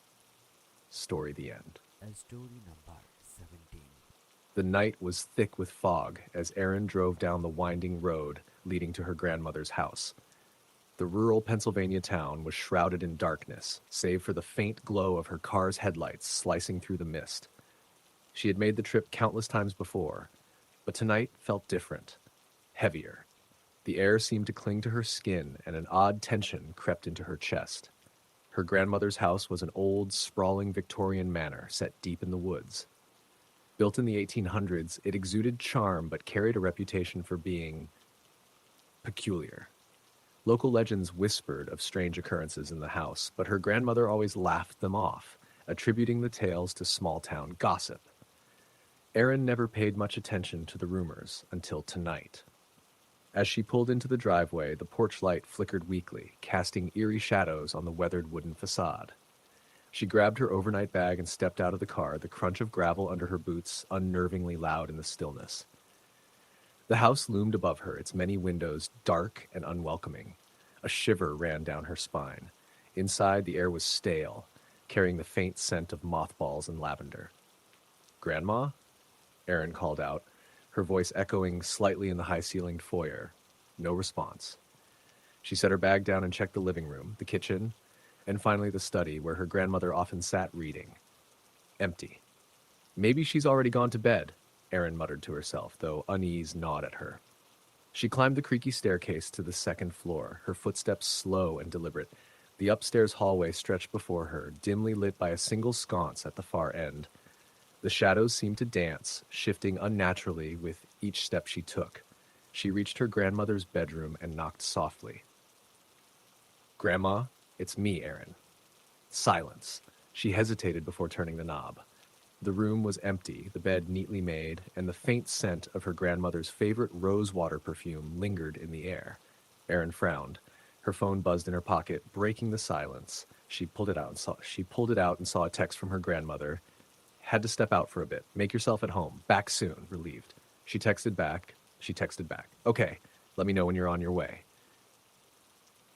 Speaker 2: Story the end.
Speaker 1: Story number 17.
Speaker 2: The night was thick with fog as Erin drove down the winding road leading to her grandmother's house. The rural Pennsylvania town was shrouded in darkness, save for the faint glow of her car's headlights slicing through the mist. She had made the trip countless times before, but tonight felt different, heavier. The air seemed to cling to her skin, and an odd tension crept into her chest. Her grandmother's house was an old, sprawling Victorian manor set deep in the woods. Built in the 1800s, it exuded charm but carried a reputation for being peculiar. Local legends whispered of strange occurrences in the house, but her grandmother always laughed them off, attributing the tales to small-town gossip. Erin never paid much attention to the rumors until tonight. As she pulled into the driveway, the porch light flickered weakly, casting eerie shadows on the weathered wooden facade. She grabbed her overnight bag and stepped out of the car, the crunch of gravel under her boots unnervingly loud in the stillness. The house loomed above her, its many windows dark and unwelcoming. A shiver ran down her spine. Inside, the air was stale, carrying the faint scent of mothballs and lavender. "Grandma?" Erin called out, her voice echoing slightly in the high-ceilinged foyer. No response. She set her bag down and checked the living room, the kitchen, and finally the study, where her grandmother often sat reading. Empty. "Maybe she's already gone to bed," Erin muttered to herself, though unease gnawed at her. She climbed the creaky staircase to the second floor, her footsteps slow and deliberate. The upstairs hallway stretched before her, dimly lit by a single sconce at the far end. The shadows seemed to dance, shifting unnaturally with each step she took. She reached her grandmother's bedroom and knocked softly. "Grandma, it's me, Aaron." Silence. She hesitated before turning the knob. The room was empty, the bed neatly made, and the faint scent of her grandmother's favorite rosewater perfume lingered in the air. Erin frowned. Her phone buzzed in her pocket, breaking the silence. She pulled it out and saw a text from her grandmother. "Had to step out for a bit. Make yourself at home. Back soon." Relieved. She texted back. "Okay, let me know when you're on your way."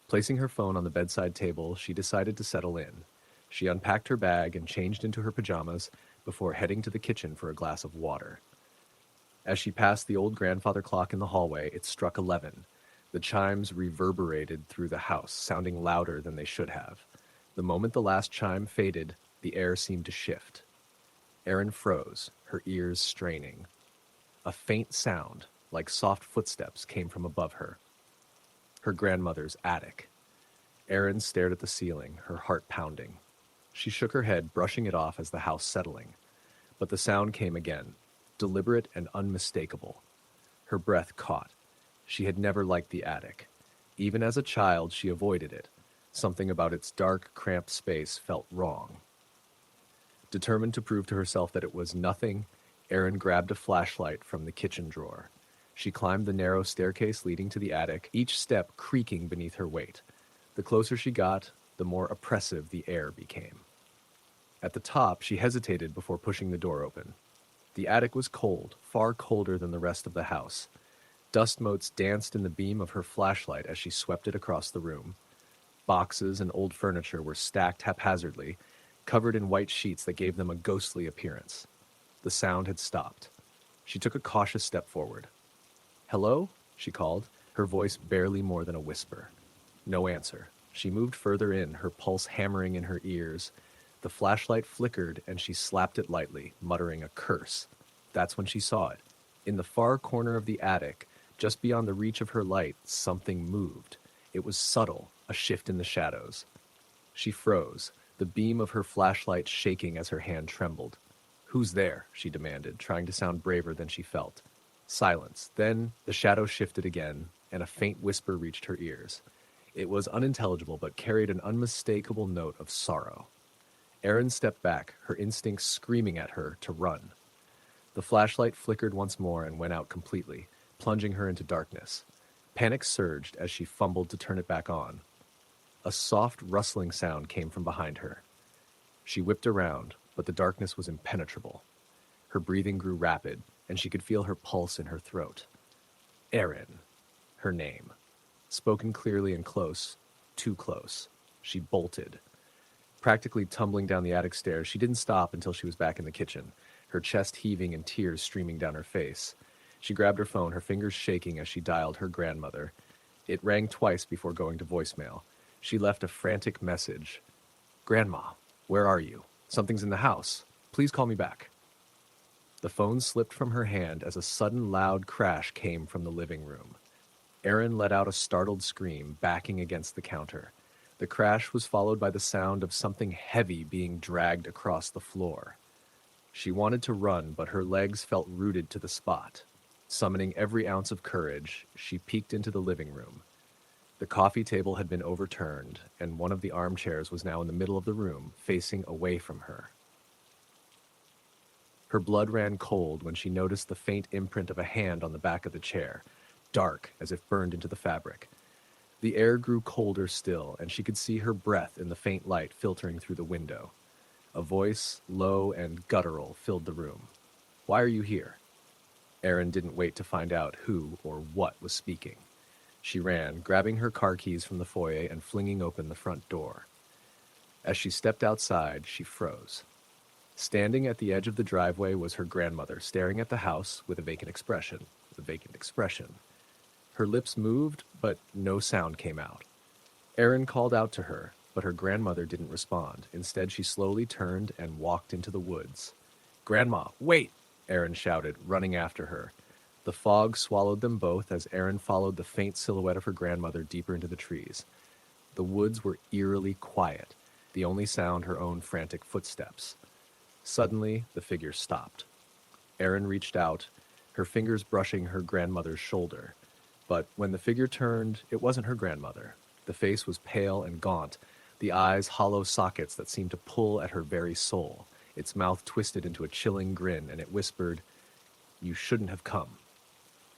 Speaker 2: Placing her phone on the bedside table, she decided to settle in. She unpacked her bag and changed into her pajamas before heading to the kitchen for a glass of water. As she passed the old grandfather clock in the hallway, it struck 11. The chimes reverberated through the house, sounding louder than they should have. The moment the last chime faded, the air seemed to shift. Erin froze, her ears straining. A faint sound, like soft footsteps, came from above her. Her grandmother's attic. Erin stared at the ceiling, her heart pounding. She shook her head, brushing it off as the house settling. But the sound came again, deliberate and unmistakable. Her breath caught. She had never liked the attic. Even as a child, she avoided it. Something about its dark, cramped space felt wrong. Determined to prove to herself that it was nothing, Erin grabbed a flashlight from the kitchen drawer. She climbed the narrow staircase leading to the attic, each step creaking beneath her weight. The closer she got, the more oppressive the air became. At the top, she hesitated before pushing the door open. The attic was cold, far colder than the rest of the house. Dust motes danced in the beam of her flashlight as she swept it across the room. Boxes and old furniture were stacked haphazardly, covered in white sheets that gave them a ghostly appearance. The sound had stopped. She took a cautious step forward. "Hello?" she called, her voice barely more than a whisper. No answer. She moved further in, her pulse hammering in her ears. The flashlight flickered, and she slapped it lightly, muttering a curse. That's when she saw it. In the far corner of the attic, just beyond the reach of her light, something moved. It was subtle, a shift in the shadows. She froze, the beam of her flashlight shaking as her hand trembled. "Who's there?" she demanded, trying to sound braver than she felt. Silence. Then the shadow shifted again, and a faint whisper reached her ears. It was unintelligible, but carried an unmistakable note of sorrow. Erin stepped back, her instincts screaming at her to run. The flashlight flickered once more and went out completely, plunging her into darkness. Panic surged as she fumbled to turn it back on. A soft rustling sound came from behind her. She whipped around, but the darkness was impenetrable. Her breathing grew rapid, and she could feel her pulse in her throat. Erin. Her name. Spoken clearly and close. Too close. She bolted. Practically tumbling down the attic stairs, she didn't stop until she was back in the kitchen, her chest heaving and tears streaming down her face. She grabbed her phone, her fingers shaking as she dialed her grandmother. It rang twice before going to voicemail. She left a frantic message. "Grandma, where are you? Something's in the house. Please call me back." The phone slipped from her hand as a sudden loud crash came from the living room. Erin let out a startled scream, backing against the counter. The crash was followed by the sound of something heavy being dragged across the floor. She wanted to run, but her legs felt rooted to the spot. Summoning every ounce of courage, she peeked into the living room. The coffee table had been overturned, and one of the armchairs was now in the middle of the room, facing away from her. Her blood ran cold when she noticed the faint imprint of a hand on the back of the chair, dark as if burned into the fabric. The air grew colder still, and she could see her breath in the faint light filtering through the window. A voice, low and guttural, filled the room. "Why are you here?" Erin didn't wait to find out who or what was speaking. She ran, grabbing her car keys from the foyer and flinging open the front door. As she stepped outside, she froze. Standing at the edge of the driveway was her grandmother, staring at the house with a vacant expression. Her lips moved, but no sound came out. Erin called out to her, but her grandmother didn't respond. Instead, she slowly turned and walked into the woods. "Grandma, wait!" Erin shouted, running after her. The fog swallowed them both as Erin followed the faint silhouette of her grandmother deeper into the trees. The woods were eerily quiet, the only sound her own frantic footsteps. Suddenly, the figure stopped. Erin reached out, her fingers brushing her grandmother's shoulder. But when the figure turned, it wasn't her grandmother. The face was pale and gaunt, the eyes hollow sockets that seemed to pull at her very soul. Its mouth twisted into a chilling grin, and it whispered, "You shouldn't have come."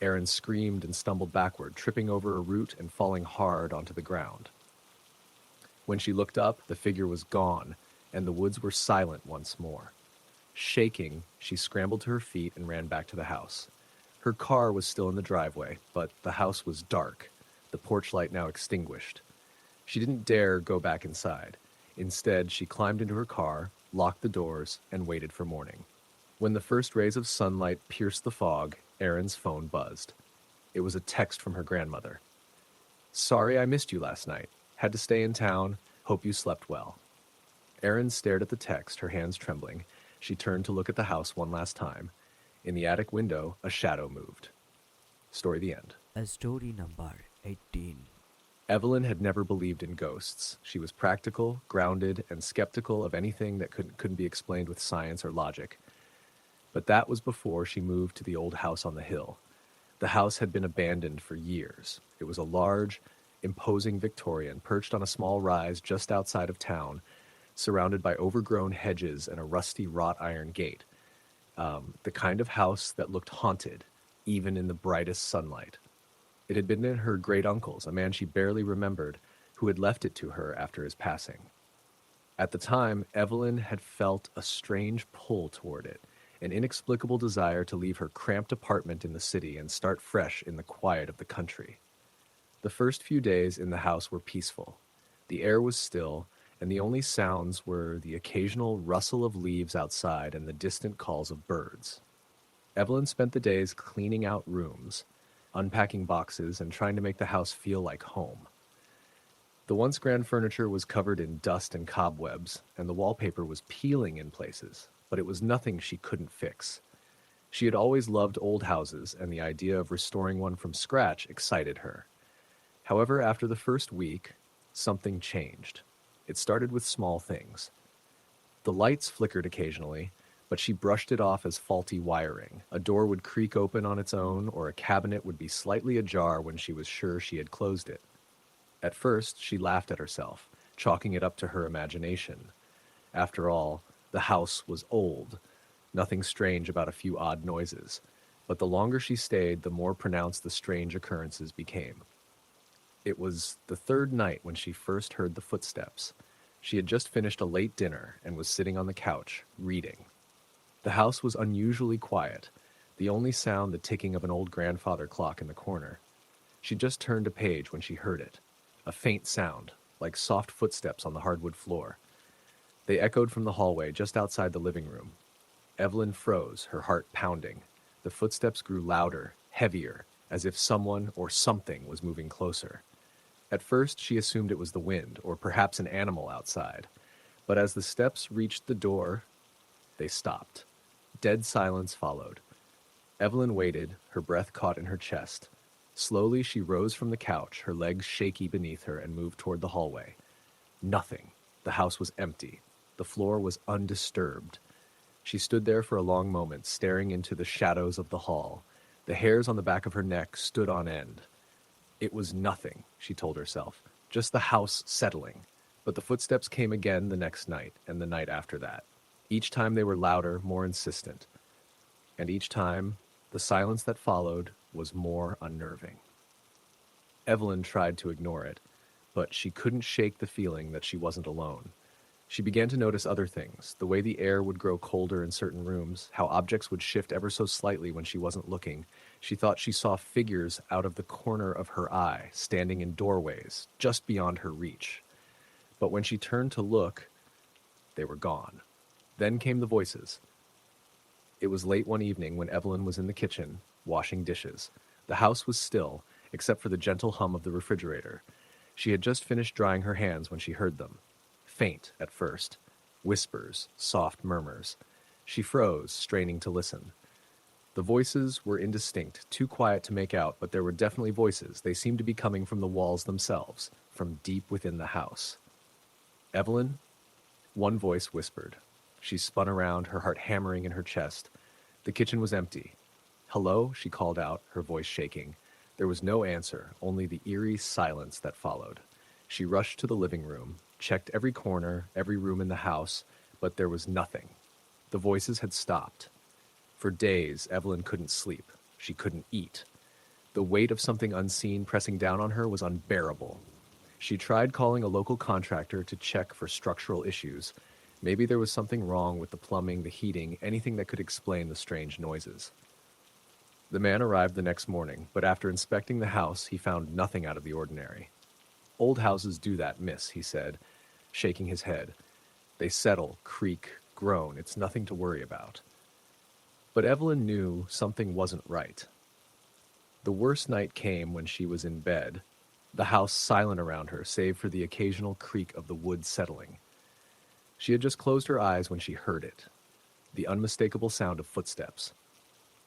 Speaker 2: Erin screamed and stumbled backward, tripping over a root and falling hard onto the ground. When she looked up, the figure was gone, and the woods were silent once more. Shaking, she scrambled to her feet and ran back to the house. Her car was still in the driveway, but the house was dark, the porch light now extinguished. She didn't dare go back inside. Instead, she climbed into her car, locked the doors, and waited for morning. When the first rays of sunlight pierced the fog, Erin's phone buzzed. It was a text from her grandmother. "Sorry I missed you last night. Had to stay in town. Hope you slept well." Erin stared at the text, her hands trembling. She turned to look at the house one last time. In the attic window, a shadow moved. Story the end.
Speaker 1: Story number 18.
Speaker 2: Evelyn had never believed in ghosts. She was practical, grounded, and skeptical of anything that couldn't be explained with science or logic. But that was before she moved to the old house on the hill. The house had been abandoned for years. It was a large, imposing Victorian perched on a small rise just outside of town, surrounded by overgrown hedges and a rusty wrought iron gate. The kind of house that looked haunted, even in the brightest sunlight. It had been in her great-uncle's, a man she barely remembered, who had left it to her after his passing. At the time, Evelyn had felt a strange pull toward it, an inexplicable desire to leave her cramped apartment in the city and start fresh in the quiet of the country. The first few days in the house were peaceful. The air was still, and the only sounds were the occasional rustle of leaves outside and the distant calls of birds. Evelyn spent the days cleaning out rooms, unpacking boxes, and trying to make the house feel like home. The once grand furniture was covered in dust and cobwebs, and the wallpaper was peeling in places, but it was nothing she couldn't fix. She had always loved old houses, and the idea of restoring one from scratch excited her. However, after the first week, something changed. It started with small things. The lights flickered occasionally, but she brushed it off as faulty wiring. A door would creak open on its own, or a cabinet would be slightly ajar when she was sure she had closed it. At first, she laughed at herself, chalking it up to her imagination. After all, the house was old. Nothing strange about a few odd noises. But the longer she stayed, the more pronounced the strange occurrences became. It was the third night when she first heard the footsteps. She had just finished a late dinner and was sitting on the couch, reading. The house was unusually quiet, the only sound the ticking of an old grandfather clock in the corner. She just turned a page when she heard it, a faint sound, like soft footsteps on the hardwood floor. They echoed from the hallway just outside the living room. Evelyn froze, her heart pounding. The footsteps grew louder, heavier, as if someone or something was moving closer. At first, she assumed it was the wind, or perhaps an animal outside. But as the steps reached the door, they stopped. Dead silence followed. Evelyn waited, her breath caught in her chest. Slowly, she rose from the couch, her legs shaky beneath her, and moved toward the hallway. Nothing. The house was empty. The floor was undisturbed. She stood there for a long moment, staring into the shadows of the hall. The hairs on the back of her neck stood on end. It was nothing, she told herself, just the house settling. But the footsteps came again the next night, and the night after that. Each time they were louder, more insistent. And each time, the silence that followed was more unnerving. Evelyn tried to ignore it, but she couldn't shake the feeling that she wasn't alone. She began to notice other things, the way the air would grow colder in certain rooms, how objects would shift ever so slightly when she wasn't looking. She thought she saw figures out of the corner of her eye, standing in doorways, just beyond her reach. But when she turned to look, they were gone. Then came the voices. It was late one evening when Evelyn was in the kitchen, washing dishes. The house was still, except for the gentle hum of the refrigerator. She had just finished drying her hands when she heard them. Faint at first. Whispers, soft murmurs. She froze, straining to listen. The voices were indistinct, too quiet to make out, but there were definitely voices. They seemed to be coming from the walls themselves, from deep within the house. Evelyn? One voice whispered. She spun around, her heart hammering in her chest. The kitchen was empty. "Hello?" she called out, her voice shaking. There was no answer, only the eerie silence that followed. She rushed to the living room, checked every corner, every room in the house, but there was nothing. The voices had stopped. For days, Evelyn couldn't sleep. She couldn't eat. The weight of something unseen pressing down on her was unbearable. She tried calling a local contractor to check for structural issues. Maybe there was something wrong with the plumbing, the heating, anything that could explain the strange noises. The man arrived the next morning, but after inspecting the house, he found nothing out of the ordinary. "Old houses do that, miss," he said, shaking his head. "They settle, creak, groan. It's nothing to worry about." But Evelyn knew something wasn't right. The worst night came when she was in bed, the house silent around her, save for the occasional creak of the wood settling. She had just closed her eyes when she heard it, the unmistakable sound of footsteps.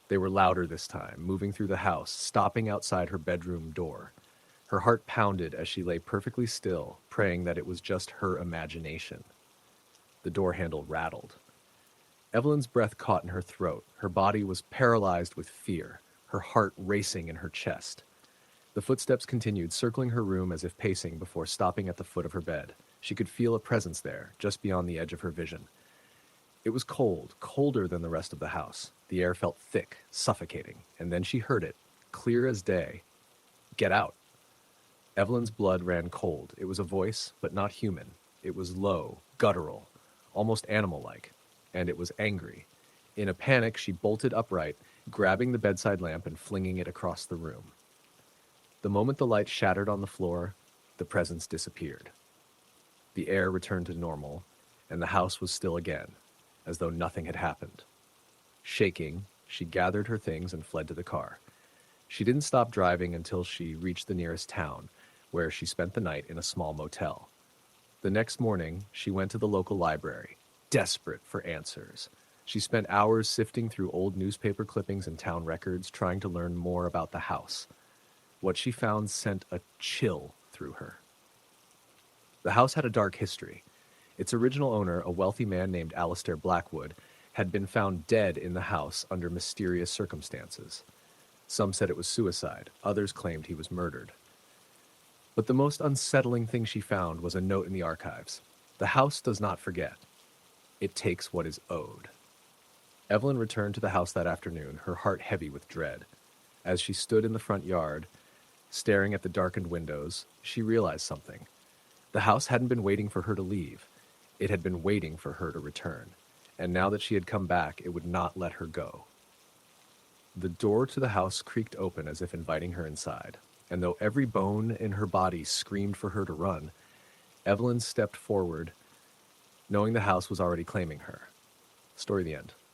Speaker 2: They were louder this time, moving through the house, stopping outside her bedroom door. Her heart pounded as she lay perfectly still, praying that it was just her imagination. The door handle rattled. Evelyn's breath caught in her throat. Her body was paralyzed with fear, her heart racing in her chest. The footsteps continued, circling her room as if pacing before stopping at the foot of her bed. She could feel a presence there, just beyond the edge of her vision. It was cold, colder than the rest of the house. The air felt thick, suffocating, and then she heard it, clear as day. "Get out." Evelyn's blood ran cold. It was a voice, but not human. It was low, guttural, almost animal-like, and it was angry. In a panic, she bolted upright, grabbing the bedside lamp and flinging it across the room. The moment the light shattered on the floor, the presence disappeared. The air returned to normal, and the house was still again, as though nothing had happened. Shaking, she gathered her things and fled to the car. She didn't stop driving until she reached the nearest town, where she spent the night in a small motel. The next morning, she went to the local library, desperate for answers. She spent hours sifting through old newspaper clippings and town records, trying to learn more about the house. What she found sent a chill through her. The house had a dark history. Its original owner, a wealthy man named Alistair Blackwood, had been found dead in the house under mysterious circumstances. Some said it was suicide, others claimed he was murdered. But the most unsettling thing she found was a note in the archives. "The house does not forget. It takes what is owed." Evelyn returned to the house that afternoon, her heart heavy with dread. As she stood in the front yard, staring at the darkened windows, she realized something. The house hadn't been waiting for her to leave. It had been waiting for her to return. And now that she had come back, it would not let her go. The door to the house creaked open as if inviting her inside. And though every bone in her body screamed for her to run, Evelyn stepped forward, knowing the house was already claiming her. Story the end.